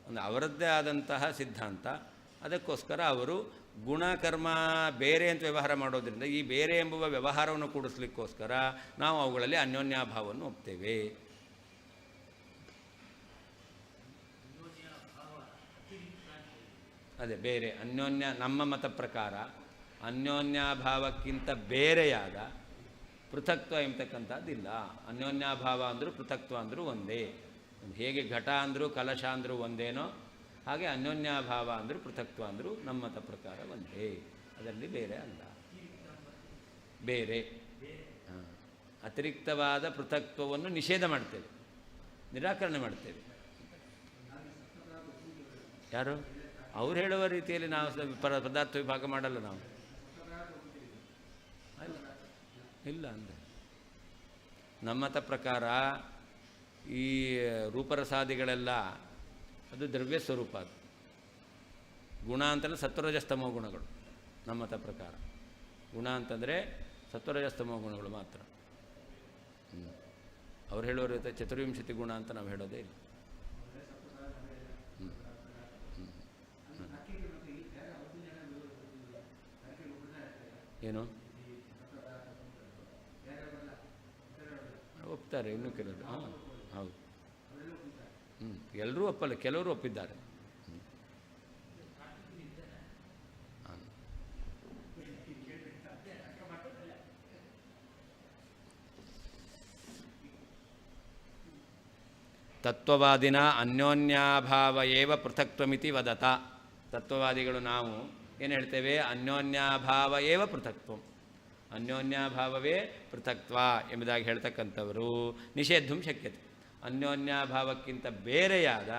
ಒಂದು ಅವರದ್ದೇ ಆದಂತಹ ಸಿದ್ಧಾಂತ. ಅದಕ್ಕೋಸ್ಕರ ಅವರು ಗುಣಕರ್ಮ ಬೇರೆ ಅಂತ ವ್ಯವಹಾರ ಮಾಡೋದ್ರಿಂದ ಈ ಬೇರೆ ಎಂಬುವ ವ್ಯವಹಾರವನ್ನು ಕೂಡಿಸ್ಲಿಕ್ಕೋಸ್ಕರ ನಾವು ಅವುಗಳಲ್ಲಿ ಅನ್ಯೋನ್ಯಾಭಾವವನ್ನು ಒಪ್ತೇವೆ. ಅದೇ ಬೇರೆ ಅನ್ಯೋನ್ಯ, ನಮ್ಮ ಮತ ಪ್ರಕಾರ ಅನ್ಯೋನ್ಯಾಭಾವಕ್ಕಿಂತ ಬೇರೆಯಾದ ಪೃಥಕ್ತ್ವ ಎಂಬತಕ್ಕಂಥದ್ದಿಲ್ಲ. ಅನ್ಯೋನ್ಯಾಭಾವ ಅಂದರೂ ಪೃಥಕ್ತ್ವ ಅಂದರೂ ಒಂದೇ. ಹೇಗೆ ಘಟ ಅಂದರೂ ಕಲಶ ಅಂದರೂ ಒಂದೇನೋ ಹಾಗೆ ಅನ್ಯೋನ್ಯಾಭಾವ ಅಂದರೂ ಪೃಥಕ್ತ್ವ ಅಂದರೂ ನಮ್ಮ ಮತ ಪ್ರಕಾರ ಒಂದೇ. ಅದರಲ್ಲಿ ಬೇರೆ ಅಲ್ಲ, ಬೇರೆ. ಅತಿರಿಕ್ತವಾದ ಪೃಥಕ್ತ್ವವನ್ನು ನಿಷೇಧ ಮಾಡ್ತೇವೆ, ನಿರಾಕರಣೆ ಮಾಡ್ತೇವೆ. ಯಾರು ಅವ್ರು ಹೇಳುವ ರೀತಿಯಲ್ಲಿ ನಾವು ಪದಾರ್ಥ ವಿಭಾಗ ಮಾಡಲ್ಲ. ನಾವು ಇಲ್ಲ ಅಂದರೆ ನಮ್ಮತ ಪ್ರಕಾರ ಈ ರೂಪರಸಾದಿಗಳೆಲ್ಲ ಅದು ದ್ರವ್ಯ ಸ್ವರೂಪ. ಅದು ಗುಣ ಅಂತಂದರೆ ಸತ್ವರಜಸ್ತಮೋ ಗುಣಗಳು ನಮ್ಮತ ಪ್ರಕಾರ. ಗುಣ ಅಂತಂದರೆ ಸತ್ವರಜಸ್ತಮೋ ಗುಣಗಳು ಮಾತ್ರ. ಅವ್ರು ಹೇಳೋ ರೀತಿ ಚತುರ್ವಿಂಶತಿ ಗುಣ ಅಂತ ನಾವು ಹೇಳೋದೇ ಇಲ್ಲ. ಏನು ಒಪ್ತಾರೆ ಇನ್ನೂ ಕೆಲವರು. ಹೌದು. ಎಲ್ಲರೂ ಒಪ್ಪಲ್ಲ, ಕೆಲವರು ಒಪ್ಪಿದ್ದಾರೆ. ತತ್ವವಾದಿನ ಅನ್ಯೋನ್ಯಾಭಾವ ಏವ ಪೃಥಕ್ತ್ವಮಿತಿ ವದತ. ತತ್ವವಾದಿಗಳು ನಾವು ಏನು ಹೇಳ್ತೇವೆ? ಅನ್ಯೋನ್ಯಾಭಾವ ಏವ ಪೃಥಕ್ತ್ವ, ಅನ್ಯೋನ್ಯಾಭಾವವೇ ಪೃಥಕ್ತ್ವ ಎಂಬುದಾಗಿ ಹೇಳ್ತಕ್ಕಂಥವರು ನಿಷೇಧಂ ಶಕ್ಯತೆ. ಅನ್ಯೋನ್ಯಾಭಾವಕ್ಕಿಂತ ಬೇರೆಯಾದ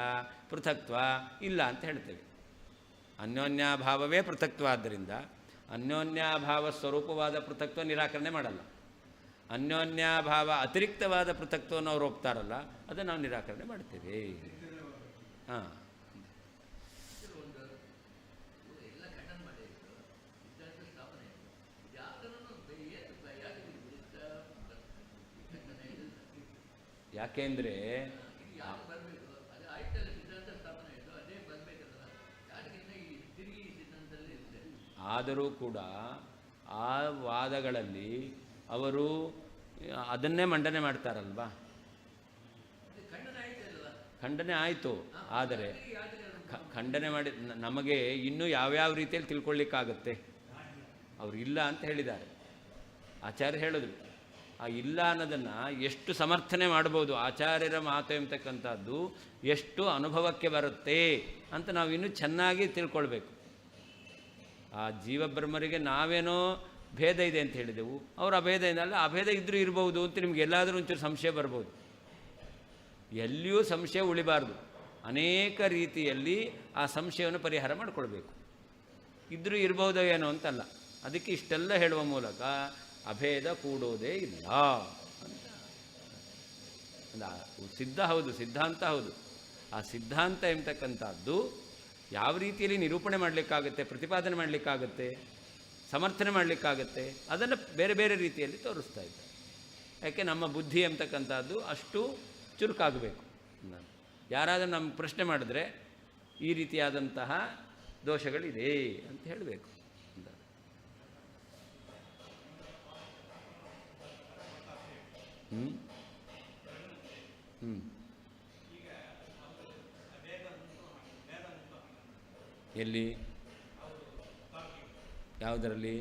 ಪೃಥಕ್ತ್ವ ಇಲ್ಲ ಅಂತ ಹೇಳ್ತೇವೆ. ಅನ್ಯೋನ್ಯಾಭಾವವೇ ಪೃಥಕ್ತ್ವ ಆದ್ದರಿಂದ ಅನ್ಯೋನ್ಯಾಭಾವ ಸ್ವರೂಪವಾದ ಪೃಥಕ್ತ್ವ ನಿರಾಕರಣೆ ಮಾಡಲ್ಲ. ಅನ್ಯೋನ್ಯಾಭಾವ ಅತಿರಿಕ್ತವಾದ ಪೃಥಕ್ತ್ವವನ್ನು ಅವರು ಒಪ್ತಾರಲ್ಲ, ಅದನ್ನು ನಾವು ನಿರಾಕರಣೆ ಮಾಡ್ತೇವೆ. ಹಾಂ, ಯಾಕೆಂದರೆ ಆದರೂ ಕೂಡ ಆ ವಾದಗಳಲ್ಲಿ ಅವರು ಅದನ್ನೇ ಮಂಡನೆ ಮಾಡ್ತಾರಲ್ವಾ. ಖಂಡನೆ ಆಯಿತು, ಆದರೆ ಖಂಡನೆ ಮಾಡಿ ನಮಗೆ ಇನ್ನೂ ಯಾವ್ಯಾವ ರೀತಿಯಲ್ಲಿ ತಿಳ್ಕೊಳ್ಳಿಕ್ಕಾಗುತ್ತೆ? ಅವರು ಇಲ್ಲ ಅಂತ ಹೇಳಿದ್ದಾರೆ. ಆಚಾರ್ಯ ಹೇಳಿದ್ರು ಆ ಇಲ್ಲ ಅನ್ನೋದನ್ನು ಎಷ್ಟು ಸಮರ್ಥನೆ ಮಾಡ್ಬೋದು, ಆಚಾರ್ಯರ ಮಾತು ಎಂಬತಕ್ಕಂಥದ್ದು ಎಷ್ಟು ಅನುಭವಕ್ಕೆ ಬರುತ್ತೆ ಅಂತ ನಾವು ಇನ್ನೂ ಚೆನ್ನಾಗಿ ತಿಳ್ಕೊಳ್ಬೇಕು. ಆ ಜೀವಬ್ರಹ್ಮರಿಗೆ ನಾವೇನೋ ಭೇದ ಇದೆ ಅಂತ ಹೇಳಿದೆವು, ಅವ್ರ ಅಭೇದ ಏನಲ್ಲ, ಅಭೇದ ಇದ್ದರೂ ಇರ್ಬೋದು ಅಂತ ನಿಮ್ಗೆ ಎಲ್ಲಾದರೂ ಒಂಚೂರು ಸಂಶಯ ಬರ್ಬೋದು. ಎಲ್ಲಿಯೂ ಸಂಶಯ ಉಳಿಬಾರ್ದು. ಅನೇಕ ರೀತಿಯಲ್ಲಿ ಆ ಸಂಶಯವನ್ನು ಪರಿಹಾರ ಮಾಡಿಕೊಳ್ಬೇಕು. ಇದ್ದರೂ ಇರ್ಬೋದೋ ಏನೋ ಅಂತಲ್ಲ. ಅದಕ್ಕೆ ಇಷ್ಟೆಲ್ಲ ಹೇಳುವ ಮೂಲಕ ಅಭೇದ ಕೂಡೋದೇ ಇಲ್ಲ ಅಂತ. ಸಿದ್ಧ ಹೌದು, ಸಿದ್ಧಾಂತ ಹೌದು. ಆ ಸಿದ್ಧಾಂತ ಎಂಬತಕ್ಕಂಥದ್ದು ಯಾವ ರೀತಿಯಲ್ಲಿ ನಿರೂಪಣೆ ಮಾಡಲಿಕ್ಕಾಗುತ್ತೆ, ಪ್ರತಿಪಾದನೆ ಮಾಡಲಿಕ್ಕಾಗುತ್ತೆ, ಸಮರ್ಥನೆ ಮಾಡಲಿಕ್ಕಾಗತ್ತೆ, ಅದನ್ನು ಬೇರೆ ಬೇರೆ ರೀತಿಯಲ್ಲಿ ತೋರಿಸ್ತಾ ಇದ್ದಾರೆ. ಯಾಕೆ ನಮ್ಮ ಬುದ್ಧಿ ಎಂಬತಕ್ಕಂಥದ್ದು ಅಷ್ಟು ಚುರುಕಾಗಬೇಕು. ಯಾರಾದರೂ ನಮ್ಗೆ ಪ್ರಶ್ನೆ ಮಾಡಿದ್ರೆ ಈ ರೀತಿಯಾದಂತಹ ದೋಷಗಳಿದೆ ಅಂತ ಹೇಳಬೇಕು. ಎಲ್ಲಿ, ಯಾವುದರಲ್ಲಿ?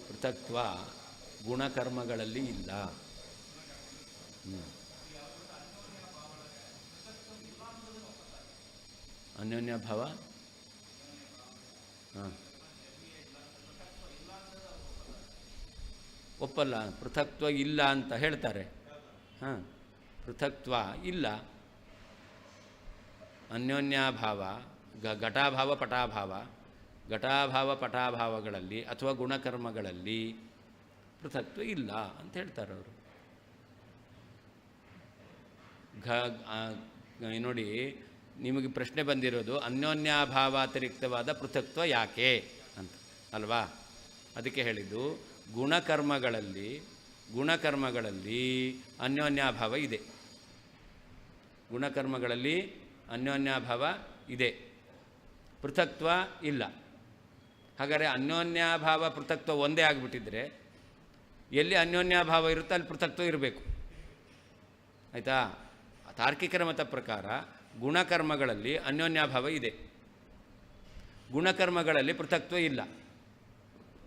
ಪೃಥಕ್ತ್ವ ಗುಣಕರ್ಮಗಳಲ್ಲಿ ಇಲ್ಲ. ಅನ್ಯೋನ್ಯ ಭಾವ ಒಪ್ಪಲ್ಲ. ಪೃಥಕ್ತ್ವ ಇಲ್ಲ ಅಂತ ಹೇಳ್ತಾರೆ. ಪೃಥಕ್ತ್ವ ಇಲ್ಲ. ಅನ್ಯೋನ್ಯಾಭಾವ, ಘಟಾಭಾವ ಪಟಾಭಾವ, ಘಟಾಭಾವ ಪಟಾಭಾವಗಳಲ್ಲಿ ಅಥವಾ ಗುಣಕರ್ಮಗಳಲ್ಲಿ ಪೃಥಕ್ತ್ವ ಇಲ್ಲ ಅಂತ ಹೇಳ್ತಾರೆ ಅವರು. ನೋಡಿ, ನಿಮಗೆ ಪ್ರಶ್ನೆ ಬಂದಿರೋದು ಅನ್ಯೋನ್ಯಾಭಾವಾತಿರಿಕ್ತವಾದ ಪೃಥಕ್ತ್ವ ಯಾಕೆ ಅಂತ ಅಲ್ವಾ? ಅದಕ್ಕೆ ಹೇಳಿದ್ದು ಗುಣಕರ್ಮಗಳಲ್ಲಿ ಅನ್ಯೋನ್ಯಾಭಾವ ಇದೆ. ಗುಣಕರ್ಮಗಳಲ್ಲಿ ಅನ್ಯೋನ್ಯಾಭಾವ ಇದೆ, ಪೃಥಕ್ತ್ವ ಇಲ್ಲ. ಹಾಗಾದರೆ ಅನ್ಯೋನ್ಯಾಭಾವ ಪೃಥಕ್ತ್ವ ಒಂದೇ ಆಗಿಬಿಟ್ಟಿದ್ರೆ ಎಲ್ಲಿ ಅನ್ಯೋನ್ಯಾಭಾವ ಇರುತ್ತೆ ಅಲ್ಲಿ ಪೃಥಕ್ತ್ವ ಇರಬೇಕು. ಆಯಿತಾ? ತಾರ್ಕಿಕರ ಮತ ಪ್ರಕಾರ ಗುಣಕರ್ಮಗಳಲ್ಲಿ ಅನ್ಯೋನ್ಯಾಭಾವ ಇದೆ, ಗುಣಕರ್ಮಗಳಲ್ಲಿ ಪೃಥಕ್ತ್ವ ಇಲ್ಲ.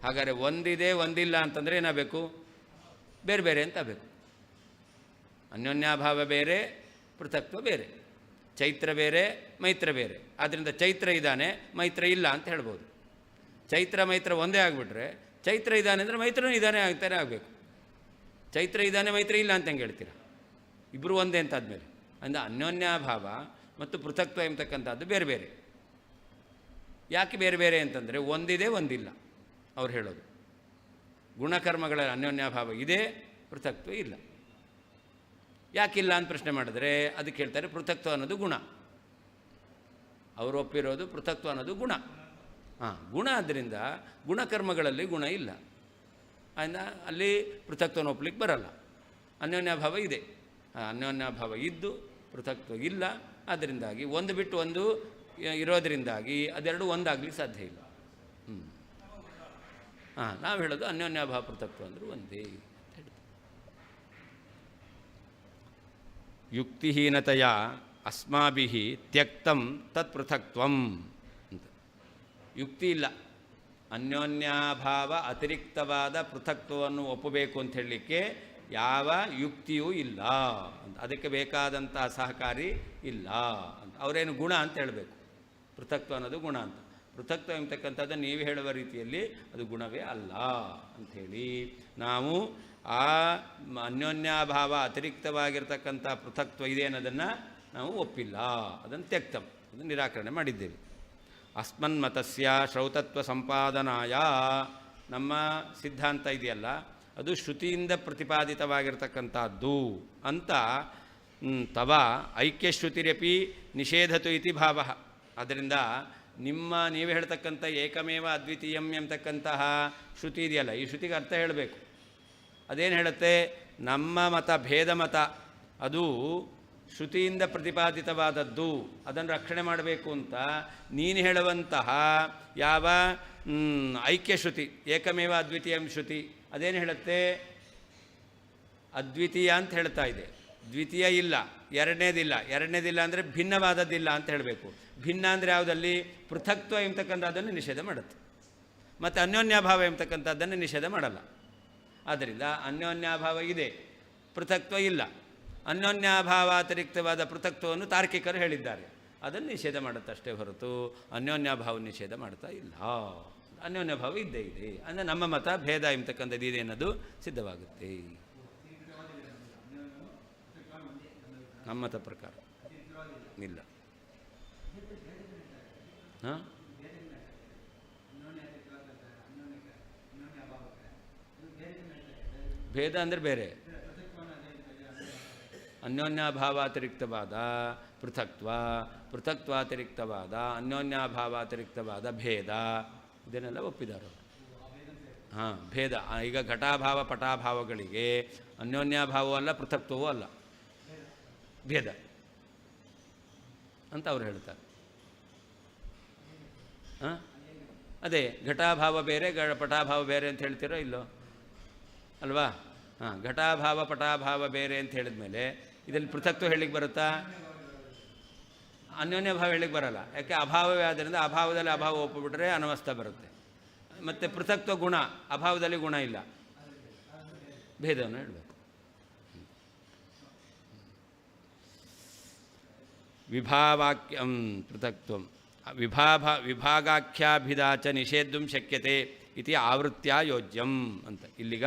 ಹಾಗಾದರೆ ಒಂದಿದೆ ಒಂದಿಲ್ಲ ಅಂತಂದರೆ ಏನಾಗಬೇಕು? ಬೇರೆ ಬೇರೆ ಅಂತ ಆಗಬೇಕು. ಅನ್ಯೋನ್ಯಾಭಾವ ಬೇರೆ, ಪೃಥಕ್ತ್ವ ಬೇರೆ. ಚೈತ್ರ ಬೇರೆ, ಮೈತ್ರ ಬೇರೆ. ಆದ್ದರಿಂದ ಚೈತ್ರ ಇದ್ದಾನೆ, ಮೈತ್ರ ಇಲ್ಲ ಅಂತ ಹೇಳ್ಬೋದು. ಚೈತ್ರ ಮೈತ್ರ ಒಂದೇ ಆಗಿಬಿಟ್ರೆ ಚೈತ್ರ ಇದ್ದಾನೆ ಅಂದರೆ ಮೈತ್ರನೂ ಇದ್ದಾನೆ ಆಗ್ತಾನೆ ಆಗಬೇಕು. ಚೈತ್ರ ಇದ್ದಾನೆ ಮೈತ್ರ ಇಲ್ಲ ಅಂತ ಹೆಂಗೆ ಹೇಳ್ತೀರ? ಇಬ್ಬರು ಒಂದೇ ಅಂತ ಆದಮೇಲೆ ಅಂದರೆ ಅನ್ಯೋನ್ಯಾಭಾವ ಮತ್ತು ಪೃಥಕ್ತ್ವ ಎಂಬತಕ್ಕಂಥದ್ದು ಬೇರೆ ಬೇರೆ. ಯಾಕೆ ಬೇರೆ ಬೇರೆ ಅಂತಂದರೆ ಒಂದಿದೆ ಒಂದಿಲ್ಲ ಅವ್ರು ಹೇಳೋದು. ಗುಣಕರ್ಮಗಳ ಅನ್ಯೋನ್ಯಾಭಾವ ಇದೆ, ಪೃಥಕ್ತ್ವ ಇಲ್ಲ. ಯಾಕಿಲ್ಲ ಅಂತ ಪ್ರಶ್ನೆ ಮಾಡಿದ್ರೆ ಅದಕ್ಕೆ ಹೇಳ್ತಾರೆ ಪೃಥಕ್ತ್ವ ಅನ್ನೋದು ಗುಣ. ಅವರು ಒಪ್ಪಿರೋದು ಪೃಥಕ್ತ್ವ ಅನ್ನೋದು ಗುಣ. ಗುಣ ಆದ್ದರಿಂದ ಗುಣಕರ್ಮಗಳಲ್ಲಿ ಗುಣ ಇಲ್ಲ, ಅಲ್ಲಿ ಪೃಥಕ್ತ್ವನ ಒಪ್ಪಲಿಕ್ಕೆ ಬರಲ್ಲ. ಅನ್ಯೋನ್ಯಾಭಾವ ಇದೆ, ಅನ್ಯೋನ್ಯಾಭಾವ ಇದ್ದು ಪೃಥಕ್ತ್ವ ಇಲ್ಲ. ಅದರಿಂದಾಗಿ ಒಂದು ಬಿಟ್ಟು ಒಂದು ಇರೋದರಿಂದಾಗಿ ಅದೆರಡು ಒಂದಾಗಲಿಕ್ಕೆ ಸಾಧ್ಯ ಇಲ್ಲ. ನಾವು ಹೇಳೋದು ಅನ್ಯೋನ್ಯಾಭಾವ ಪೃಥಕ್ತ್ವ ಅಂದರೆ ಒಂದೇ. ಯುಕ್ತಿಹೀನತೆಯ ಅಸ್ಮಾಭಿಃ ತ್ಯಕ್ತಂ ತತ್ ಪೃಥಕ್ತ್ವಂ ಅಂತ. ಯುಕ್ತಿ ಇಲ್ಲ, ಅನ್ಯೋನ್ಯಾಭಾವ ಅತಿರಿಕ್ತವಾದ ಪೃಥಕ್ತ್ವವನ್ನು ಒಪ್ಪಬೇಕು ಅಂತ ಹೇಳಲಿಕ್ಕೆ ಯಾವ ಯುಕ್ತಿಯೂ ಇಲ್ಲ ಅಂತ. ಅದಕ್ಕೆ ಬೇಕಾದಂತಹ ಸಹಕಾರಿ ಇಲ್ಲ ಅಂತ. ಅವರೇನು ಗುಣ ಅಂತ ಹೇಳಬೇಕು. ಪೃಥಕ್ತ್ವ ಅನ್ನೋದು ಗುಣ ಅಂತ. ಪೃಥಕ್ತ್ವ ಎಂಬತಕ್ಕಂಥದ್ದು ನೀವು ಹೇಳುವ ರೀತಿಯಲ್ಲಿ ಅದು ಗುಣವೇ ಅಲ್ಲ ಅಂಥೇಳಿ ನಾವು ಆ ಅನ್ಯೋನ್ಯಾಭಾವ ಅತಿರಿಕ್ತವಾಗಿರ್ತಕ್ಕಂಥ ಪೃಥಕ್ತ್ವ ಇದೆ ಅನ್ನೋದನ್ನು ನಾವು ಒಪ್ಪಿಲ್ಲ, ಅದನ್ನು ತ್ಯಕ್ತಂ, ಅದನ್ನು ನಿರಾಕರಣೆ ಮಾಡಿದ್ದೇವೆ. ಅಸ್ಮನ್ಮತಸ್ಯ ಶ್ರೌತತ್ವ ಸಂಪಾದನಾಯ, ನಮ್ಮ ಸಿದ್ಧಾಂತ ಇದೆಯಲ್ಲ ಅದು ಶ್ರುತಿಯಿಂದ ಪ್ರತಿಪಾದಿತವಾಗಿರ್ತಕ್ಕಂಥದ್ದು ಅಂತ ತವ ಐಕ್ಯಶ್ರುತಿರಪಿ ನಿಷೇಧತು ಇತಿ ಭಾವ. ಅದರಿಂದ ನೀವು ಹೇಳ್ತಕ್ಕಂಥ ಏಕಮೇವ ಅದ್ವಿತೀಯಂ ಎಂಬತಕ್ಕಂತಹ ಶ್ರುತಿ ಇದೆಯಲ್ಲ, ಈ ಶ್ರುತಿಗೆ ಅರ್ಥ ಹೇಳಬೇಕು. ಅದೇನು ಹೇಳುತ್ತೆ? ನಮ್ಮ ಮತ ಭೇದ ಮತ ಅದು ಶ್ರುತಿಯಿಂದ ಪ್ರತಿಪಾದಿತವಾದದ್ದು, ಅದನ್ನು ರಕ್ಷಣೆ ಮಾಡಬೇಕು ಅಂತ ನೀನು ಹೇಳುವಂತಹ ಯಾವ ಐಕ್ಯಶ್ರುತಿ ಏಕಮೇವ ಅದ್ವಿತೀಯಂ ಶ್ರುತಿ ಅದೇನು ಹೇಳುತ್ತೆ? ಅದ್ವಿತೀಯ ಅಂತ ಹೇಳ್ತಾ ಇದೆ. ದ್ವಿತೀಯ ಇಲ್ಲ, ಎರಡನೇದಿಲ್ಲ ಅಂದರೆ ಭಿನ್ನವಾದದ್ದಿಲ್ಲ ಅಂತ ಹೇಳಬೇಕು. ಭಿನ್ನ ಅಂದರೆ ಯಾವುದಲ್ಲಿ ಪೃಥಕ್ತ್ವ ಎಂಬತಕ್ಕಂಥದ್ದನ್ನು ನಿಷೇಧ ಮಾಡುತ್ತೆ, ಮತ್ತು ಅನ್ಯೋನ್ಯಾಭಾವ ಎಂಬತಕ್ಕಂಥದ್ದನ್ನು ನಿಷೇಧ ಮಾಡಲ್ಲ. ಆದ್ದರಿಂದ ಅನ್ಯೋನ್ಯಾಭಾವ ಇದೆ, ಪೃಥಕ್ತ್ವ ಇಲ್ಲ. ಅನ್ಯೋನ್ಯಾಭಾವಾತಿರಿಕ್ತವಾದ ಪೃಥಕ್ತ್ವವನ್ನು ತಾರ್ಕಿಕರು ಹೇಳಿದ್ದಾರೆ, ಅದನ್ನು ನಿಷೇಧ ಮಾಡುತ್ತಷ್ಟೇ ಹೊರತು ಅನ್ಯೋನ್ಯಾಭಾವ ನಿಷೇಧ ಮಾಡ್ತಾ ಇಲ್ಲ. ಅನ್ಯೋನ್ಯಭಾವ ಇದ್ದೇ ಇದೆ ಅಂದರೆ ನಮ್ಮ ಮತ ಭೇದ ಎಂಬತಕ್ಕಂಥದ್ದು ಇದೆ ಅನ್ನೋದು ಸಿದ್ಧವಾಗುತ್ತೆ ನಮ್ಮ ಮತ ಪ್ರಕಾರ. ಇಲ್ಲ. ಹಾಂ, ಭೇದ ಅಂದರೆ ಬೇರೆ. ಅನ್ಯೋನ್ಯಾಭಾವಾತಿರಿಕ್ತವಾದ ಪೃಥಕ್ತ್ವಾತಿರಿಕ್ತವಾದ ಅನ್ಯೋನ್ಯಾಭಾವಾತಿರಿಕ್ತವಾದ ಭೇದ, ಇದನ್ನೆಲ್ಲ ಒಪ್ಪಿದ್ದಾರೆ. ಹಾಂ, ಭೇದ. ಈಗ ಘಟಾಭಾವ ಪಟಾಭಾವಗಳಿಗೆ ಅನ್ಯೋನ್ಯಾಭಾವವೂ ಅಲ್ಲ, ಪೃಥಕ್ತ್ವವೂ ಅಲ್ಲ, ಭೇದ ಅಂತ ಅವ್ರು ಹೇಳ್ತಾರೆ. ಹಾಂ, ಅದೇ ಘಟಾಭಾವ ಬೇರೆ ಪಟಾಭಾವ ಬೇರೆ ಅಂತ ಹೇಳ್ತೀರೋ ಇಲ್ಲೋ ಅಲ್ವಾ? ಹಾಂ, ಘಟಾಭಾವ ಪಟಾಭಾವ ಬೇರೆ ಅಂತ ಹೇಳಿದ ಮೇಲೆ ಇದರಲ್ಲಿ ಪೃಥಕ್ತ್ವ ಹೇಳಿಕ್ಕೆ ಬರುತ್ತಾ? ಅನ್ಯೋನ್ಯ ಭಾವ ಹೇಳಿಕ್ಕೆ ಬರಲ್ಲ. ಯಾಕೆ? ಅಭಾವವೇ ಆದ್ದರಿಂದ ಅಭಾವದಲ್ಲಿ ಅಭಾವ ಒಪ್ಪಿಬಿಟ್ರೆ ಅನವಸ್ಥ ಬರುತ್ತೆ. ಮತ್ತು ಪೃಥಕ್ತ್ವ ಗುಣ, ಅಭಾವದಲ್ಲಿ ಗುಣ ಇಲ್ಲ, ಭೇದವನ್ನು ಹೇಳಬೇಕು. ವಿಭಾವಾಕ್ಯ ಪೃಥಕ್ತ್ವ ವಿಭಾಗಾಖ್ಯಾಭಿಧಾಚ ನಿಷೇಧಂ ಶಕ್ಯತೆ ಇತಿ ಆವೃತ್ಯ ಯೋಜ್ಯಂ ಅಂತ. ಇಲ್ಲಿಗ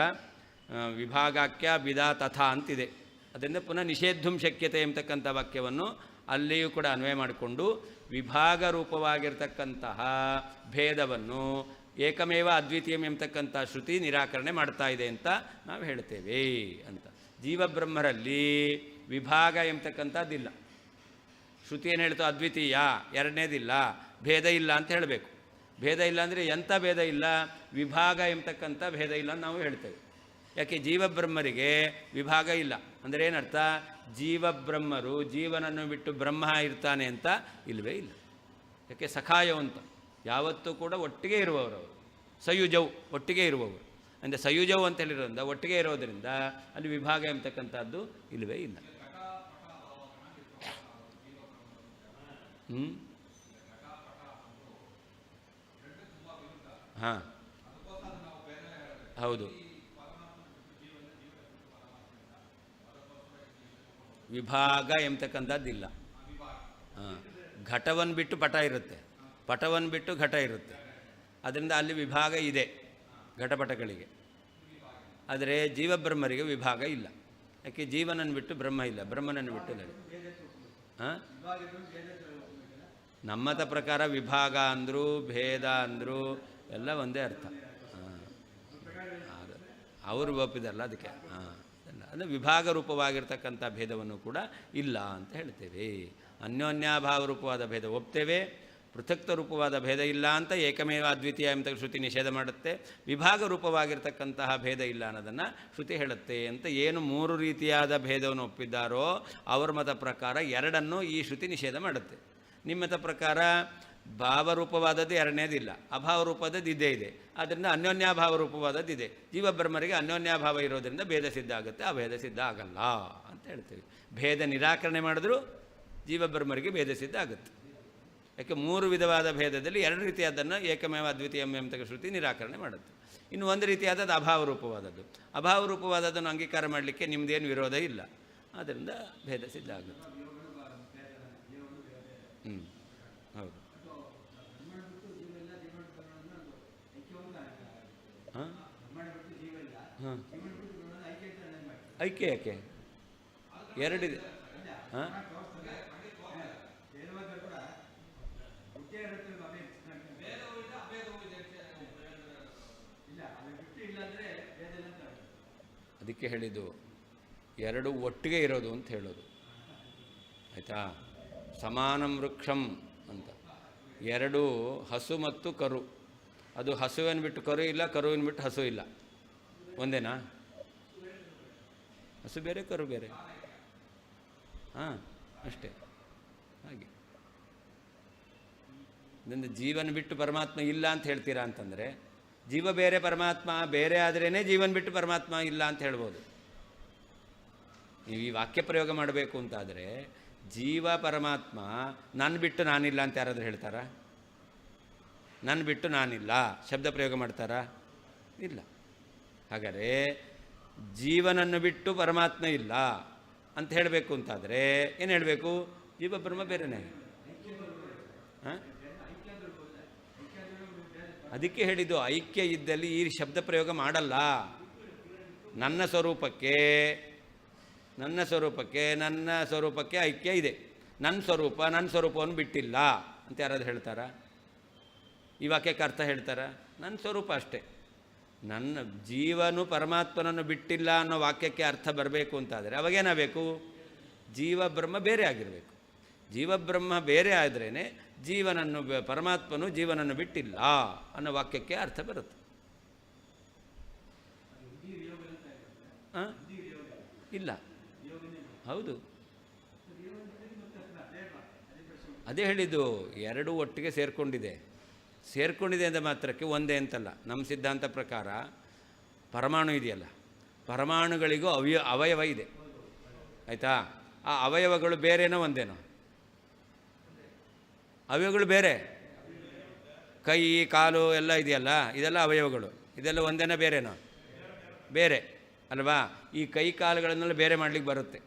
ವಿಭಾಗಾಖ್ಯ ಭಿದಾ ತಥಾ ಅಂತಿದೆ, ಅದರಿಂದ ಪುನಃ ನಿಷೇಧಂ ಶಕ್ಯತೆ ಎಂಬತಕ್ಕಂಥ ವಾಕ್ಯವನ್ನು ಅಲ್ಲಿಯೂ ಕೂಡ ಅನ್ವಯ ಮಾಡಿಕೊಂಡು ವಿಭಾಗ ರೂಪವಾಗಿರ್ತಕ್ಕಂತಹ ಭೇದವನ್ನು ಏಕಮೇವ ಅದ್ವಿತೀಯಂ ಎಂಬತಕ್ಕಂಥ ಶ್ರುತಿ ನಿರಾಕರಣೆ ಮಾಡ್ತಾ ಇದೆ ಅಂತ ನಾವು ಹೇಳ್ತೇವೆ ಅಂತ. ಜೀವಬ್ರಹ್ಮರಲ್ಲಿ ವಿಭಾಗ ಎಂಬತಕ್ಕಂಥದ್ದಿಲ್ಲ. ಶ್ರುತಿ ಏನು ಹೇಳ್ತೋ? ಅದ್ವಿತೀಯ, ಎರಡನೇದಿಲ್ಲ, ಭೇದ ಇಲ್ಲ ಅಂತ ಹೇಳಬೇಕು. ಭೇದ ಇಲ್ಲ ಅಂದರೆ ಎಂಥ ಭೇದ ಇಲ್ಲ? ವಿಭಾಗ ಎಂಬತಕ್ಕಂಥ ಭೇದ ಇಲ್ಲ ಅಂತ ನಾವು ಹೇಳ್ತೇವೆ. ಯಾಕೆ? ಜೀವಬ್ರಹ್ಮರಿಗೆ ವಿಭಾಗ ಇಲ್ಲ ಅಂದರೆ ಏನರ್ಥ? ಜೀವಬ್ರಹ್ಮರು ಜೀವನನ್ನು ಬಿಟ್ಟು ಬ್ರಹ್ಮ ಇರ್ತಾನೆ ಅಂತ ಇಲ್ಲವೇ ಇಲ್ಲ. ಯಾಕೆ? ಸಖಾಯವಂತ, ಯಾವತ್ತೂ ಕೂಡ ಒಟ್ಟಿಗೆ ಇರುವವರು ಅವರು, ಸಯುಜವು, ಒಟ್ಟಿಗೆ ಇರುವವರು. ಅಂದರೆ ಸಯುಜವು ಅಂತ ಹೇಳಿರೋದ್ರಿಂದ ಒಟ್ಟಿಗೆ ಇರೋದರಿಂದ ಅಲ್ಲಿ ವಿಭಾಗ ಎಂಬತಕ್ಕಂಥದ್ದು ಇಲ್ಲವೇ ಇಲ್ಲ. ಹಾಂ, ಹೌದು. ವಿಭಾಗ ಎಂಬತಕ್ಕಂಥದ್ದಿಲ್ಲ. ಹಾಂ, ಘಟವನ್ನು ಬಿಟ್ಟು ಪಟ ಇರುತ್ತೆ, ಪಟವನ್ನು ಬಿಟ್ಟು ಘಟ ಇರುತ್ತೆ, ಅದರಿಂದ ಅಲ್ಲಿ ವಿಭಾಗ ಇದೆ ಘಟಪಟಗಳಿಗೆ. ಆದರೆ ಜೀವಬ್ರಹ್ಮರಿಗೆ ವಿಭಾಗ ಇಲ್ಲ. ಯಾಕೆ? ಜೀವನನ್ನು ಬಿಟ್ಟು ಬ್ರಹ್ಮ ಇಲ್ಲ, ಬ್ರಹ್ಮನನ್ನು ಬಿಟ್ಟು ಇಲ್ಲ. ಹಾಂ, ನಮ್ಮತ ಪ್ರಕಾರ ವಿಭಾಗ ಅಂದರು ಭೇದ ಅಂದರು ಎಲ್ಲ ಒಂದೇ ಅರ್ಥ. ಹಾಂ, ಅವರು ಒಪ್ಪಿದಲ್ಲ ಅದಕ್ಕೆ. ಹಾಂ, ಅಂದರೆ ವಿಭಾಗ ರೂಪವಾಗಿರ್ತಕ್ಕಂಥ ಭೇದವನ್ನು ಕೂಡ ಇಲ್ಲ ಅಂತ ಹೇಳ್ತೇವೆ. ಅನ್ಯೋನ್ಯಾಭಾವ ರೂಪವಾದ ಭೇದ ಒಪ್ತೇವೆ, ಪೃಥಕ್ತ ರೂಪವಾದ ಭೇದ ಇಲ್ಲ ಅಂತ ಏಕಮೇವ ಅದ್ವಿತೀಯ ಎಂಬ ಶ್ರುತಿ ನಿಷೇಧ ಮಾಡುತ್ತೆ. ವಿಭಾಗ ರೂಪವಾಗಿರ್ತಕ್ಕಂತಹ ಭೇದ ಇಲ್ಲ ಅನ್ನೋದನ್ನು ಶ್ರುತಿ ಹೇಳುತ್ತೆ ಅಂತ. ಏನು ಮೂರು ರೀತಿಯಾದ ಭೇದವನ್ನು ಒಪ್ಪಿದ್ದಾರೋ ಅವರ ಮತ ಪ್ರಕಾರ ಎರಡನ್ನು ಈ ಶ್ರುತಿ ನಿಷೇಧ ಮಾಡುತ್ತೆ. ನಿಮ್ಮ ಮತ ಪ್ರಕಾರ ಭಾವರೂಪವಾದದ್ದು ಎರಡನೇದಿಲ್ಲ, ಅಭಾವ ರೂಪದದ್ದು ಇದ್ದೇ ಇದೆ, ಆದ್ದರಿಂದ ಅನ್ಯೋನ್ಯಾಭಾವ ರೂಪವಾದದ್ದು ಇದೆ. ಜೀವಬ್ರಹ್ಮರಿಗೆ ಅನ್ಯೋನ್ಯಾಭಾವ ಇರೋದರಿಂದ ಭೇದ ಸಿದ್ಧ ಆಗುತ್ತೆ, ಆ ಭೇದ ಸಿದ್ಧ ಆಗಲ್ಲ ಅಂತ ಹೇಳ್ತೀವಿ. ಭೇದ ನಿರಾಕರಣೆ ಮಾಡಿದ್ರೂ ಜೀವಬ್ರಹ್ಮರಿಗೆ ಭೇದ ಸಿದ್ಧ ಆಗುತ್ತೆ. ಯಾಕೆ? ಮೂರು ವಿಧವಾದ ಭೇದದಲ್ಲಿ ಎರಡು ರೀತಿಯಾದನ್ನು ಏಕಮೇವ ಅದ್ವಿತೀಯಂ ಎಂಬ ಶ್ರುತಿ ನಿರಾಕರಣೆ ಮಾಡುತ್ತೆ. ಇನ್ನು ಒಂದು ರೀತಿಯಾದದ್ದು ಅಭಾವ ರೂಪವಾದದ್ದು. ಅಭಾವ ರೂಪವಾದದ್ದನ್ನು ಅಂಗೀಕಾರ ಮಾಡಲಿಕ್ಕೆ ನಿಮ್ಮದೇನು ವಿರೋಧ ಇಲ್ಲ, ಆದ್ದರಿಂದ ಭೇದ ಸಿದ್ಧ ಆಗುತ್ತೆ. ಹೌದು. ಹಾಂ, ಹಾಂ, ಐಕ್ಯ ಯಾಕೆ? ಎರಡಿದೆ. ಹಾಂ, ಅದಕ್ಕೆ ಹೇಳಿದ್ದು ಎರಡು ಒಟ್ಟಿಗೆ ಇರೋದು ಅಂತ ಹೇಳೋದು, ಆಯಿತಾ? ಸಮಾನಂ ವೃಕ್ಷಂ ಅಂತ. ಎರಡು ಹಸು ಮತ್ತು ಕರು, ಅದು ಹಸುವನ್ನು ಬಿಟ್ಟು ಕರು ಇಲ್ಲ, ಕರುವಿನ ಬಿಟ್ಟು ಹಸು ಇಲ್ಲ, ಒಂದೇನಾ? ಹಸು ಬೇರೆ, ಕರು ಬೇರೆ. ಹಾಂ, ಅಷ್ಟೇ. ಹಾಗೆ ಇದರಿಂದ ಜೀವನ ಬಿಟ್ಟು ಪರಮಾತ್ಮ ಇಲ್ಲ ಅಂತ ಹೇಳ್ತೀರಾ ಅಂತಂದರೆ, ಜೀವ ಬೇರೆ ಪರಮಾತ್ಮ ಬೇರೆ ಆದ್ರೇ ಜೀವನ ಬಿಟ್ಟು ಪರಮಾತ್ಮ ಇಲ್ಲ ಅಂತ ಹೇಳ್ಬೋದು. ನೀವು ಈ ವಾಕ್ಯ ಪ್ರಯೋಗ ಮಾಡಬೇಕು ಅಂತಾದರೆ ಜೀವ ಪರಮಾತ್ಮ ನನ್ನ ಬಿಟ್ಟು ನಾನಿಲ್ಲ ಅಂತ ಯಾರಾದರೂ ಹೇಳ್ತಾರಾ? ನನ್ನ ಬಿಟ್ಟು ನಾನಿಲ್ಲ ಶಬ್ದ ಪ್ರಯೋಗ ಮಾಡ್ತಾರಾ? ಇಲ್ಲ. ಹಾಗಾದರೆ ಜೀವನನ್ನು ಬಿಟ್ಟು ಪರಮಾತ್ಮ ಇಲ್ಲ ಅಂತ ಹೇಳಬೇಕು ಅಂತಾದರೆ ಏನು ಹೇಳಬೇಕು? ಜೀವ ಬ್ರಹ್ಮ ಬೇರೆಯೇ. ಹಾಂ, ಅದಕ್ಕೆ ಹೇಳಿದ್ದು ಐಕ್ಯ ಇದ್ದಲ್ಲಿ ಈ ಶಬ್ದ ಪ್ರಯೋಗ ಮಾಡಲ್ಲ. ನನ್ನ ಸ್ವರೂಪಕ್ಕೆ ಐಕ್ಯ ಇದೆ. ನನ್ನ ಸ್ವರೂಪವನ್ನು ಬಿಟ್ಟಿಲ್ಲ ಅಂತ ಯಾರಾದ್ರು ಹೇಳ್ತಾರಾ? ಈ ವಾಕ್ಯಕ್ಕೆ ಅರ್ಥ ಹೇಳ್ತಾರಾ? ನನ್ನ ಸ್ವರೂಪ ಅಷ್ಟೇ. ನನ್ನ ಜೀವನು ಪರಮಾತ್ಮನನ್ನು ಬಿಟ್ಟಿಲ್ಲ ಅನ್ನೋ ವಾಕ್ಯಕ್ಕೆ ಅರ್ಥ ಬರಬೇಕು ಅಂತಾದರೆ ಅವಾಗೇನಾಗಬೇಕು? ಜೀವ ಬ್ರಹ್ಮ ಬೇರೆ ಆಗಿರಬೇಕು. ಜೀವಬ್ರಹ್ಮ ಬೇರೆ ಆದ್ರೇ ಪರಮಾತ್ಮನು ಜೀವನನ್ನು ಬಿಟ್ಟಿಲ್ಲ ಅನ್ನೋ ವಾಕ್ಯಕ್ಕೆ ಅರ್ಥ ಬರುತ್ತೆ. ಇಲ್ಲ, ಹೌದು, ಅದೇ ಹೇಳಿದ್ದು. ಎರಡೂ ಒಟ್ಟಿಗೆ ಸೇರಿಕೊಂಡಿದೆ ಅಂತ ಮಾತ್ರಕ್ಕೆ ಒಂದೇ ಅಂತಲ್ಲ. ನಮ್ಮ ಸಿದ್ಧಾಂತ ಪ್ರಕಾರ ಪರಮಾಣು ಇದೆಯಲ್ಲ, ಪರಮಾಣುಗಳಿಗೂ ಅವಯವ ಇದೆ, ಆಯಿತಾ? ಆ ಅವಯವಗಳು ಬೇರೆನೋ ಒಂದೇನೋ? ಅವಯವಗಳು ಬೇರೆ. ಕೈ ಕಾಲು ಎಲ್ಲ ಇದೆಯಲ್ಲ, ಇದೆಲ್ಲ ಅವಯವಗಳು. ಇದೆಲ್ಲ ಒಂದೇನೋ ಬೇರೆನೋ? ಬೇರೆ ಅಲ್ವಾ? ಈ ಕೈ ಕಾಲುಗಳನ್ನೆಲ್ಲ ಬೇರೆ ಮಾಡಲಿಕ್ಕೆ ಬರುತ್ತೆ.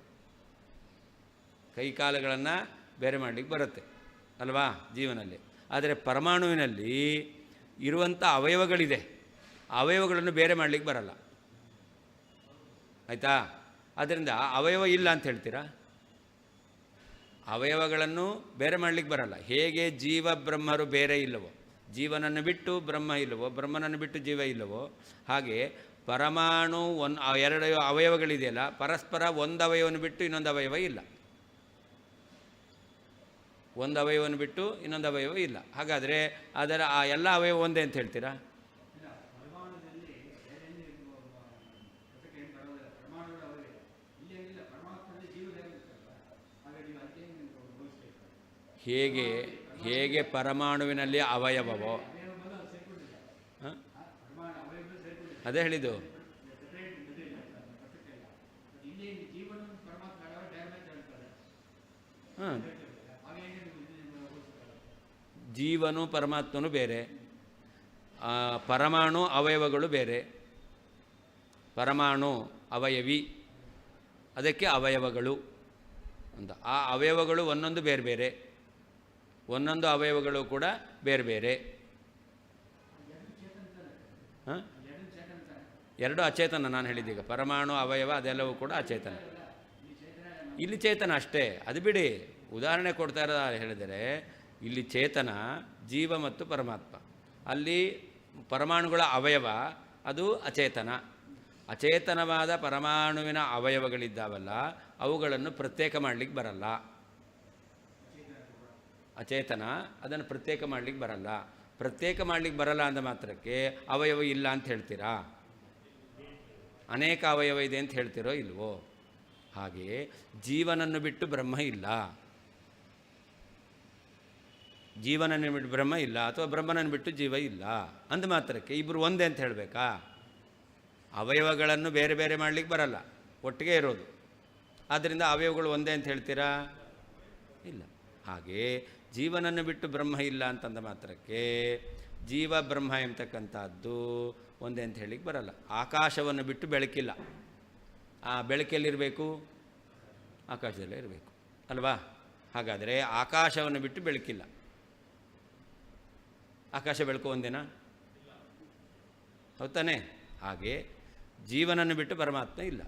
ಕೈ ಕಾಲುಗಳನ್ನು ಬೇರೆ ಮಾಡಲಿಕ್ಕೆ ಬರುತ್ತೆ ಅಲ್ವಾ ಜೀವನಲ್ಲಿ. ಆದರೆ ಪರಮಾಣುವಿನಲ್ಲಿ ಇರುವಂಥ ಅವಯವಗಳಿದೆ, ಅವಯವಗಳನ್ನು ಬೇರೆ ಮಾಡಲಿಕ್ಕೆ ಬರಲ್ಲ, ಆಯಿತಾ? ಆದ್ದರಿಂದ ಅವಯವ ಇಲ್ಲ ಅಂತ ಹೇಳ್ತೀರಾ? ಅವಯವಗಳನ್ನು ಬೇರೆ ಮಾಡಲಿಕ್ಕೆ ಬರಲ್ಲ. ಹೇಗೆ ಜೀವ ಬ್ರಹ್ಮರು ಬೇರೆ ಇಲ್ಲವೋ, ಜೀವನನ್ನು ಬಿಟ್ಟು ಬ್ರಹ್ಮ ಇಲ್ಲವೋ, ಬ್ರಹ್ಮನನ್ನು ಬಿಟ್ಟು ಜೀವ ಇಲ್ಲವೋ, ಹಾಗೆ ಪರಮಾಣು ಎರಡು ಅವಯವಗಳಿದೆಯಲ್ಲ, ಪರಸ್ಪರ ಒಂದು ಅವಯವನ್ನು ಬಿಟ್ಟು ಇನ್ನೊಂದು ಅವಯವ ಇಲ್ಲ, ಒಂದು ಅವಯವನ್ನು ಬಿಟ್ಟು ಇನ್ನೊಂದು ಅವಯವ ಇಲ್ಲ. ಹಾಗಾದರೆ ಅದರ ಆ ಎಲ್ಲ ಅವಯವ ಒಂದೇ ಅಂತ ಹೇಳ್ತೀರಾ? ಹೇಗೆ ಪರಮಾಣುವಿನಲ್ಲಿ ಅವಯವವೋ, ಅದೇ ಹೇಳಿದ್ದು. ಹಾಂ, ಜೀವನು ಪರಮಾತ್ಮನು ಬೇರೆ, ಪರಮಾಣು ಅವಯವಗಳು ಬೇರೆ. ಪರಮಾಣು ಅವಯವಿ, ಅದಕ್ಕೆ ಅವಯವಗಳು ಅಂತ. ಆ ಅವಯವಗಳು ಒಂದೊಂದು ಬೇರೆ ಬೇರೆ, ಒಂದೊಂದು ಅವಯವಗಳು ಕೂಡ ಬೇರೆ ಬೇರೆ. ಹಾಂ, ಎರಡು ಅಚೇತನ. ನಾನು ಹೇಳಿದ್ದೀಗ ಪರಮಾಣು ಅವಯವ ಅದೆಲ್ಲವೂ ಕೂಡ ಅಚೇತನ. ಇಲ್ಲಿ ಚೇತನ ಅಷ್ಟೇ, ಅದು ಬಿಡಿ. ಉದಾಹರಣೆ ಕೊಡ್ತಾ ಹೇಳಿದರೆ ಇಲ್ಲಿ ಚೇತನ ಜೀವ ಮತ್ತು ಪರಮಾತ್ಮ, ಅಲ್ಲಿ ಪರಮಾಣುಗಳ ಅವಯವ ಅದು ಅಚೇತನ. ಅಚೇತನವಾದ ಪರಮಾಣುವಿನ ಅವಯವಗಳಿದ್ದಾವಲ್ಲ, ಅವುಗಳನ್ನು ಪ್ರತ್ಯೇಕ ಮಾಡಲಿಕ್ಕೆ ಬರಲ್ಲ. ಅಚೇತನ ಅದನ್ನು ಪ್ರತ್ಯೇಕ ಮಾಡಲಿಕ್ಕೆ ಬರಲ್ಲ. ಪ್ರತ್ಯೇಕ ಮಾಡಲಿಕ್ಕೆ ಬರಲ್ಲ ಅಂದ ಮಾತ್ರಕ್ಕೆ ಅವಯವ ಇಲ್ಲ ಅಂತ ಹೇಳ್ತೀರಾ? ಅನೇಕ ಅವಯವ ಇದೆ ಅಂತ ಹೇಳ್ತಿರೋ ಇಲ್ವೋ? ಹಾಗೆಯೇ ಜೀವನನ್ನು ಬಿಟ್ಟು ಬ್ರಹ್ಮ ಇಲ್ಲ, ಜೀವನನ್ನು ಬಿಟ್ಟು ಬ್ರಹ್ಮ ಇಲ್ಲ, ಅಥವಾ ಬ್ರಹ್ಮನನ್ನು ಬಿಟ್ಟು ಜೀವ ಇಲ್ಲ ಅಂದ ಮಾತ್ರಕ್ಕೆ ಇಬ್ಬರು ಒಂದೇ ಅಂತ ಹೇಳಬೇಕಾ? ಅವಯವಗಳನ್ನು ಬೇರೆ ಬೇರೆ ಮಾಡಲಿಕ್ಕೆ ಬರಲ್ಲ, ಒಟ್ಟಿಗೆ ಇರೋದು. ಆದ್ದರಿಂದ ಅವಯವಗಳು ಒಂದೇ ಅಂತ ಹೇಳ್ತೀರಾ? ಇಲ್ಲ. ಹಾಗೆ ಜೀವನನ್ನು ಬಿಟ್ಟು ಬ್ರಹ್ಮ ಇಲ್ಲ ಅಂತಂದ ಮಾತ್ರಕ್ಕೆ ಜೀವ ಬ್ರಹ್ಮ ಎಂಬತಕ್ಕಂಥದ್ದು ಒಂದೇ ಅಂತ ಹೇಳಿಕ್ಕೆ ಬರಲ್ಲ. ಆಕಾಶವನ್ನು ಬಿಟ್ಟು ಬೆಳಕಿಲ್ಲ, ಆ ಬೆಳಕೆಲ್ಲಿರಬೇಕು? ಆಕಾಶದಲ್ಲೇ ಇರಬೇಕು ಅಲ್ವಾ? ಹಾಗಾದರೆ ಆಕಾಶವನ್ನು ಬಿಟ್ಟು ಬೆಳಕಿಲ್ಲ. ಆಕಾಶ ಬೆಳಕು ಒಂದೇನಾ? ಹೌದಾನೆ? ಹಾಗೆ ಜೀವನನ್ನು ಬಿಟ್ಟು ಪರಮಾತ್ಮ ಇಲ್ಲ.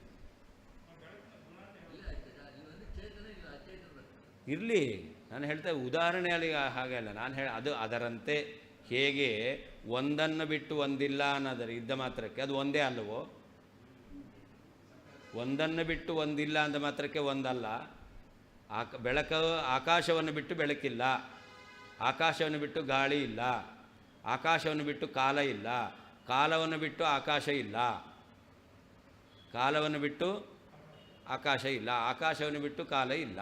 ಇರಲಿ, ನಾನು ಹೇಳ್ತಾ ಉದಾಹರಣೆಯಲ್ಲಿ ಹಾಗೆ ಅಲ್ಲ, ನಾನು ಅದು ಅದರಂತೆ ಹೇಗೆ ಒಂದನ್ನು ಬಿಟ್ಟು ಒಂದಿಲ್ಲ ಅನ್ನೋದರ ಇದ್ದ ಮಾತ್ರಕ್ಕೆ ಅದು ಒಂದೇ ಅಲ್ಲವೋ? ಒಂದನ್ನು ಬಿಟ್ಟು ಒಂದಿಲ್ಲ ಅಂದ ಮಾತ್ರಕ್ಕೆ ಒಂದಲ್ಲ. ಆಕಾಶವನ್ನು ಬಿಟ್ಟು ಬೆಳಕಿಲ್ಲ, ಆಕಾಶವನ್ನು ಬಿಟ್ಟು ಗಾಳಿ ಇಲ್ಲ, ಆಕಾಶವನ್ನು ಬಿಟ್ಟು ಕಾಲ ಇಲ್ಲ, ಕಾಲವನ್ನು ಬಿಟ್ಟು ಆಕಾಶ ಇಲ್ಲ, ಕಾಲವನ್ನು ಬಿಟ್ಟು ಆಕಾಶ ಇಲ್ಲ, ಆಕಾಶವನ್ನು ಬಿಟ್ಟು ಕಾಲ ಇಲ್ಲ.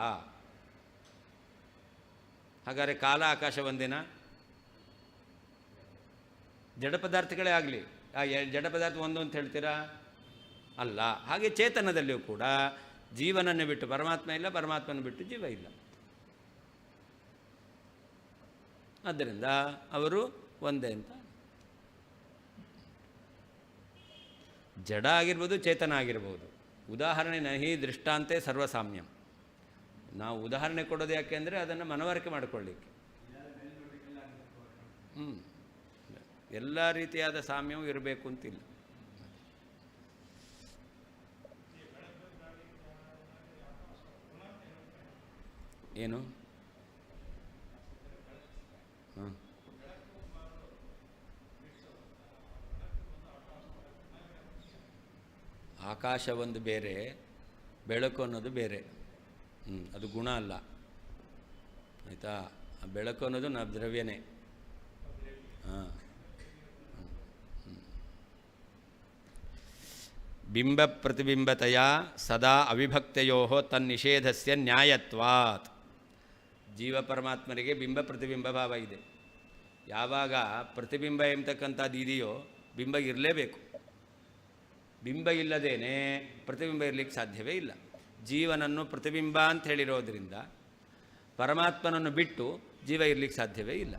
ಹಾಗಾದರೆ ಕಾಲ ಆಕಾಶ ಒಂದೇನಾ? ಜಡ ಪದಾರ್ಥಗಳೇ ಆಗಲಿ, ಆ ಜಡ ಪದಾರ್ಥ ಒಂದು ಅಂತ ಹೇಳ್ತೀರಾ? ಅಲ್ಲ. ಹಾಗೆ ಚೇತನದಲ್ಲಿಯೂ ಕೂಡ ಜೀವನನ್ನು ಬಿಟ್ಟು ಪರಮಾತ್ಮ ಇಲ್ಲ, ಪರಮಾತ್ಮನ ಬಿಟ್ಟು ಜೀವ ಇಲ್ಲ. ಆದ್ದರಿಂದ ಅವರು ಒಂದೇ ಅಂತ. ಜಡ ಆಗಿರ್ಬೋದು, ಚೇತನ ಆಗಿರ್ಬೋದು. ಉದಾಹರಣೆ ನಹಿ ದೃಷ್ಟಾಂತೆ ಸರ್ವಸಾಮ್ಯಂ. ನಾವು ಉದಾಹರಣೆ ಕೊಡೋದು ಯಾಕೆ ಅಂದರೆ ಅದನ್ನು ಮನವರಿಕೆ ಮಾಡಿಕೊಳ್ಳಿಕ್ಕೆ. ಎಲ್ಲ ರೀತಿಯಾದ ಸಾಮ್ಯವೂ ಇರಬೇಕು ಅಂತಿಲ್ಲ. ಏನು? ಹಾಂ, ಆಕಾಶ ಒಂದು ಬೇರೆ, ಬೆಳಕು ಅನ್ನೋದು ಬೇರೆ. ಅದು ಗುಣ ಅಲ್ಲ, ಆಯಿತಾ? ಆ ಬೆಳಕು ಅನ್ನೋದು ನಾವು ದ್ರವ್ಯನೇ. ಹಾಂ. ಬಿಂಬ ಪ್ರತಿಬಿಂಬತೆಯ ಸದಾ ಅವಿಭಕ್ತಯೋ ತನ್ನಿಷೇಧಸ್ಯ ನ್ಯಾಯತ್ವಾತ್. ಜೀವ ಪರಮಾತ್ಮರಿಗೆ ಬಿಂಬ ಪ್ರತಿಬಿಂಬ ಭಾವ ಇದೆ. ಯಾವಾಗ ಪ್ರತಿಬಿಂಬ ಎಂಬತಕ್ಕಂಥದ್ದು ಇದೆಯೋ ಬಿಂಬ ಇರಲೇಬೇಕು. ಬಿಂಬ ಇಲ್ಲದೇನೆ ಪ್ರತಿಬಿಂಬ ಇರಲಿಕ್ಕೆ ಸಾಧ್ಯವೇ ಇಲ್ಲ. ಜೀವನನ್ನು ಪ್ರತಿಬಿಂಬ ಅಂತ ಹೇಳಿರೋದ್ರಿಂದ ಪರಮಾತ್ಮನನ್ನು ಬಿಟ್ಟು ಜೀವ ಇರಲಿಕ್ಕೆ ಸಾಧ್ಯವೇ ಇಲ್ಲ.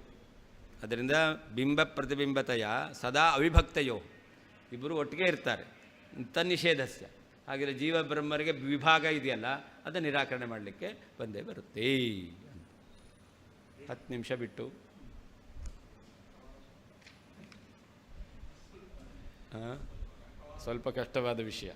ಅದರಿಂದ ಬಿಂಬ ಪ್ರತಿಬಿಂಬತೆಯ ಸದಾ ಅವಿಭಕ್ತಯೋ, ಇಬ್ಬರು ಒಟ್ಟಿಗೆ ಇರ್ತಾರೆ. ತನ್ನಿಷೇಧಸ್ಯ, ಹಾಗೆಲ್ಲ ಜೀವ ಬ್ರಹ್ಮರಿಗೆ ವಿಭಾಗ ಇದೆಯಲ್ಲ, ಅದನ್ನು ನಿರಾಕರಣೆ ಮಾಡಲಿಕ್ಕೆ ಬಂದೇ ಬರುತ್ತೆ. 10 ನಿಮಿಷ ಬಿಟ್ಟು ಸ್ವಲ್ಪ ಕಷ್ಟವಾದ ವಿಷಯ.